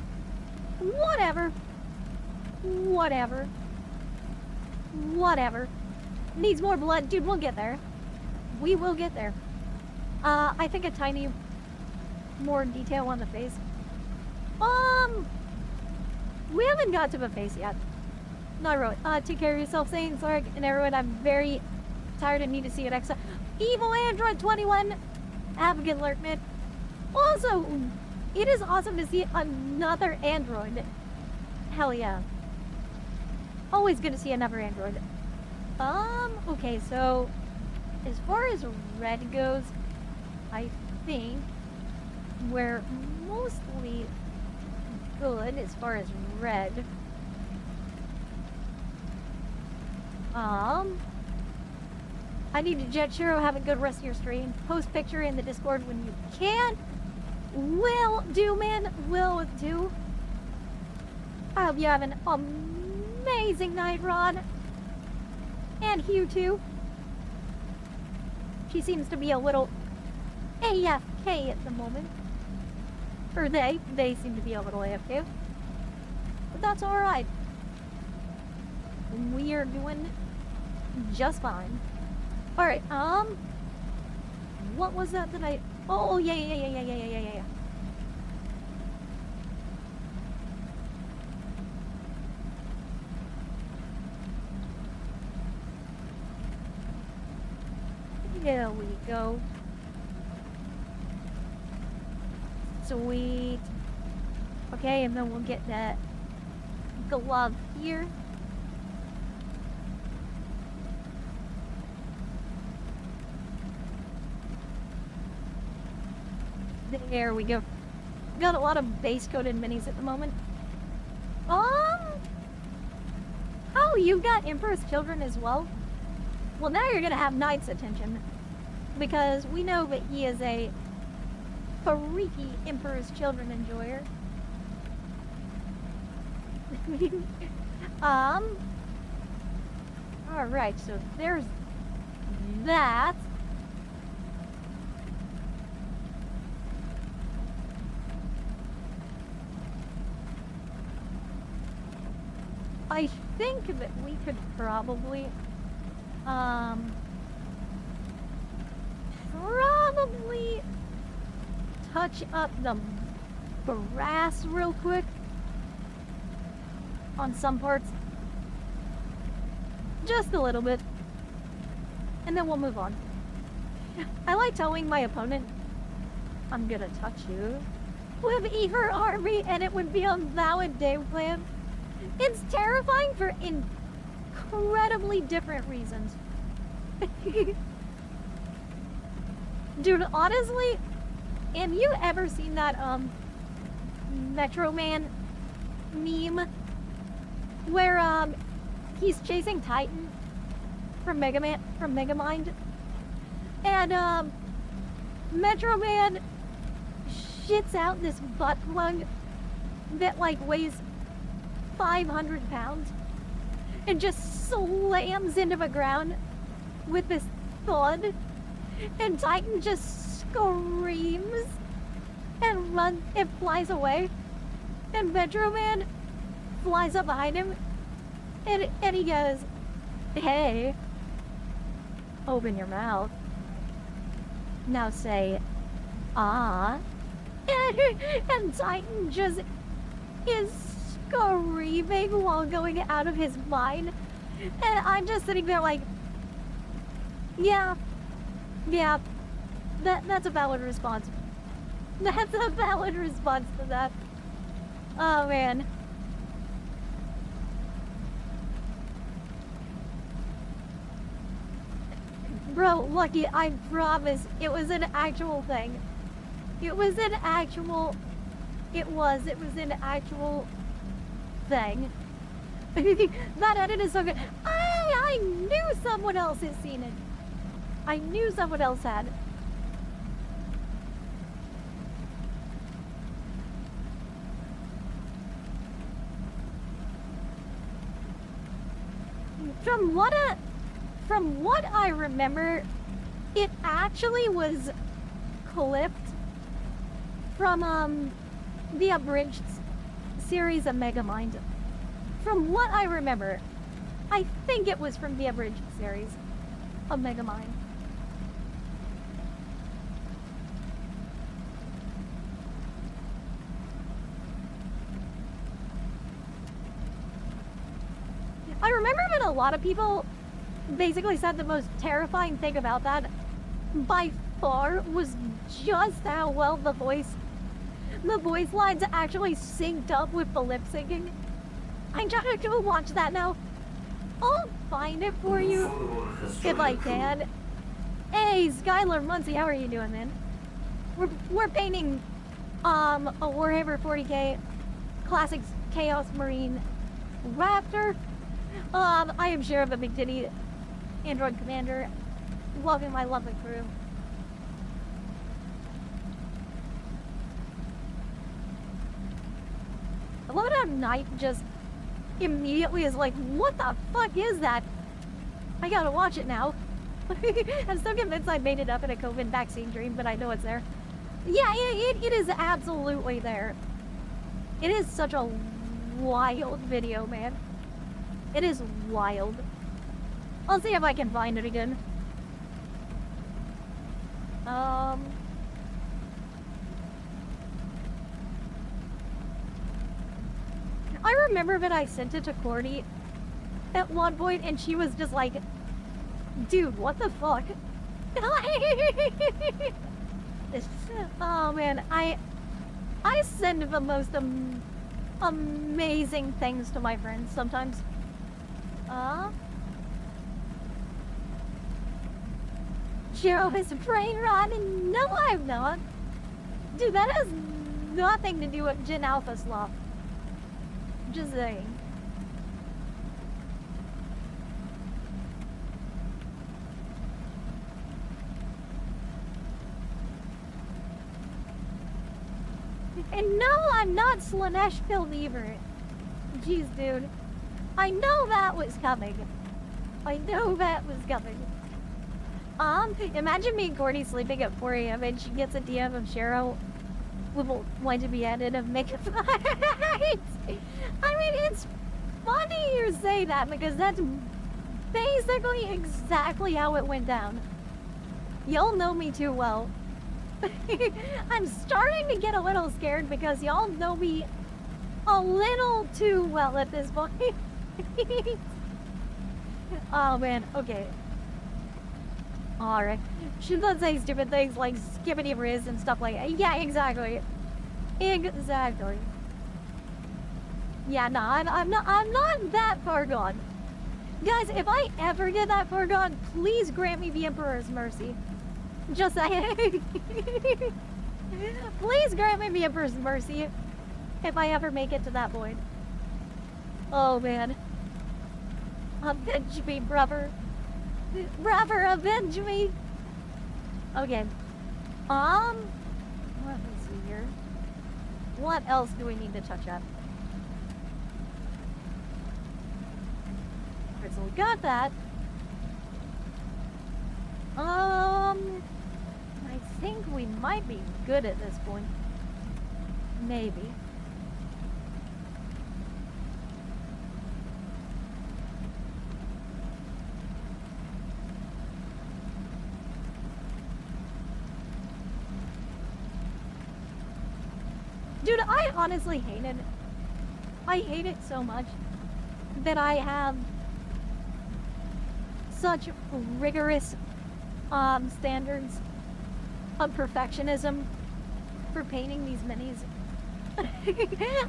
Whatever. Whatever. Whatever. Needs more blood. Dude, we'll get there. We will get there. I think a tiny more detail on the face. We haven't got to Buffets yet. Not really. Take care of yourself, Saint Sorg, and everyone. I'm very tired and need to see you next time. Evil Android 21. Have a good lurk, man. Also, it is awesome to see another android. Hell yeah. Always good to see another android. Okay, so as far as red goes, I think we're mostly good as far as red. I need to jet Shiro. Have a good rest of your stream. Post picture in the Discord when you can. Will do, man. Will do. I hope you have an amazing night, Ron. And Hugh, too. She seems to be a little AFK at the moment. Or they seem to be a little AFK. But that's alright. We are doing just fine. Alright, what was that I... Oh, yeah. There we go. Sweet. Okay, and then we'll get that glove here. There we go. Got a lot of base coated minis at the moment. Oh, you got Emperor's Children as well? Well, now you're gonna have Knight's attention. Because we know that he is a freaky Emperor's Children enjoyer. Alright, so there's that. I think that we could probably touch up the brass real quick on some parts. Just a little bit. And then we'll move on. I like telling my opponent, I'm gonna touch you with either army and it would be a valid game plan. It's terrifying for incredibly different reasons. Dude, honestly, have you ever seen that Metro Man meme where he's chasing Titan from Megamind, and Metro Man shits out this butt plug that like weighs 500 pounds and just slams into the ground with this thud, and Titan just screams and runs and flies away, and Metro Man flies up behind him and he goes, hey, open your mouth, now say ah, and Titan just is screaming while going out of his mind, and I'm just sitting there like, yeah, that's a valid response. That's a valid response to that. Oh man. Bro, Lucky, I promise it was an actual thing. It was an actual thing. That edit is so good. I knew someone else had seen it. I knew someone else had. From what I remember, it actually was clipped from the abridged series of Megamind. From what I remember, I think it was from the abridged series of Megamind. remember when a lot of people basically said the most terrifying thing about that by far was just how well the voice lines actually synced up with the lip syncing? I'm trying to go watch that now. I'll find it for you if I can. Hey, Skylar Muncie, how are you doing, man? We're painting a Warhammer 40k Classic Chaos Marine Raptor. I am Sheriff of Big Titty Android Commander. Welcome my lovely crew. I love how Knight just immediately is like, what the fuck is that? I gotta watch it now. I'm so convinced I made it up in a COVID vaccine dream, but I know it's there. Yeah, it is absolutely there. It is such a wild video, man. It is wild. I'll see if I can find it again. I remember that I sent it to Courtney at one point and she was just like, dude, what the fuck? Oh man, I send the most amazing things to my friends sometimes. Shiro is brain rotting. No, I'm not. Dude, that has nothing to do with Gen Alpha Sloth. Just saying. And no, I'm not Slanesh Pilbeaver. Jeez, dude. I know that was coming. I know that was coming. Imagine me and Courtney sleeping at 4 a.m. and she gets a DM of Cheryl with one to be added of makeup. I mean, it's funny you say that because that's basically exactly how it went down. Y'all know me too well. I'm starting to get a little scared because y'all know me a little too well at this point. Oh man, okay. Alright. Should not say stupid things like skippity riz and stuff like that. Yeah, exactly. Exactly. Yeah, no, I'm not that far gone. Guys, if I ever get that far gone, please grant me the Emperor's mercy. Just saying. Please grant me the Emperor's mercy if I ever make it to that point. Oh man. Avenge me, brother. Brother, avenge me. Okay. Let me see here. What else do we need to touch up? Alright, so we got that. I think we might be good at this point. Maybe. Dude, I honestly hate it. I hate it so much that I have such rigorous standards of perfectionism for painting these minis.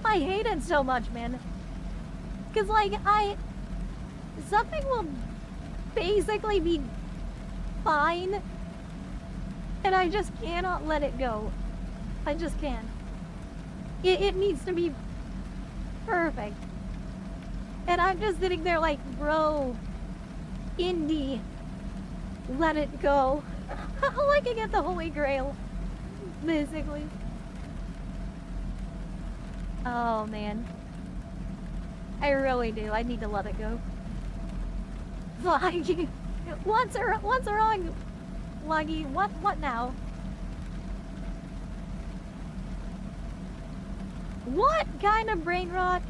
I hate it so much, man. Cause like something will basically be fine and I just cannot let it go. I just can't. It needs to be perfect. And I'm just sitting there like, bro, indie, let it go. Like I get the Holy Grail, basically. Oh man. I really do. I need to let it go. Like, what's wrong, Luggy? What now? What kind of brain rot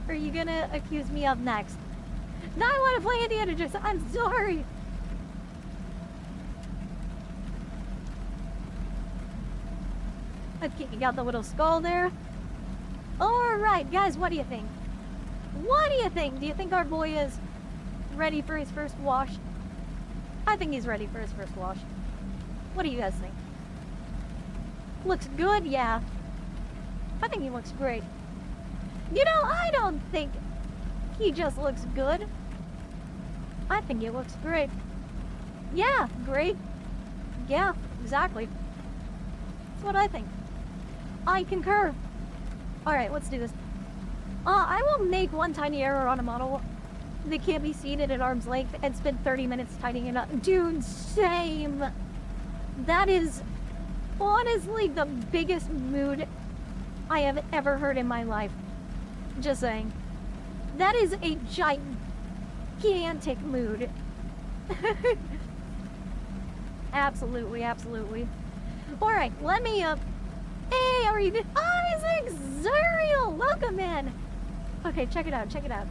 are you gonna accuse me of next? Now I want to play Indiana Jones. I'm sorry. Okay, you got the little skull there. Alright, guys, what do you think? What do you think? Do you think our boy is ready for his first wash. I think he's ready for his first wash. What do you guys think? Looks good? Yeah. I think he looks great. You know, I don't think he just looks good. I think he looks great. Yeah, great. Yeah, exactly. That's what I think. I concur. Alright, let's do this. I will make one tiny error on a model that can't be seen at arm's length and spend 30 minutes tidying it up. Dude, same. That is honestly the biggest mood I have ever heard in my life. Just saying. That is a gigantic mood. Absolutely, absolutely. Alright, let me hey, how are you? Isaac Zuriel! Welcome in! Okay, check it out, check it out.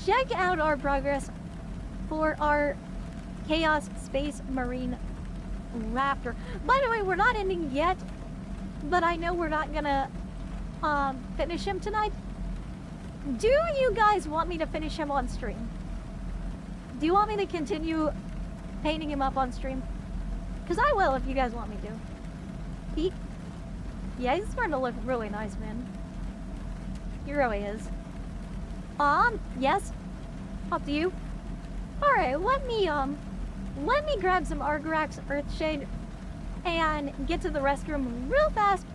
Check out our progress for our Chaos Space Marine Raptor. By the way, we're not ending yet, but I know we're not gonna finish him tonight. Do you guys want me to finish him on stream? Do you want me to continue painting him up on stream? Because I will if you guys want me to. Yeah, he's starting to look really nice, man. He really is. Yes. Up to you. Alright, let me grab some Argorax Earthshade and get to the restroom real fast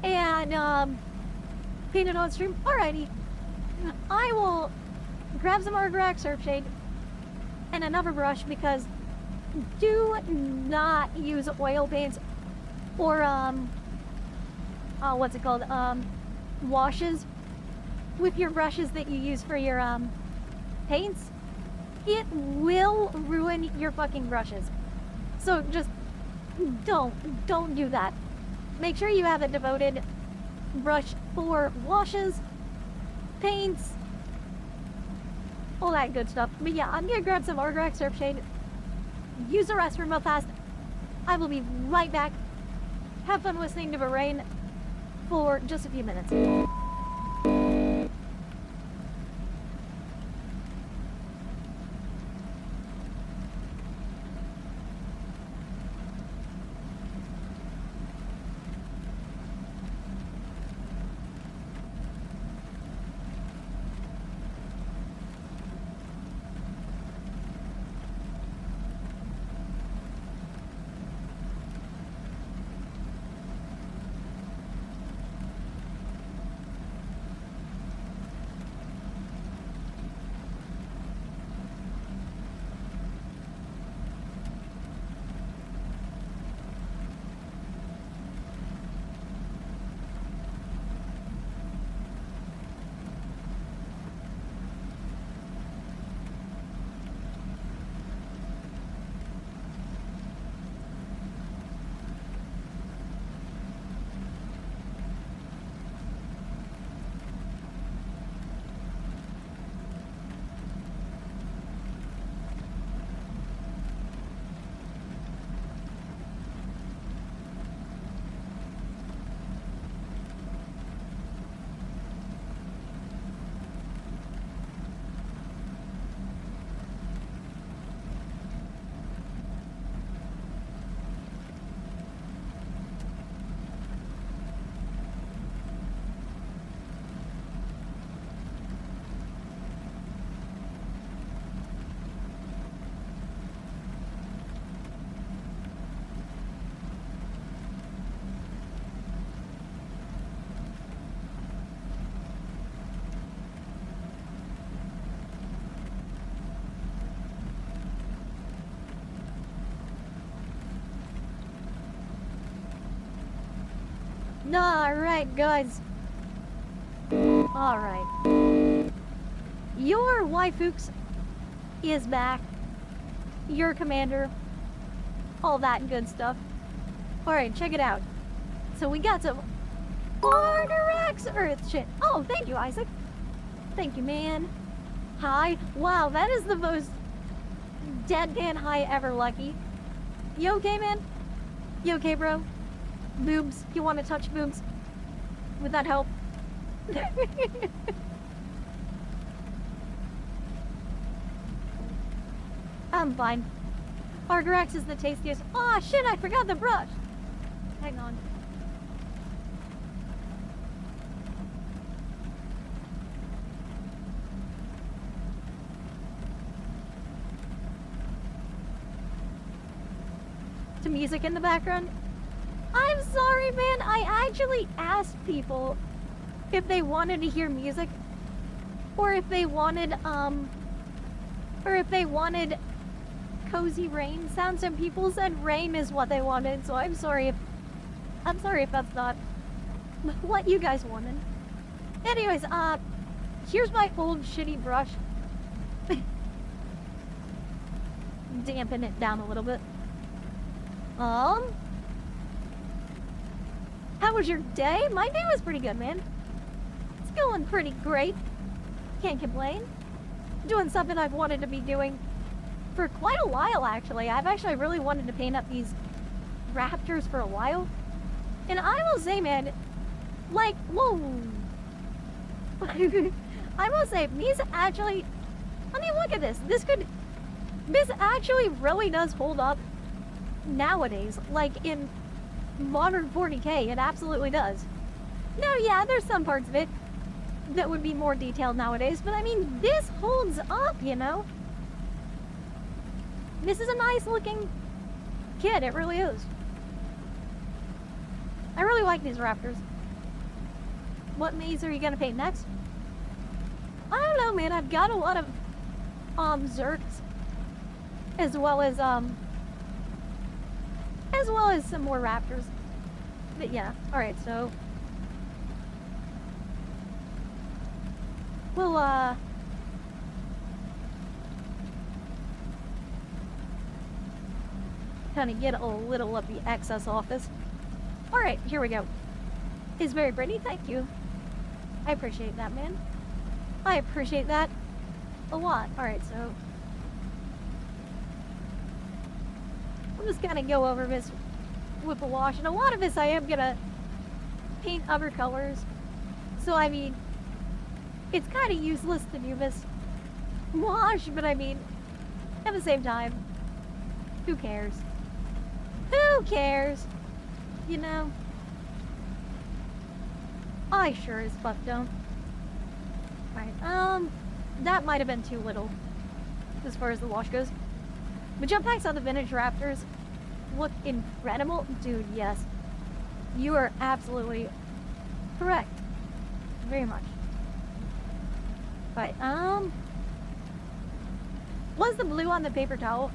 and paint it on stream. Alrighty. I will grab some Argorax Earthshade and another brush because do not use oil paints or what's it called? Washes with your brushes that you use for your paints. It will ruin your fucking brushes. So just don't do that. Make sure you have a devoted brush for washes, paints, all that good stuff. But yeah, I'm gonna grab some Argorax Earthshade, use the restroom real fast. I will be right back. Have fun listening to the rain for just a few minutes. Alright, guys. Alright. Your Waifooks is back. Your commander. All that good stuff. Alright, check it out. So we got some Argorax Earthshade. Oh, thank you, Isaac. Thank you, man. Hi. Wow, that is the most deadpan high ever, Lucky. You okay, man? You okay, bro? Boobs. You want to touch boobs? Would that help? I'm fine. Argorax is the tastiest. Aw, shit, I forgot the brush. Hang on. To music in the background. I'm sorry, man. I actually asked people if they wanted to hear music or if they wanted cozy rain sounds, and people said rain is what they wanted, so I'm sorry if that's not what you guys wanted. Anyways, here's my old shitty brush. Dampen it down a little bit. How was your day? My day was pretty good, man. It's going pretty great. Can't complain. Doing something I've wanted to be doing for quite a while, actually. I've actually really wanted to paint up these raptors for a while. And I will say, man, like, whoa. I will say, these actually, I mean, look at this. This actually really does hold up nowadays. Like, in modern 40K, it absolutely does. Now, yeah, there's some parts of it that would be more detailed nowadays, but I mean, this holds up, you know? This is a nice looking kid, it really is. I really like these raptors. What maze are you gonna paint next? I don't know, man. I've got a lot of Zerks, as well as some more raptors. But yeah, all right. So we'll kind of get a little of the excess off this. All right, here we go. It's very pretty. Thank you. I appreciate that, man. I appreciate that a lot. All right, so I'm just gonna go over this with a wash, and a lot of this I am gonna paint other colors. So I mean, it's kind of useless to do this wash, but I mean, at the same time, who cares? Who cares? You know? I sure as fuck don't. Alright, that might have been too little as far as the wash goes. The jump packs on the vintage Raptors look incredible. Dude, yes. You are absolutely correct. Very much. Right, was the blue on the paper towel,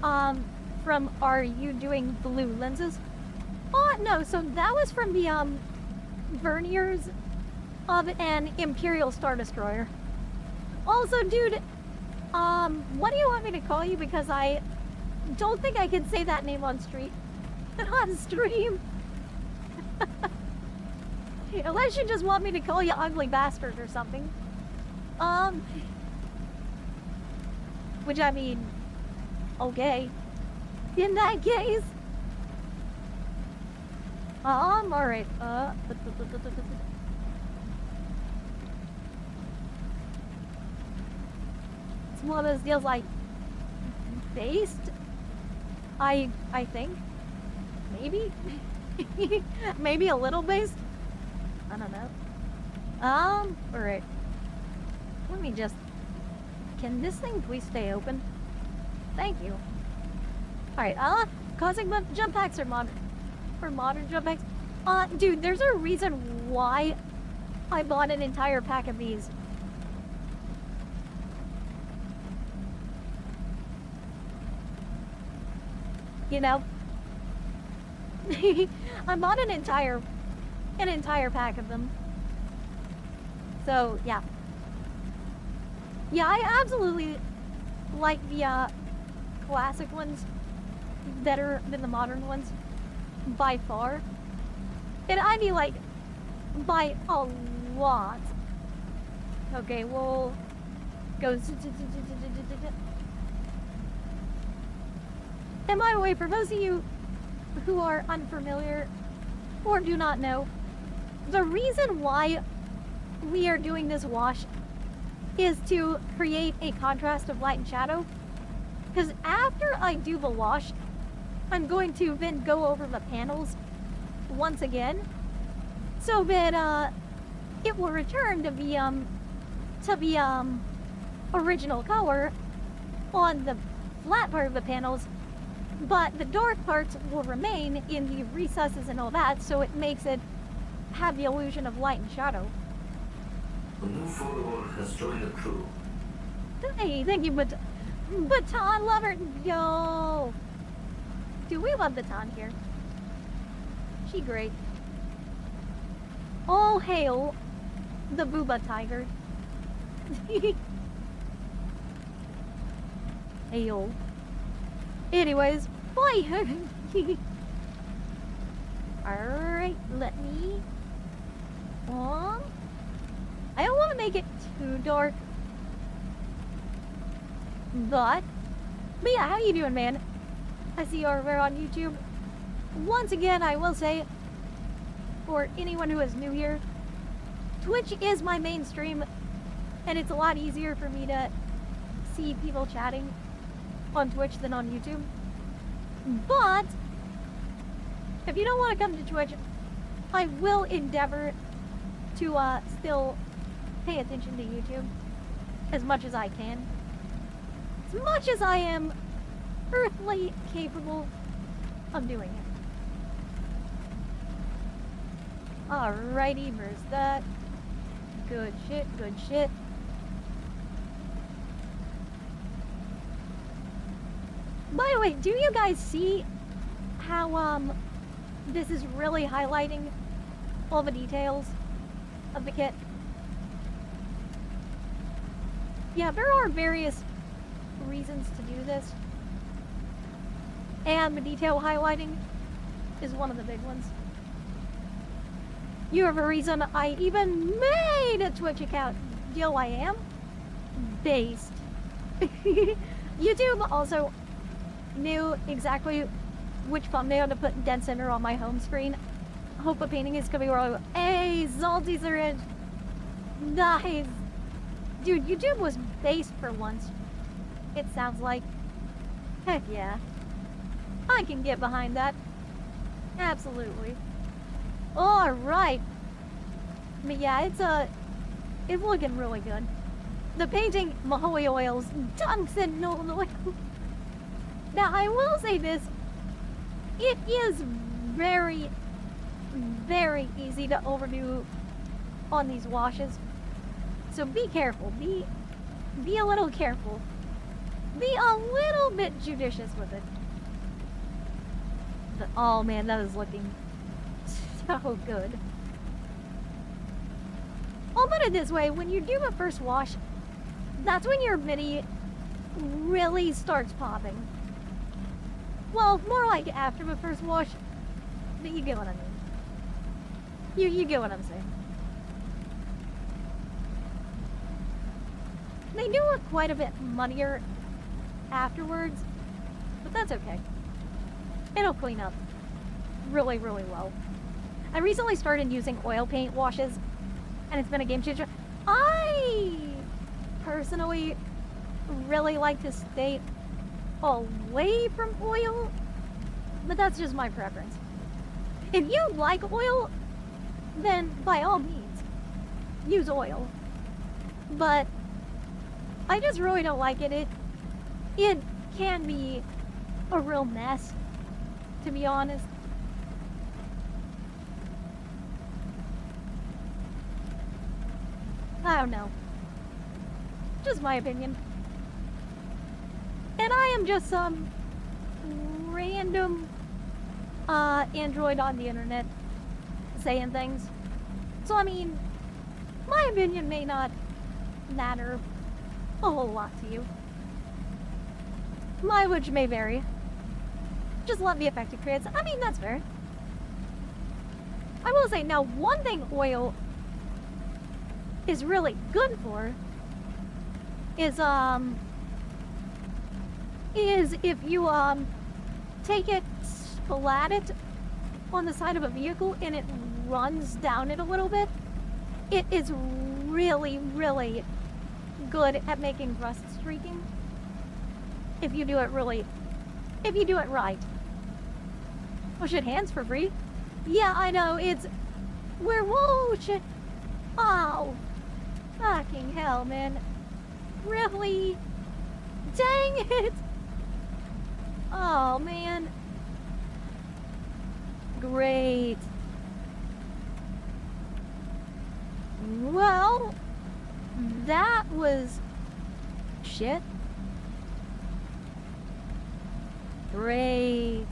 from Are You Doing Blue Lenses? Oh, no, so that was from the, verniers of an Imperial Star Destroyer. Also, dude, what do you want me to call you? Because I don't think I can say that name on stream. Unless you just want me to call you ugly bastard or something. Which, I mean, okay. In that case. Alright, it's one of those deals like based, I think. Maybe? Maybe a little based? I don't know. Alright. Let me just, can this thing please stay open? Thank you. Alright, causing jump packs are modern. For modern jump packs. Dude, there's a reason why I bought an entire pack of these. You know? I bought an entire pack of them. So, yeah. Yeah, I absolutely like the, classic ones better than the modern ones. By far. And I mean, like, by a lot. Okay, we'll go. And by the way, for those of you who are unfamiliar or do not know, the reason why we are doing this wash is to create a contrast of light and shadow Because after I do the wash, I'm going to then go over the panels once again, so that it will return to the original color on the flat part of the panels, but the dark parts will remain in the recesses and all that, so it makes it have the illusion of light and shadow. A new follower has joined the crew. Hey, thank you, Baton Lover. Yo! Dude, we love Baton here. She great. All hail the Booba Tiger. Hail. Anyways, bye! Alright, let me... I don't want to make it too dark. But yeah, how you doing, man? I see you over on YouTube. Once again, I will say, for anyone who is new here, Twitch is my main stream, and it's a lot easier for me to see people chatting on Twitch than on YouTube. But if you don't want to come to Twitch, I will endeavor to still pay attention to YouTube as much as I can. As much as I am earthly capable of doing it. Alrighty, where's that? Good shit, good shit. By the way, do you guys see how this is really highlighting all the details of the kit? Yeah, there are various reasons to do this, and the detail highlighting is one of the big ones. You have a reason I even made a Twitch account. Yo, I am based. YouTube also knew exactly which thumbnail to put dead center on my home screen. Hope a painting is coming wrong. Hey, Zalties are in. Nice. Dude, YouTube was based for once. It sounds like. Heck yeah. I can get behind that. Absolutely. Alright. But yeah, it's looking really good. The painting, Mahoy Oils, tungsten Nolan oil. Now, I will say this. It is very, very easy to overdo on these washes. So be careful. Be a little careful. Be a little bit judicious with it. But, oh man, that is looking so good. I'll put it this way, when you do a first wash, that's when your MIDI really starts popping. Well, more like after the first wash, but you get what I mean. You get what I'm saying. They do look quite a bit muddier afterwards, but that's okay. It'll clean up really, really well. I recently started using oil paint washes, and it's been a game changer. I personally really like to stay away from oil, but that's just my preference. If you like oil, then by all means, use oil. But I just really don't like it. It can be a real mess, to be honest. I don't know. Just my opinion. And I am just some random android on the internet saying things. So I mean, my opinion may not matter a whole lot to you. Mileage may vary. Just love the effect it creates. I mean, that's fair. I will say, now, one thing oil is really good for is if you take it, splat it on the side of a vehicle and it runs down it a little bit, it is really, really good at making rust streaking. If you do it right. Oh shit, hands for free? Yeah, I know, it's... Whoa, shit. Oh. Fucking hell, man. Really? Dang it! Oh, man. Great. Well, that was... shit. Great.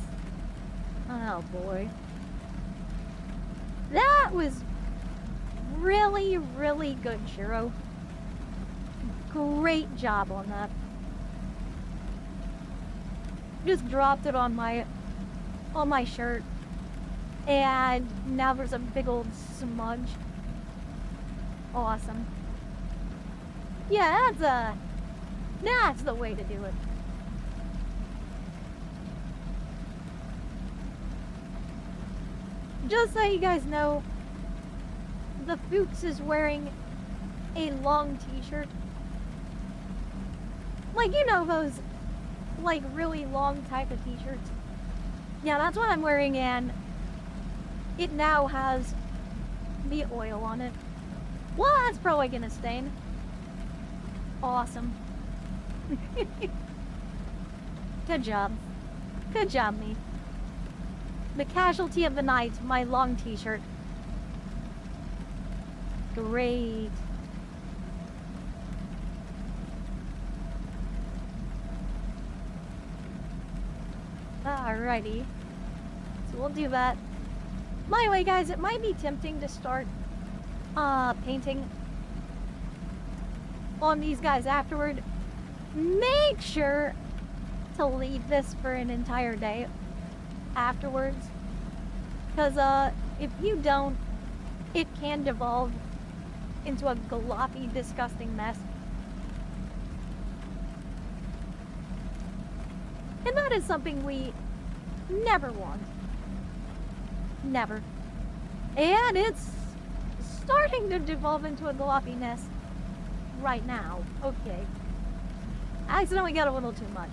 Oh, boy. That was really, really good, Shiro. Great job on that. Just dropped it on my shirt, and now there's a big old smudge. Awesome. Yeah, that's the way to do it. Just so you guys know, the Fuchs is wearing a long t-shirt. Like, you know those, like, really long type of t-shirts? Yeah, that's what I'm wearing, and it now has the oil on it. Well, that's probably gonna stain. Awesome. Good job. Good job, me. The casualty of the night, my long t-shirt. Great. Alrighty. So we'll do that. By the way, guys, it might be tempting to start painting on these guys afterward. Make sure to leave this for an entire day afterwards, because if you don't, it can devolve into a gloppy, disgusting mess. And that is something we never want. Never. And it's starting to devolve into a gloppiness right now. Okay. I accidentally got a little too much.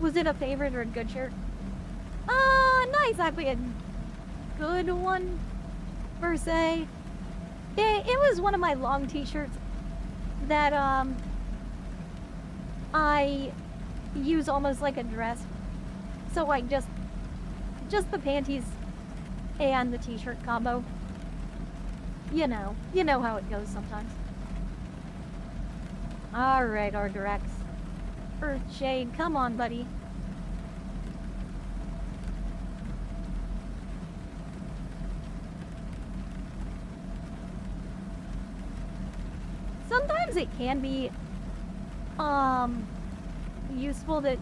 Was it a favorite or a good shirt? Not exactly a good one, per se. It was one of my long t-shirts that, I use almost like a dress. So, like, just the panties and the t-shirt combo. You know how it goes sometimes. Alright, Ardurex. Earthshade, come on, buddy. Sometimes it can be useful to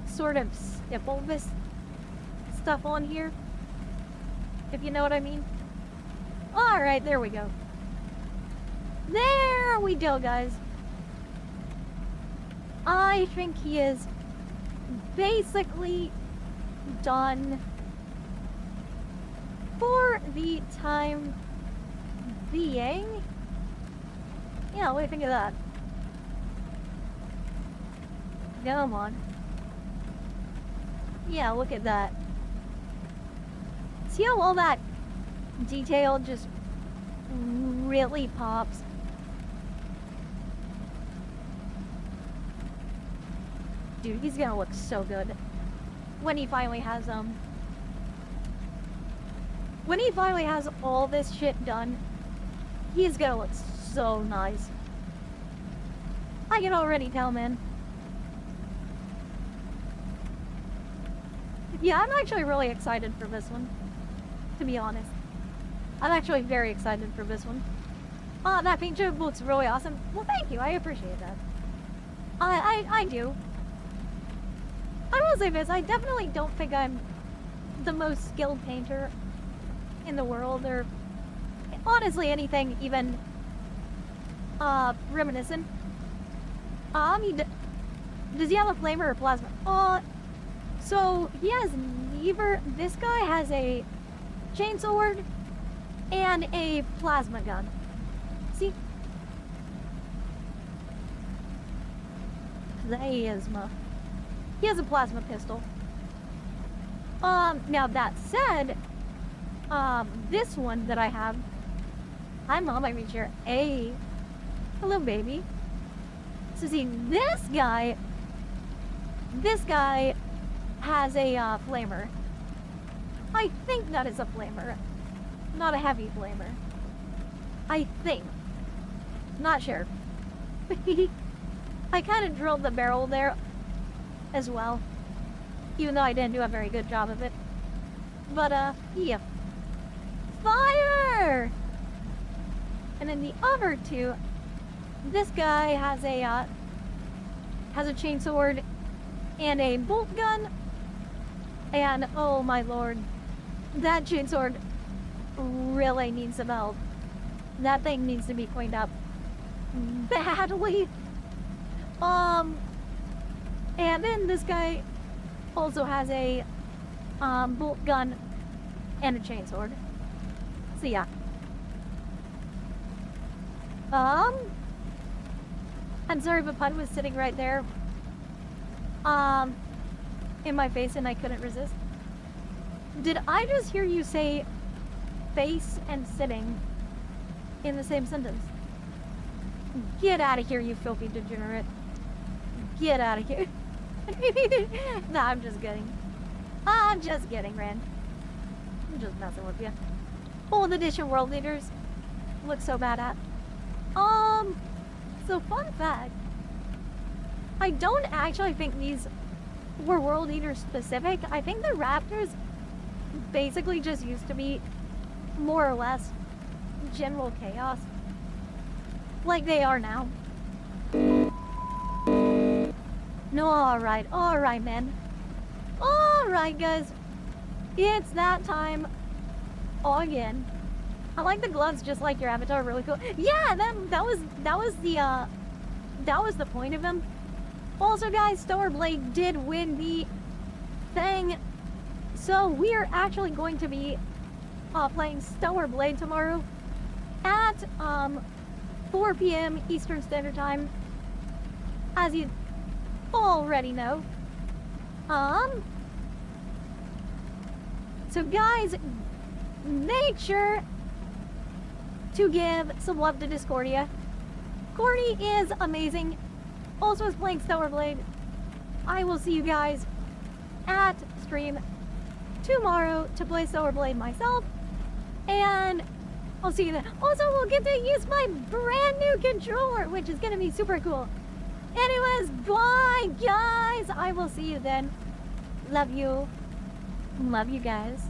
sort of stipple this stuff on here, if you know what I mean. Alright, there we go. There we go, guys. I think he is basically done for the time being. Yeah, what do you think of that? Come on. Yeah, look at that. See how all that detail just really pops? Dude, he's gonna look so good when he finally has when he finally has all this shit done. He's gonna look so nice. I can already tell, man. Yeah, I'm actually really excited for this one, to be honest. I'm actually very excited for this one. That paint job looks really awesome. Well, thank you, I appreciate that. I do. I will say this, I definitely don't think I'm the most skilled painter in the world, or honestly anything even reminiscent. Does he have a flamer or plasma? So he has neither. This guy has a chainsaw sword and a plasma gun. See? Plasma. He has a plasma pistol. Now that said, this one that I have, hi mom, I reach here. Hey, hello baby. So see, this guy has a flamer. I think that is a flamer, not a heavy flamer. I think, not sure. I kind of drilled the barrel there as well, even though I didn't do a very good job of it. But yeah, fire! And then the other two, this guy has a chainsword and a bolt gun, and oh my lord, that chainsword really needs some help. That thing needs to be cleaned up badly. And then this guy also has a bolt gun and a chainsword. So yeah. I'm sorry, but Pun was sitting right there, in my face, and I couldn't resist. Did I just hear you say face and sitting in the same sentence? Get out of here, you filthy degenerate. Get out of here. Nah, I'm just kidding. I'm just kidding, Rand. I'm just messing with you. Old edition world leaders look so bad at. So fun fact, I don't actually think these were world eaters specific. I think the Raptors basically just used to be more or less general chaos, like they are now. No, alright, man. Alright, guys. It's that time again. I like the gloves, just like your avatar, really cool. Yeah, that was the point of them. Also, guys, Stellar Blade did win the thing, so we're actually going to be playing Stellar Blade tomorrow at 4 p.m. Eastern Standard Time, as you already know. So guys, make sure to give some love to Discordia. Cordy is amazing. Also is playing Stellar Blade. I will see you guys at stream tomorrow to play Stellar Blade myself. And I'll see you then. Also, we'll get to use my brand new controller, which is gonna be super cool. Anyways, bye guys. I will see you then. Love you. Love you guys.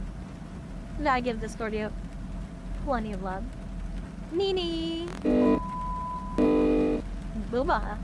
And I give Discordia plenty of love. Nini. Booba.